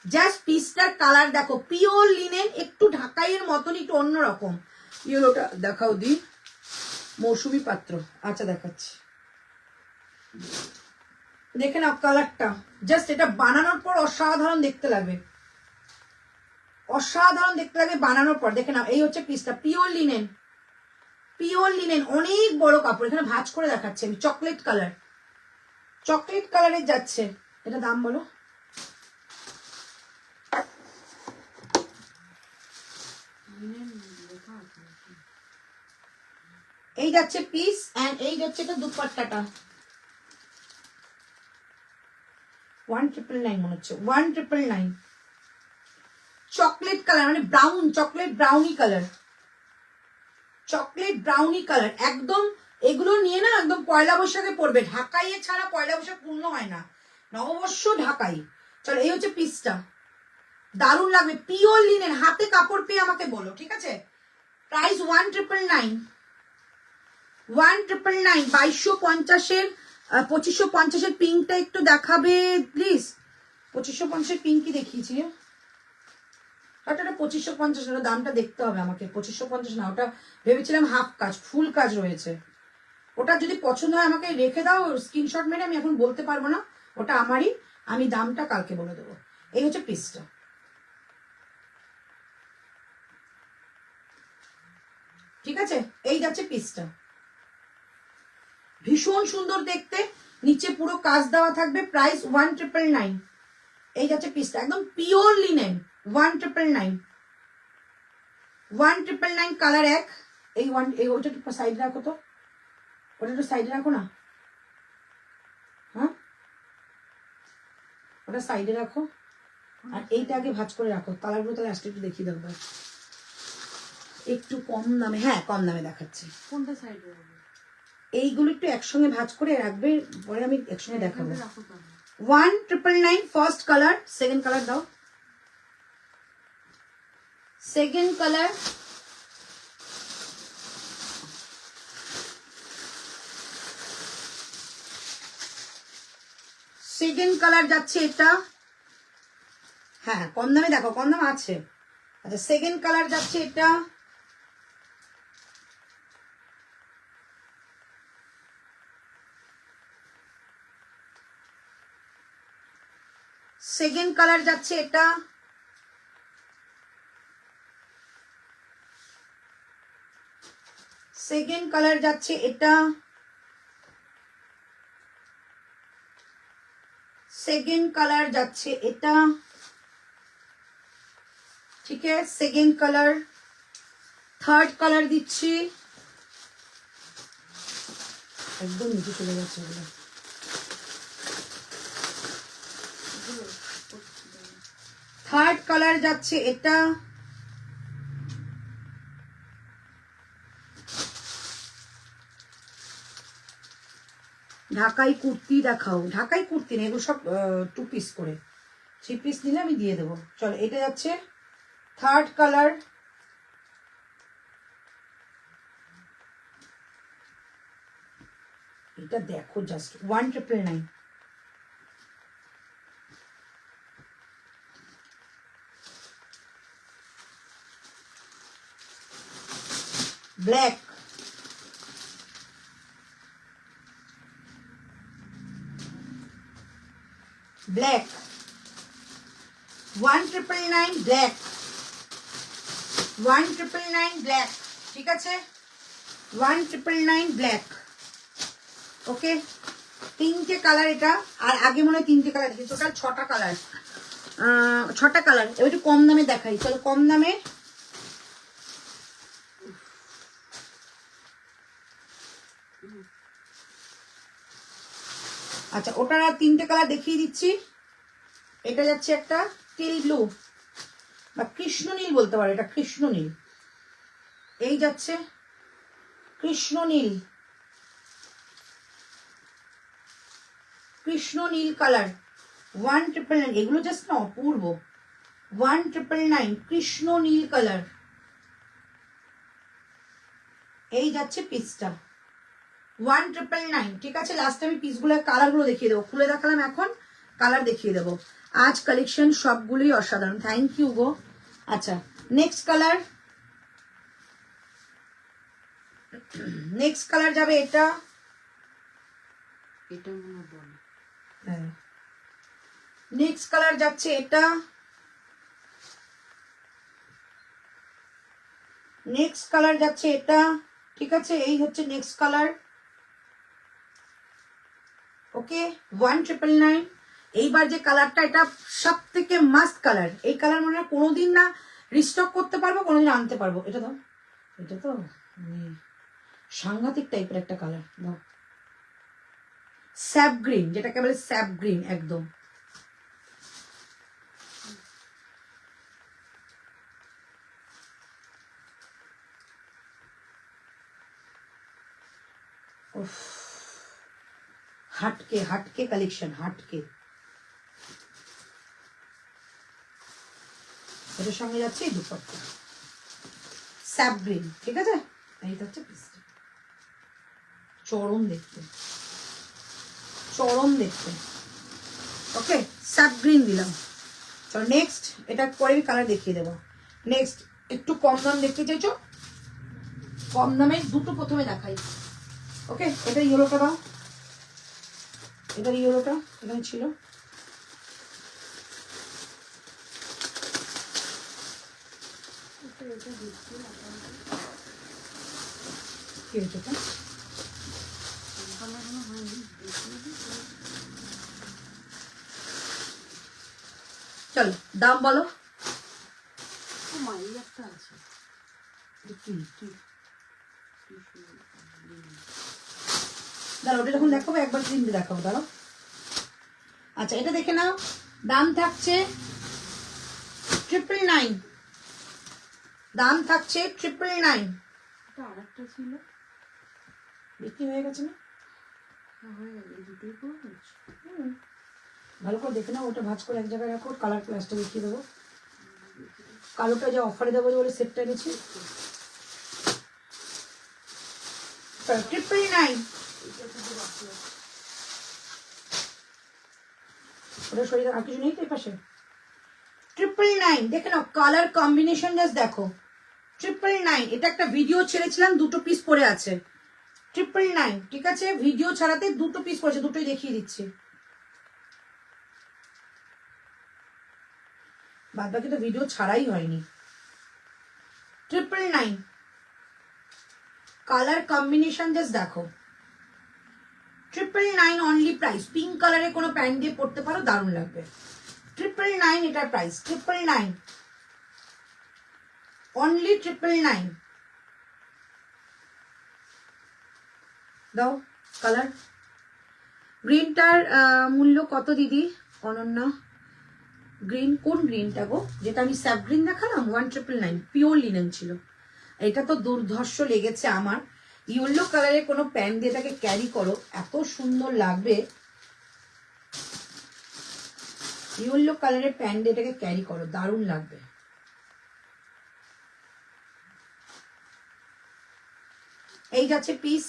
জাস্ট পিসটার কালার দেখো, পিওর লিনেন, একটু ঢাকাইয়ের মতন, একটু অন্যরকম। ইয়েলোটা দেখাও দি, মৌসুমী পাত্র। আচ্ছা দেখাচ্ছি, দেখে নাও কালারটা, জাস্ট এটা বানানোর পর অসাধারণ দেখতে লাগবে, অসাধারণ দেখতে লাগবে বানানোর পর। দেখে নাও এই হচ্ছে পিসটা, পিওর লিনেন, পিওর লিনেন, অনেক বড় কাপড়। এখানে ভাঁজ করে দেখাচ্ছি আমি, চকলেট কালার, চকলেট কালারের যাচ্ছে। এটা দাম বলো? এই যাচ্ছে পিস, এন্ড এই যাচ্ছে এটা দুপাট্টাটা, 1999 মনে হচ্ছে, 1999। চকলেট কালার মানে brown, chocolate brownie colour, chocolate brownie colour একদম। এগুলো নিয়ে না একদম পয়লা বৈশাখে পড়বে, ঢাকাইয়ে ছাড়া পয়লা বৈশাখ পূর্ণ হয় না, নববর্ষ ঢাকাই। চলো এই হচ্ছে পিসটা, দারুণ লাগবে, পিওর লিনেন, হাতে কাপড় পেয়ে আমাকে বলো, ঠিক আছে। প্রাইস 1999, 1999, 2250-এর 2550-এর পিঙ্কটা একটু দেখাবে প্লিজ। 2550-এর পিঙ্কই দেখিয়েছি, ওটা 2550, ওটা দামটা দেখতে হবে আমাকে। 2550 না, ওটা ভেবেছিলাম হাফ কাজ, ফুল কাজ রয়েছে। ওটা যদি পছন্দ হয় আমাকে রেখে দাও স্ক্রিনশট মেরে, আমি এখন বলতে পারবো না, ওটা আমারই, আমি দামটা কালকে বলে দেবো। এই হচ্ছে পিসটা, ঠিক আছে। এই যাচ্ছে পিসটা, ভীষণ সুন্দর দেখতে, নিচে পুরো কাজ দেওয়া থাকবে। প্রাইস 1999। এই যাচ্ছে পিসটা, একদম পিওর লিনেন, 1999, 1999 কালার এক। এই ওইটা একটু সাইডে রাখো তো, ওটা একটু সাইডে রাখো না, হ্যাঁ ওটা সাইডে রাখো, আর এইটা আগে ভাঁজ করে রাখো। কালারগুলো তাহলে আসলে একটু দেখিয়ে দেবো একটু কম দামে। হ্যাঁ কম দামে দেখাচ্ছি। কোনটা সাইডে রাখবো? এইগুলো একটু একসঙ্গে ভাঁজ করে রাখবে, পরে আমি একসঙ্গে দেখাবো। 1999 ফার্স্ট কালার, সেকেন্ড কালার দাও, সেকেন্ড কালার, সেকেন্ড কালার যাচ্ছে এটা। হ্যাঁ কম দামে দেখো, কম দাম আছে। আচ্ছা সেকেন্ড কালার যাচ্ছে এটা, সেকেন্ড কালার যাচ্ছে এটা, সেকেন্ড কালার যাচ্ছে এটা, সেকেন্ড কালার যাচ্ছে এটা, ঠিক আছে, সেকেন্ড কালার। থার্ড কালার দিচ্ছি, একদম নিচে চলে যাচ্ছে এগুলো। থার্ড কালার যাচ্ছে এটা, ঢাকাই কুর্তি দেখাও। ঢাকাই কুর্তি না, এগুলো সব 2 পিস করে, 3 পিস নিলে আমি দিয়ে দেবো। চলো এটা যাচ্ছে থার্ড কালার। এটা দেখো just 1999। Black, black 1999 black, 1999 black, ঠিক আছে, 1999 ব্ল্যাক। ওকে, 3টে কালার এটা, আর আগে মনে হয় 3টে কালার দেখি, টোটাল 6টা কালার, 6টা কালার। এবার একটু কম দামে দেখাই, চলো কম দামে। আচ্ছা, ওটার আর 3টে কালার দেখিয়ে দিচ্ছি। এটা যাচ্ছে একটা টিল ব্লু বা কৃষ্ণ নীল বলতে পারো, এটা কৃষ্ণ নীল। এই যাচ্ছে কৃষ্ণ নীল, কৃষ্ণ নীল কালার 1999। এগুলো জাস্ট না অপূর্ব, 1999 কৃষ্ণ নীল কালার। এই যাচ্ছে পিসটা 1999, ঠিক আছে। লাস্ট আমি পিসগুলো কালারগুলো দেখিয়ে দেবো, খুলে দেখালাম, এখন কালার দেখিয়ে দেবো। আজ কালেকশন সবগুলোই অসাধারণ, থ্যাংক ইউ গো। আচ্ছা, নেক্সট কালার, নেক্সট কালার যাবে এটা, এটা মনে বলে। হ্যাঁ, নেক্সট কালার যাচ্ছে এটা, নেক্সট কালার যাচ্ছে এটা, ঠিক আছে। এই হচ্ছে নেক্সট কালার। ওকে, 1999। এইবার যে কালারটা, এটা সব থেকে মাস্ট কালার। এই কালার মানে কোনোদিন না রিস্টক করতে পারবো, কোনোদিন আনতে পারবো। এটা তো, এটা তো মানে সাংঘাতিক টাইপের একটা কালার। দাও, স্যাপ গ্রিন, যেটাকে বলে স্যাপ গ্রিন, একদম উফ, হাটকে হাটকে কালেকশন, হাটকে। এটার সঙ্গে যাচ্ছে এই দুপাট্টা স্যাপ গ্রিন, ঠিক আছে। এইটা হচ্ছে পিসটা, চরম দেখতে, চরম দেখতে। ওকে, স্যাপ গ্রিন দিলাম। চলো নেক্সট, এটা পরে কালার দেখিয়ে দেবো। নেক্সট একটু কম দাম দেখতে চাইছো, কম দামে দুটো প্রথমে দেখাই। ওকে, এটা ইয়েলোটা দাও, এটা ইয়েলোটা এখানে ছিল। কি হয়েছে এটা? চলো দাম বলো। একটা আছে, দাঁড়াও, ওটা যখন দেখাবো একবার ক্রিমটা দেখাবো, দাঁড়াও। আচ্ছা, এটা দেখে নাও, দাম থাকছে 999, দাম থাকছে 999। এটা আরেকটা ছিল, বিক্রি হয়ে গেছে না? হয়ে গেল, এই দুটোই করে হচ্ছে। ভালো করে দেখে নাও, ওটা ভাঁজ করে এক জায়গায় রাখো, কালার প্লাসটা দেখিয়ে দেবো। কালোটা যে অফারে দেবো বলে সেটটা নিচ্ছি, 999। ওটা শরীরে আর কিছু নেই তো এই পাশে। 999 দেখে নাও, কালার কম্বিনেশন জাস্ট দেখো। 999, এটা একটা ভিডিও ছেড়েছিলাম, দুটো পিস পরে আছে। 999, ঠিক আছে, ভিডিও ছাড়াতে দুটো পিস পড়েছে, দুটোই দেখিয়ে দিচ্ছি। বাদ বাকি তো ভিডিও ছাড়াই হয়নি। 999 কালার কম্বিনেশন জাস্ট দেখো, 999 অনলি প্রাইস। পিঙ্ক কালারের কোনো প্যান্ট দিয়ে পরতে পারো, দারুণ লাগবে। 999 এটার প্রাইস, 999 অনলি 999। দাও কালার। গ্রিনটার মূল্য কত দিদি? অনন্যা, গ্রিন কোন গ্রিনটা গো? যেটা আমি স্যাপ গ্রিন দেখালাম, 1999 পিওর লিনেন ছিল। এটা তো দুর্ধর্ষ লেগেছে আমার। ইয়েলো কালারের কোনো প্যান্ট দিয়ে এটাকে ক্যারি করো, এত সুন্দর লাগবে। ইয়েলো কালারের প্যান্ট দিয়ে এটাকে ক্যারি করো, দারুণ লাগবে। এই যাচ্ছে পিস,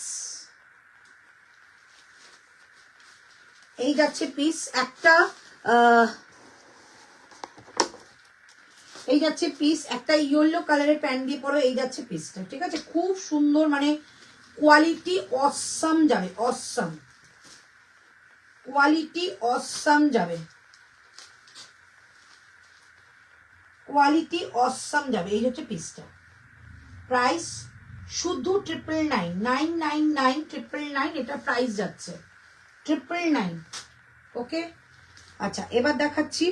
এই যাচ্ছে পিস একটা, এই যাচ্ছে পিস একটা ইয়েলো কালারের প্যান্ট দিয়ে পরো, এই যাচ্ছে পিসটা, ঠিক আছে? খুব সুন্দর, মানে কোয়ালিটি অসাম যাবে, অসাম কোয়ালিটি, অসাম যাবে, কোয়ালিটি অসাম যাবে। এই হচ্ছে পিসটা, প্রাইস শুধু 999, 999, 999 এটা প্রাইস যাচ্ছে 999। ওকে, আচ্ছা এবার দেখাচ্ছি,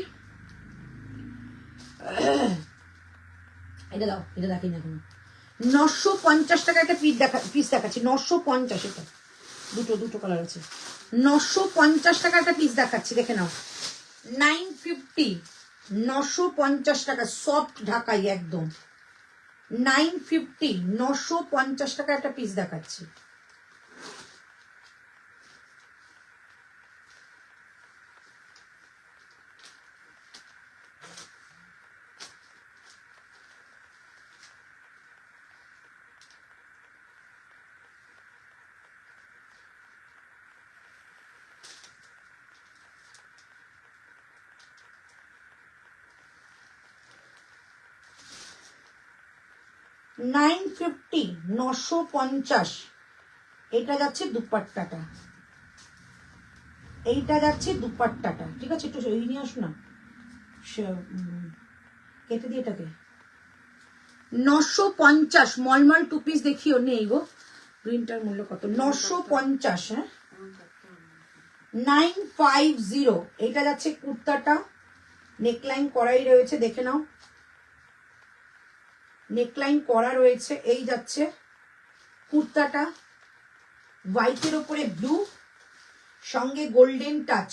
এটা দাও, এটা দেখাই না এখনো। 950 টাকা একটা পিস দেখাচ্ছি, 950। এটা দুটো কালার আছে। 950 টাকা একটা পিস দেখাচ্ছি, দেখে নাও। 950, 950 টাকা সফট ঢাকাই একদম। 950, 950 টাকা একটা পিস দেখাচ্ছি। $950, 950। এটা যাচ্ছে দুপাট্টাটা, এইটা যাচ্ছে দুপাট্টাটা, ঠিক আছে? একটু এই নিয়ে আসো না, কেটে দিয়ে এটাকে। 950 মলমল টু পিস দেখিও, নেই গো। গ্রিনটার মূল্য কত? 950। হ্যাঁ, 950। এটা যাচ্ছে কুর্তাটা, নেকলাইন করাই রয়েছে, দেখে নাও, নেকলাইন করা রয়েছে। এই যাচ্ছে কুর্তাটা, হোয়াইটের ওপরে ব্লু, সঙ্গে গোল্ডেন টাচ,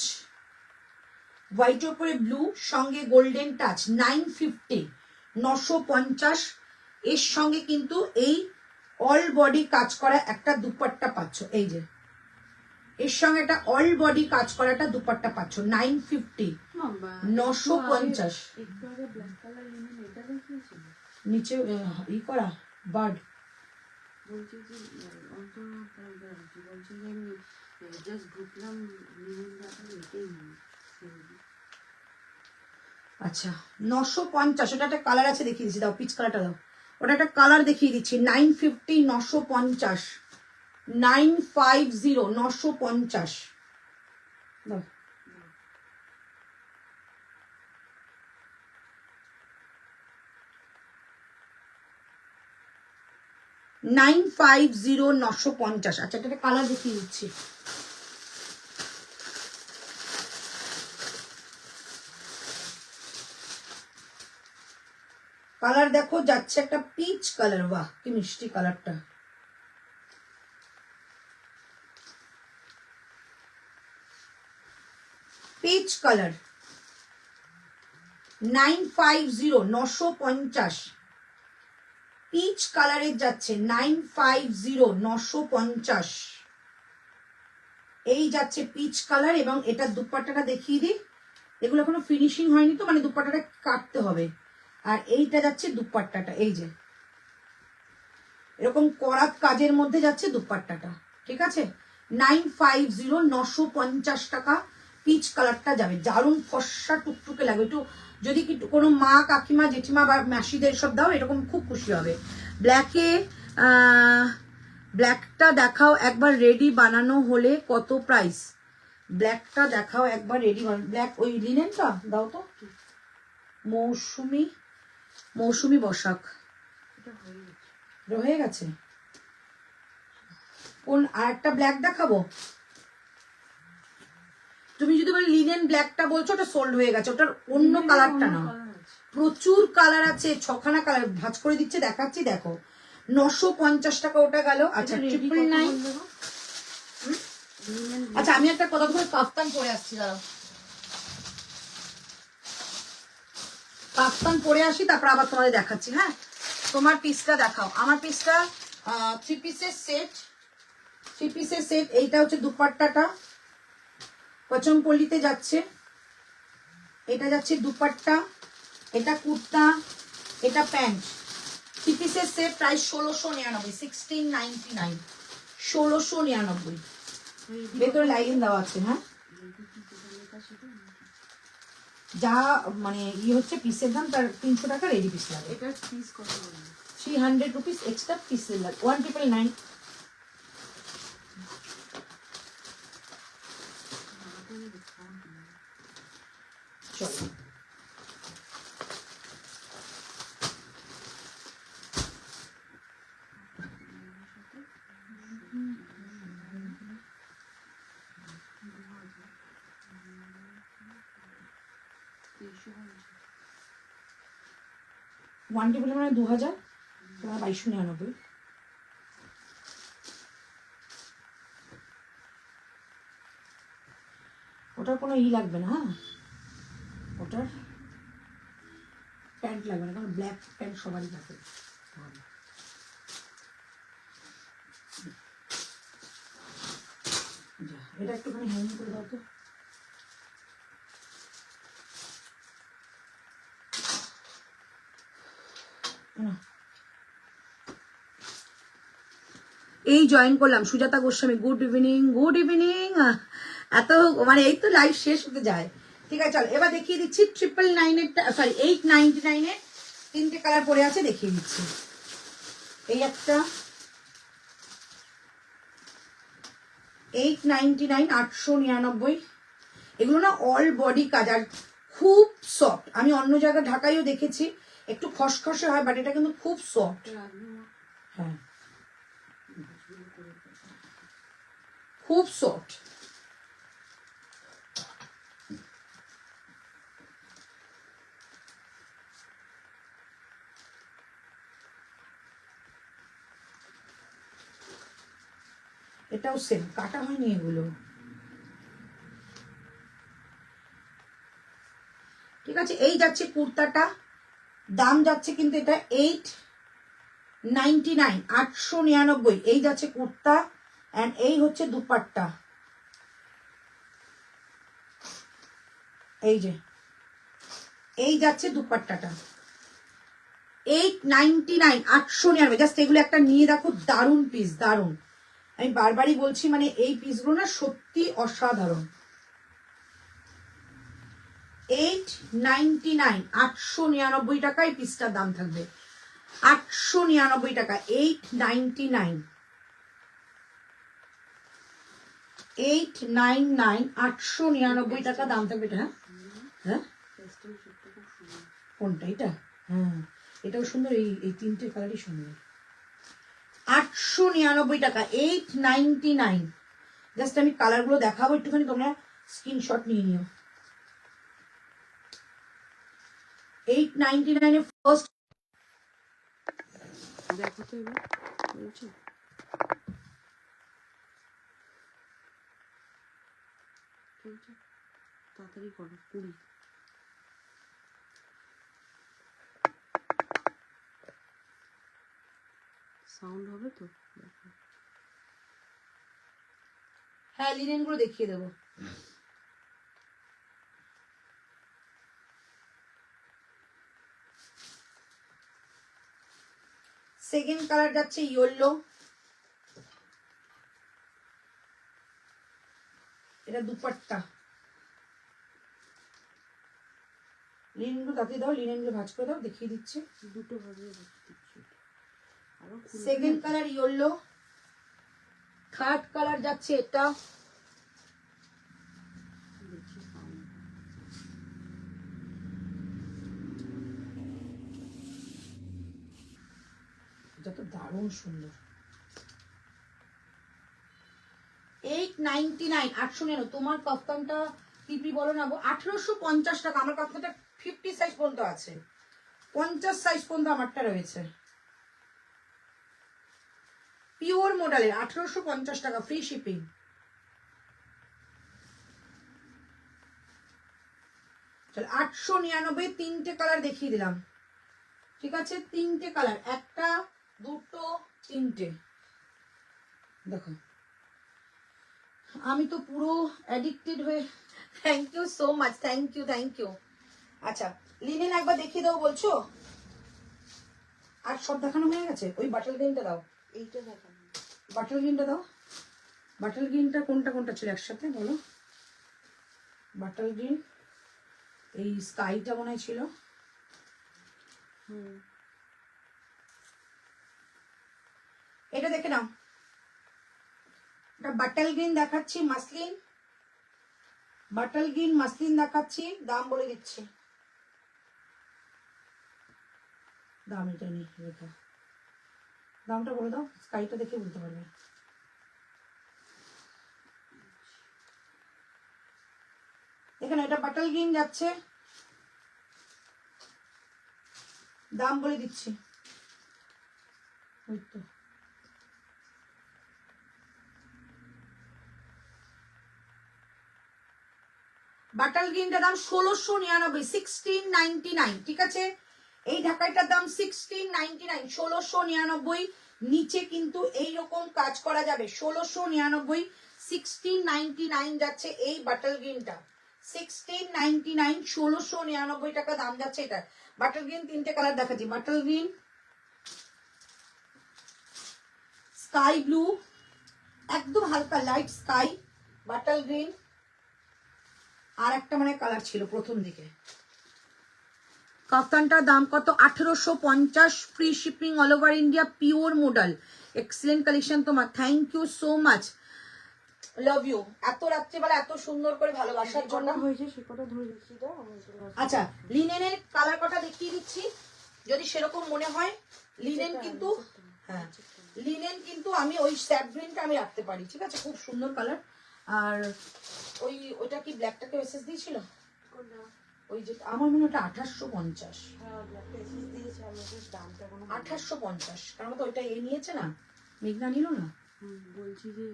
হোয়াইটের ওপরে ব্লু সঙ্গে গোল্ডেন টাচ। 950, 950। এর সঙ্গে কিন্তু এই অল বডি কাজ করা একটা দুপাট্টা পাচ্ছ, এই যে এর সঙ্গে একটা অল বডি কাজ করা একটা দুপাট্টা পাচ্ছ। 950, 950। নিচে ই করা বার্ড, বলছি যে বলছি যে আমি জাস্ট ঢুকলাম, এটাই আচ্ছা 950। ওটা একটা কালার আছে, দেখিয়ে দিচ্ছি, দাও পিচ কালারটা দাও, ওটা একটা কালার দেখিয়ে দিচ্ছি। 950, 950, 950, 950 দাও। 950, 950। আচ্ছা এটা একটা কালার দেখিয়ে দিচ্ছি। কালার দেখো, যাচ্ছে একটা পিচ কালার, বাহ কি মিষ্টি কালারটা। Peach colour, 950, 950। পিচ কালারের যাচ্ছে 950, 950। এই যাচ্ছে পিচ কালার, এবং এটা দুপাট্টাটা দেখিয়ে দিই। এগুলো এখনো ফিনিশিং হয়নি তো, মানে দুপাট্টাটা কাটতে হবে। আর এইটা যাচ্ছে দুপাট্টাটা, এই যে এরকম করাত কাজের মধ্যে যাচ্ছে দুপাট্টাটা, ঠিক আছে? 950, 950 টাকা পিচ কালারটা যাবে, দারুণ ফর্সা টুকটুকে লাগবে। একটু যদি কোনো মা কাকিমা জেঠিমা বা মাসিদের সব দাও, এরকম খুব খুশি হবে। ব্ল্যাকে, ব্ল্যাকটা দেখাও একবার, রেডি বানানো হলে কত প্রাইস? ব্ল্যাকটা দেখাও একবার রেডি, ব্ল্যাক ওই লিনেনটা দাও তো। মৌসুমি বসাক, হয়ে গেছে। কোন আর একটা ব্ল্যাক দেখাবো? তুমি যদি বলে লিনেন ব্ল্যাকটা বলছো, ওটা সোল্ড হয়ে গেছে, ওটার অন্য কালারটা না। প্রচুর কালার আছে, 6খানা কালার ভাঁজ করে দিচ্ছে, দেখাচ্ছি দেখো। 950 টাকা ওটা গেল। আচ্ছা 999। আচ্ছা আমি একটা কথা, তোমার কাফতান পরে আসছি, দাঁড়াও কাফতান পরে আসি, তারপর আবার তোমাদের দেখাচ্ছি। হ্যাঁ তোমার পিসটা দেখাও। আমার পিসটা 3 পিসের সেট, 3 পিসের সেট। এইটা হচ্ছে দুপাট্টাটা, পচমপল্লিতে যাচ্ছে, এটা যাচ্ছে দুপাট্টা, এটা কুর্তা, এটা প্যান্ট। 3 পিসের সেট, প্রাইস 1699, 1699, 1699। ভেতরে লাইন দেওয়া আছে। হ্যাঁ যা মানে হচ্ছে পিসের দাম, তার 300 টাকা রেডি পিস লাগে। এটার পিস কত? 300 রুপিস এক্সট্রা পিসের লাগে। 1999। চলো ওয়ান টেবিল মানে 2000, তোমার 2299। ওটার কোনো লাগবে না। হ্যাঁ ওটার প্যান্ট লাগবে না, কারণ ব্ল্যাক প্যান্ট সবারই থাকে। এটা একটুখানি হ্যান্ড করে দাও তো। এই জয়েন করলাম Sujata Goswami, good evening, good evening. এত মানে এই তো লাইভ শেষ হতে যায়। ঠিক আছে চল এবার দেখিয়ে দিচ্ছি 999 সরি 899 তিনটে কালার পরে আছে, দেখিয়ে দিচ্ছি। এই একটা 899, 899। এগুলো না অল বডি কাজ আর খুব সফট। আমি অন্য জায়গায় ঢাকাইও দেখেছি, একটু খসখসে হয়, বাট এটা কিন্তু খুব সফট। হ্যাঁ খুব সফট। এটাও সেম, কাটা হয়নি এগুলো। ঠিক আছে এই যাচ্ছে কুর্তাটা, দাম যাচ্ছে কিন্তু এটা 899, 899। এই যাচ্ছে কুর্তা এন্ড এই হচ্ছে দুপাট্টা। এই যে এই যাচ্ছে দুপাট্টাটা 899, 899। জাস্ট এগুলো একটা নিয়ে দেখো, দারুণ পিস, দারুণ। আমি বারবারই বলছি, মানে এই পিসগুলো না সত্যি অসাধারণ। 899, 899 টাকা এই পিসটার দাম থাকবে। 899 টাকা, 899, 899, 899 টাকা দাম থাকবে এটা। হ্যাঁ কোনটা? এটা হ্যাঁ এটাও সুন্দর, এই তিনটে কালারই সুন্দর। 899 টাকা, 899। জাস্ট আমি কালারগুলো দেখাবো একটুখানি, তোমরা স্ক্রিনশট নিয়ে নিও। 899 ফার্স্ট। দেখো তো এবার বলছো তাড়াতাড়ি করো। 20 সাউন্ড হবে তো? হ্যাঁ লিনেন গুলো দেখিয়ে দেবো। সেকেন্ড কালার যাচ্ছে ইয়েলো, এটা দুপাট্টা। লিনেন গুলো তাতে দাও, লিনেন গুলো ভাঁজ করে দাও, দেখিয়ে দিচ্ছি। দুটো ভাবে দিচ্ছি। Second colour yellow. Third colour যাচ্ছে এটা, এটা তো দারুণ সুন্দর। 899, 899। তোমার কাফতানটা পিপি বলো না, 1850 টাকা। আমার কাফতানটা 50 সাইজ পর্যন্ত আছে, 50 সাইজ পর্যন্ত আমারটা রয়েছে। পিওর মডেলের 1850 টাকা, ফ্রি শিপিং। চল 899, তিনটে কালার দেখিয়ে দিলাম, ঠিক আছে? তিনটে কালার, একটা, দুটো, তিনটে। দেখো আমি তো পুরো অ্যাডিক্টেড হয়ে, thank you so much, thank you, thank you. আচ্ছা লিনেন একবার দেখিয়ে দাও বলছো? আর সব দেখানো হয়ে গেছে? ওই বাটল গ্রিনটা দাও, এইটা দেখানো। বাটল গ্রিনটা দাও। বাটল গ্রিনটা কোনটা কোনটা ছিল একসাথে বলো? বাটল গ্রিন, এই স্কাইটা মনে হয় ছিল। এটা দেখে নাও, এটা বাটল গ্রিন দেখাচ্ছি, মাসলিন, বাটল গ্রিন মাসলিন দেখাচ্ছি। দাম বলে দিচ্ছি, দাম এটা নেই লেখা, দামটা বলে দাও, স্কাইটা দেখে বলতে পারবে। এখানে এটা বাটল গ্রিন যাচ্ছে, দাম বলে দিচ্ছি। ওই তো বাটাল গ্রিনটার দাম 1699, 1699, ঠিক আছে? এই ঢাকাইটার দাম 1699, 1699। নিচে কিন্তু এইরকম কাজ করা যাবে, 1699, 1699 যাচ্ছে এই বাটাল গ্রিনটা, 1699, 1699 টাকা দাম যাচ্ছে এটা। বাটাল গ্রিন তিনটে কালার দেখাচ্ছি, বাটাল গ্রিন, স্কাই ব্লু, একদম হালকা লাইট স্কাই, বাটাল গ্রিন, আর একটা মানে কালার ছিল প্রথম দিকে। কাফতানটার দাম কত? 1850, free shipping all over India, pure model, excellent collection তোমার, thank you so much, love you. এত রাত্রিবেলা এত সুন্দর করে ভালোবাসার জন্য হয়েছে সে কথা ধরে দেখিয়ে দাও। আচ্ছা লিনেনের কালার কটা দেখিয়ে দিচ্ছি, যদি সেরকম মনে হয়। লিনেন কিন্তু, হ্যাঁ লিনেন কিন্তু আমি ওই স্যাপ গ্রিনটা আমি রাখতে পারি, ঠিক আছে? খুব সুন্দর কালার। আর ওইটা কি ব্ল্যাকটাকে মেসেজ দিয়েছিল? ওই যে আমার মনে হয় ওটা 1850, 1850, কারণ তো ওইটা এ নিয়েছে না, মেঘনা নিল না, বলছি যে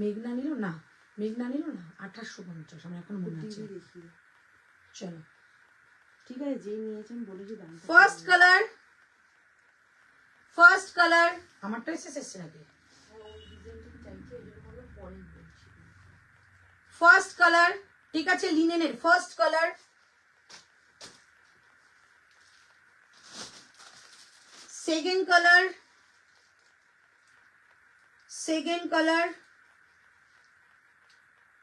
মেঘনা নিল না, মেঘনা নিল না, 1850 আমার এখন মনে আছে। চলো ঠিক আছে, যে নিয়েছেন বলেছি দাম। ফার্স্ট কালার, ফার্স্ট কালার আমারটা এসেছে নাকি? ফার্স্ট কালার, ঠিক আছে? লিনেনের first colour, second colour, second colour,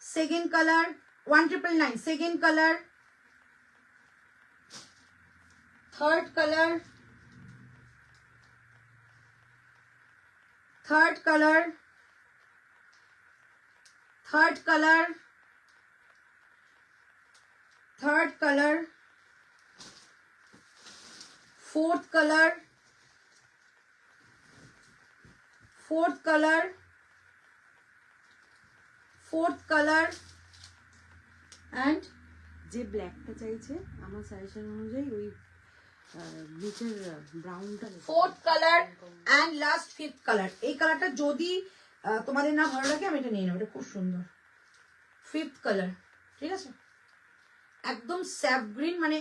second colour 1999, second colour, third colour, third colour, third colour, third colour, fourth color, fourth color, fourth color, and যে ব্ল্যাকটা চাইছে আমার সাজেশন অনুযায়ী ওই নিচের ব্রাউনটা, fourth color and last fifth color। এই কালারটা যদি তোমাদের না ভালো লাগে আমি এটা নিয়ে নেব, এটা খুব সুন্দর। ফিফথ কালার, ঠিক আছে? একদম স্যাপ গ্রিন, মানে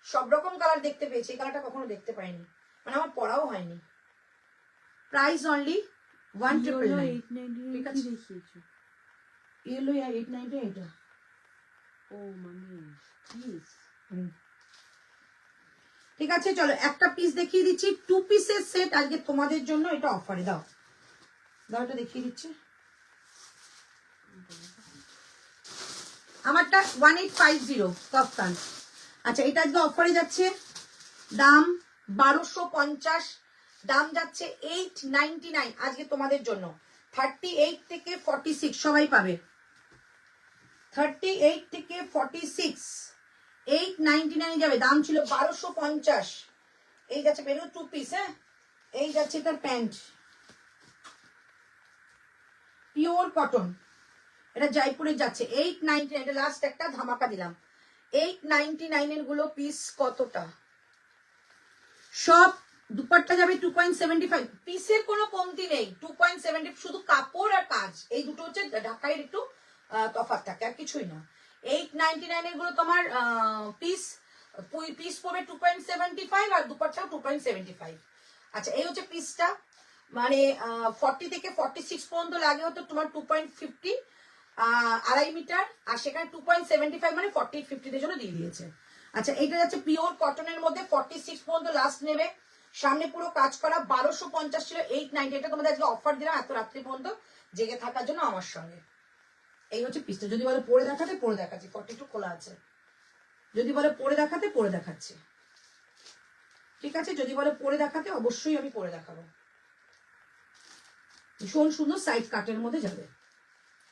সব রকম কালার দেখতে পেয়েছি, এই কালারটা কখনো দেখতে পাইনি, মানে আমার পড়াও হয়নি। প্রাইস অনলি 1999, ঠিক আছে? দেখিয়েছো ইয়েলো 890 এটা। ও মানে প্লিজ, ঠিক আছে চলো একটা পিস দেখিয়ে দিচ্ছি, 2 পিসের সেট আজকে তোমাদের জন্য, এটা অফারে। দাও দাও, এটা দেখিয়ে দিচ্ছি। আমারটা 1850 কাফতান। আচ্ছা এটা আজকে অফারে যাচ্ছে, দাম 1250, দাম যাচ্ছে 899 আজকে তোমাদের জন্য। 38 থেকে 46 সবাই পাবে, 38 থেকে 46 899 যাবে, দাম ছিল 1250। এই যাচ্ছে বেরো 2 পিস, হ্যাঁ এই যাচ্ছে এটার প্যান্ট, পিওর কটন, এটা জয়পুরে যাচ্ছে 899, এটা লাস্ট একটা ধামাকা দিলাম। 899 এর গুলো পিস কতটা, সব দুপাট্টা যাবে 2.75, পিসের কোনো কমতি নেই, 2.70, শুধু কাপড় আর কাজ, এই দুটো হচ্ছে ঢাকায় একটু তফাৎ থাকে, আর কিছুই না। 899 এর গুলো তোমার পিস পিস পড়বে 2.75 আর দুপাট্টাও 2.75। আচ্ছা এই হচ্ছে পিসটা, মানে 40 থেকে 46 পর্যন্ত লাগে হতো তোমার 2.50, 2.5 মিটার, আর সেখানে 2.75 মানে 40-50 জন্য দিয়ে দিয়েছে। আচ্ছা এটা যাচ্ছে পিওর কটনের মধ্যে, 46 পর্যন্ত লাস্ট নেবে, সামনে পুরো কাজ করা, 1250 ছিল, 890, এটা তোমাদের আজকে অফার দিলাম এত রাত্রি পর্যন্ত জেগে থাকার জন্য আমার সঙ্গে। এই হচ্ছে পিসটা, যদি বলে পরে দেখাতে পরে দেখাচ্ছি, 42 খোলা আছে, যদি বলে পরে দেখাতে পরে দেখাচ্ছি, ঠিক আছে, যদি বলে পরে দেখাতে অবশ্যই আমি পরে দেখাবো। ভীষণ সুন্দর সাইড কাটের মধ্যে যাবে,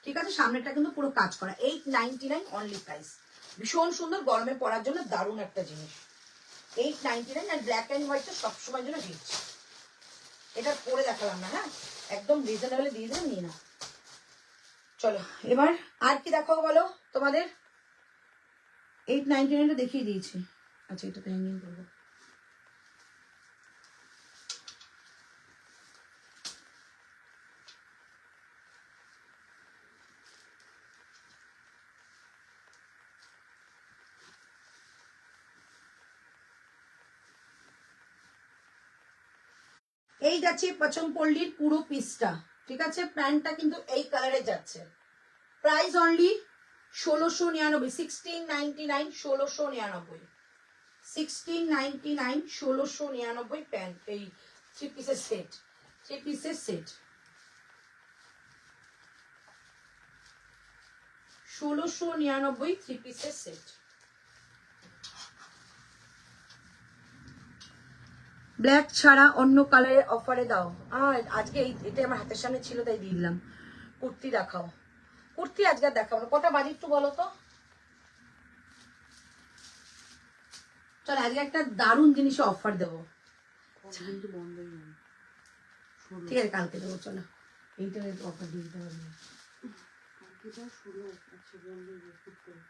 ঠিক আছে, সামনেটা কিন্তু পুরো কাজ করা, 899 অনলি প্রাইস, ভীষণ সুন্দর, গরমে পরার জন্য দারুণ একটা জিনিস, 899, আর ব্ল্যাক অ্যান্ড হোয়াইটটা সবসময়ের জন্য রিচ। এটা পরে দেখালাম না, হ্যাঁ একদম রিজনেবলে দিয়ে দিলাম, নিয়ে না। চলো এবার আর কি দেখাবো বলো তোমাদের, 899 দেখিয়ে দিয়েছি। আচ্ছা এটা তো হ্যাঙ্গিং করবো, এই যাচ্ছে পচমপল্লির পুরো পিসটা, ঠিক আছে, প্যান্টটা কিন্তু এই কালারে যাচ্ছে, প্রাইস অনলি 1699, 1699, 1699, 1699, 1699 প্যান্ট, এই 3 পিসের সেট, 3 পিসের সেট, 1699, 3 পিসের সেট। ব্ল্যাক ছাড়া অন্য কালারের অফারে দাও, আজকে এটা আমার হাতের সামনে ছিল তাই দিয়ে দিলাম। কুর্তি দেখাও, কুর্তি আজকে আর দেখাবো না, কটা বাজে একটু বলো তো, চল আজকে একটা দারুণ জিনিসে অফার দেবো, কিন্তু বন্ধই নেই, ঠিক আছে কালকে দেবো, চলো এইটা অফার দিয়ে দিতে হবে। কালকে 16, আচ্ছা বন্ধই করে।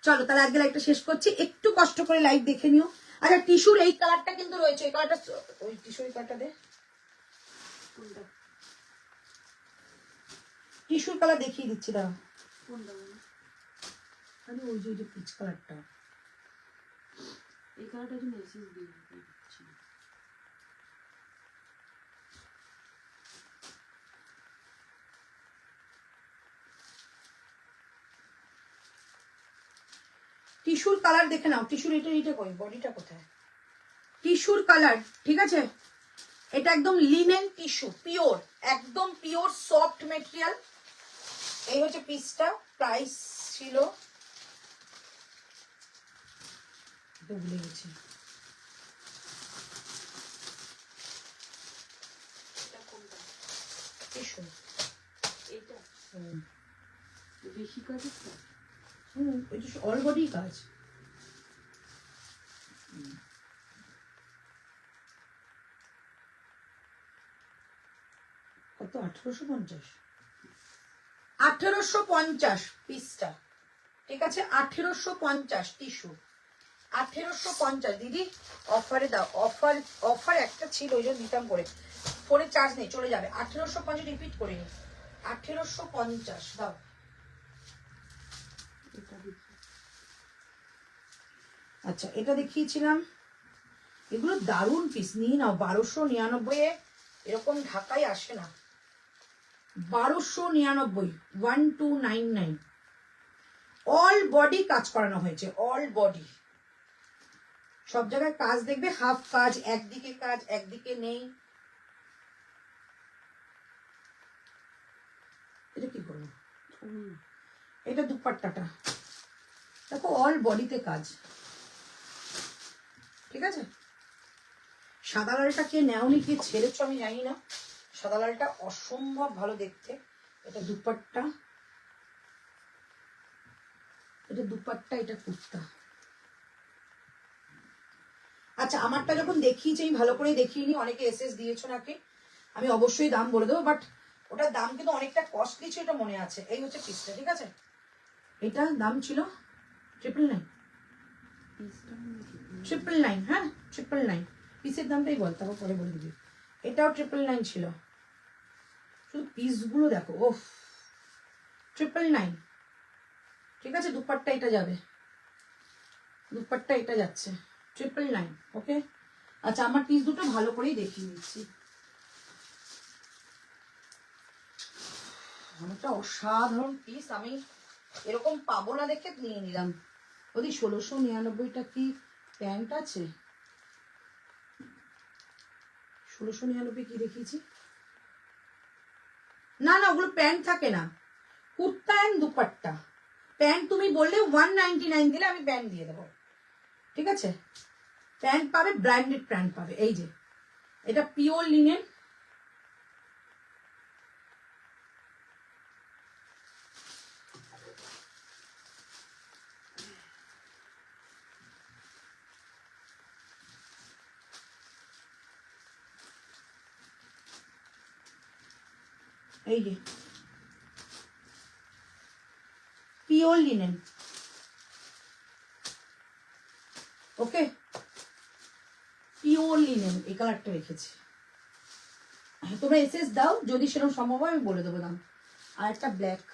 চলো তাহলে আজকে লাইভটা শেষ করছি, একটু কষ্ট করে লাইভ দেখে নিও। আচ্ছা টিস্যুর এই কালারটা কিন্তু রয়েছে, এই কালারটা, ওই টিস্যুর এই কালারটা দে, কোনটা টিস্যুর কালার দেখিয়ে দিচ্ছি দাঁড়াও, কোনটা বলো? আরে ওই যে পিচ কালারটা, এই কালারটা একটু মেসেজ দিয়ে দিচ্ছি। টিস্যুর কালার দেখে নাও, টিস্যুর এটা কই, বডিটা কোথায়, টিস্যুর কালার, ঠিক আছে, এটা একদম লিনেন টিস্যু, পিওর, একদম পিওর সফট মেটেরিয়াল। এই হচ্ছে পিসটা, প্রাইস ছিল, ভুলে গেছি, এটা কোনটা? টিস্যু, এইটা বেশি কাজের তো, এটা অল বডি কাজ, কত 1850, 1850 পিসটা, ঠিক আছে, 1850 টিস্যু, 1850 দিদি অফারে দাও, অফার অফার একটা ছিল ওই জন্য দিতাম করে, ফোনে চার্জ নেই চলে যাবে, 1850 রিপিট করে নি, 1850 দাও। এটা দেখি। আচ্ছা এটা দেখিয়েছিলাম, এগুলো দারুণ পিস, নিয়ে নাও, 1299 এরকম ঢাকায় আসে না, 1299, 1299, অল বডি কাজ করানো হয়েছে, অল বডি, সব জায়গায় কাজ দেখবে, হাফ কাজ, একদিকে কাজ একদিকে নেই, এটা কি করবো, এটা দুপাট্টাটা দেখো, অল বডিতে কাজ, ঠিক আছে, সাদা লালটা কে নেওনি কে ছেড়েছো আমি জানি না, সাদা লালটা অসম্ভব ভালো দেখতে, এটা দুপাট্টা, এটা দুপাট্টা, এটা কুর্তা। আচ্ছা আমারটা যখন দেখিয়েছি আমি ভালো করে দেখিয়ে নি, অনেকে এসএস দিয়েছো নাকি, আমি অবশ্যই দাম বলে দেবো, বাট ওটার দাম কিন্তু অনেকটা কস্টলি ছিল, এটা মনে আছে। এই হচ্ছে পিসটা, ঠিক আছে? এটা দাম ছিল 999। পিসটা 999, হ্যাঁ 999। পিসের দামটাই বল, তারপর পরে বলে দিবি। এটাও 999 ছিল। শুধু পিসগুলো দেখো, ওফ 999। ঠিক আছে, দুপাট্টা এটা যাবে, দুপাট্টা এটা যাচ্ছে 999। ওকে, আচ্ছা আমার পিস দুটো ভালো করেই দেখিয়ে দিচ্ছি। অনেকটা অসাধারণ পিস, আমি এরকম পাবো না দেখে নিয়ে নিলাম। ওদি 1699টা কি প্যান্ট আছে? 1699 কি দেখিয়েছি? না না, ওগুলো প্যান্ট থাকে না, কুর্তা অ্যান্ড দুপাট্টা। প্যান্ট তুমি বললে 199 দিলে আমি প্যান্ট দিয়ে দেবো, ঠিক আছে? প্যান্ট পাবে, ব্র্যান্ডেড প্যান্ট পাবে। এই যে এটা পিওর লিনেন, এই যে পিওর লিনেন। ওকে, পিওর লিনেন, এই কালারটা রেখেছি। তোমরা এসএস দাও, যদি সেরকম সম্ভব হয় আমি বলে দেবো দাম। আর একটা ব্ল্যাক,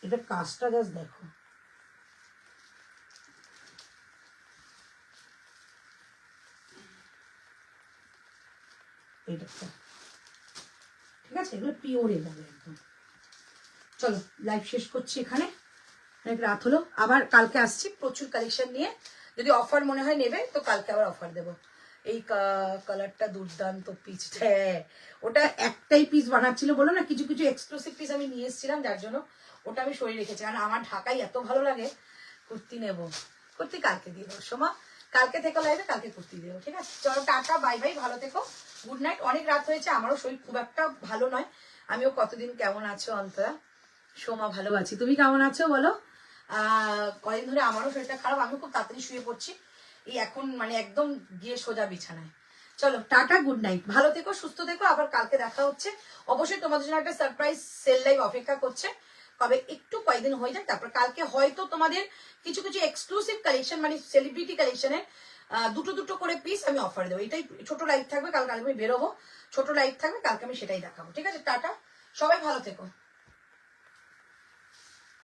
এটা কাজটা জাস্ট দেখো। এইটা ঠিক আছে, এগুলো পিওরে যাবে একদম। চলো লাইভ শেষ করছি এখানে, অনেক রাত হলো। আবার কালকে আসছি প্রচুর কালেকশন নিয়ে, যদি অফার মনে হয় নেবে তো কালকে আবার অফার দেবো। এই কালারটা দুর্দান্ত পিসটা, হ্যাঁ ওটা একটাই পিস বানাচ্ছিল বলো না, কিছু কিছু এক্সক্লুসিভ পিস আমি নিয়ে এসেছিলাম, যার জন্য ওটা আমি সরিয়ে রেখেছি। কারণ আমার ঢাকায় এত ভালো লাগে, কুর্তি নেবো, কুর্তি কালকে দিয়ে দেবো। সোমা কালকে থেকে লাইভে, কালকে কুর্তি দেবো, ঠিক আছে? চলো টাটা, বাই বাই, ভালো থেকো, গুড নাইট। অনেক রাত হয়েছে, আমারও শরীর খুব একটা ভালো নয়। আমিও কতদিন, কেমন আছো অন্তরা? সোমা ভালো আছি, তুমি কেমন আছো বলো? কদিন ধরে আমারও শরীরটা খারাপ, আমি খুব তাড়াতাড়ি শুয়ে পড়ছি। এই এখন মানে একদম গিয়ে সোজা বিছানায়। চলো টাটা, গুড নাইট, ভালো থেকো, সুস্থ থেকো, আবার কালকে দেখা হচ্ছে। অবশ্যই তোমাদের জন্য একটা সারপ্রাইজ সেল লাইভ অপেক্ষা করছে, তবে একটু কয়েকদিন হয়ে যাক, তারপর কালকে হয়তো তোমাদের কিছু কিছু এক্সক্লুসিভ কালেকশন, মানে সেলিব্রিটি কালেকশনের দুটো দুটো করে পিস আমি অফার দেবো। এটাই ছোট লাইভ থাকবে, কালকে আমি বেরোবো, ছোট লাইভ থাকবে কালকে, আমি সেটাই দেখাবো, ঠিক আছে? টাটা, সবাই ভালো থেকো।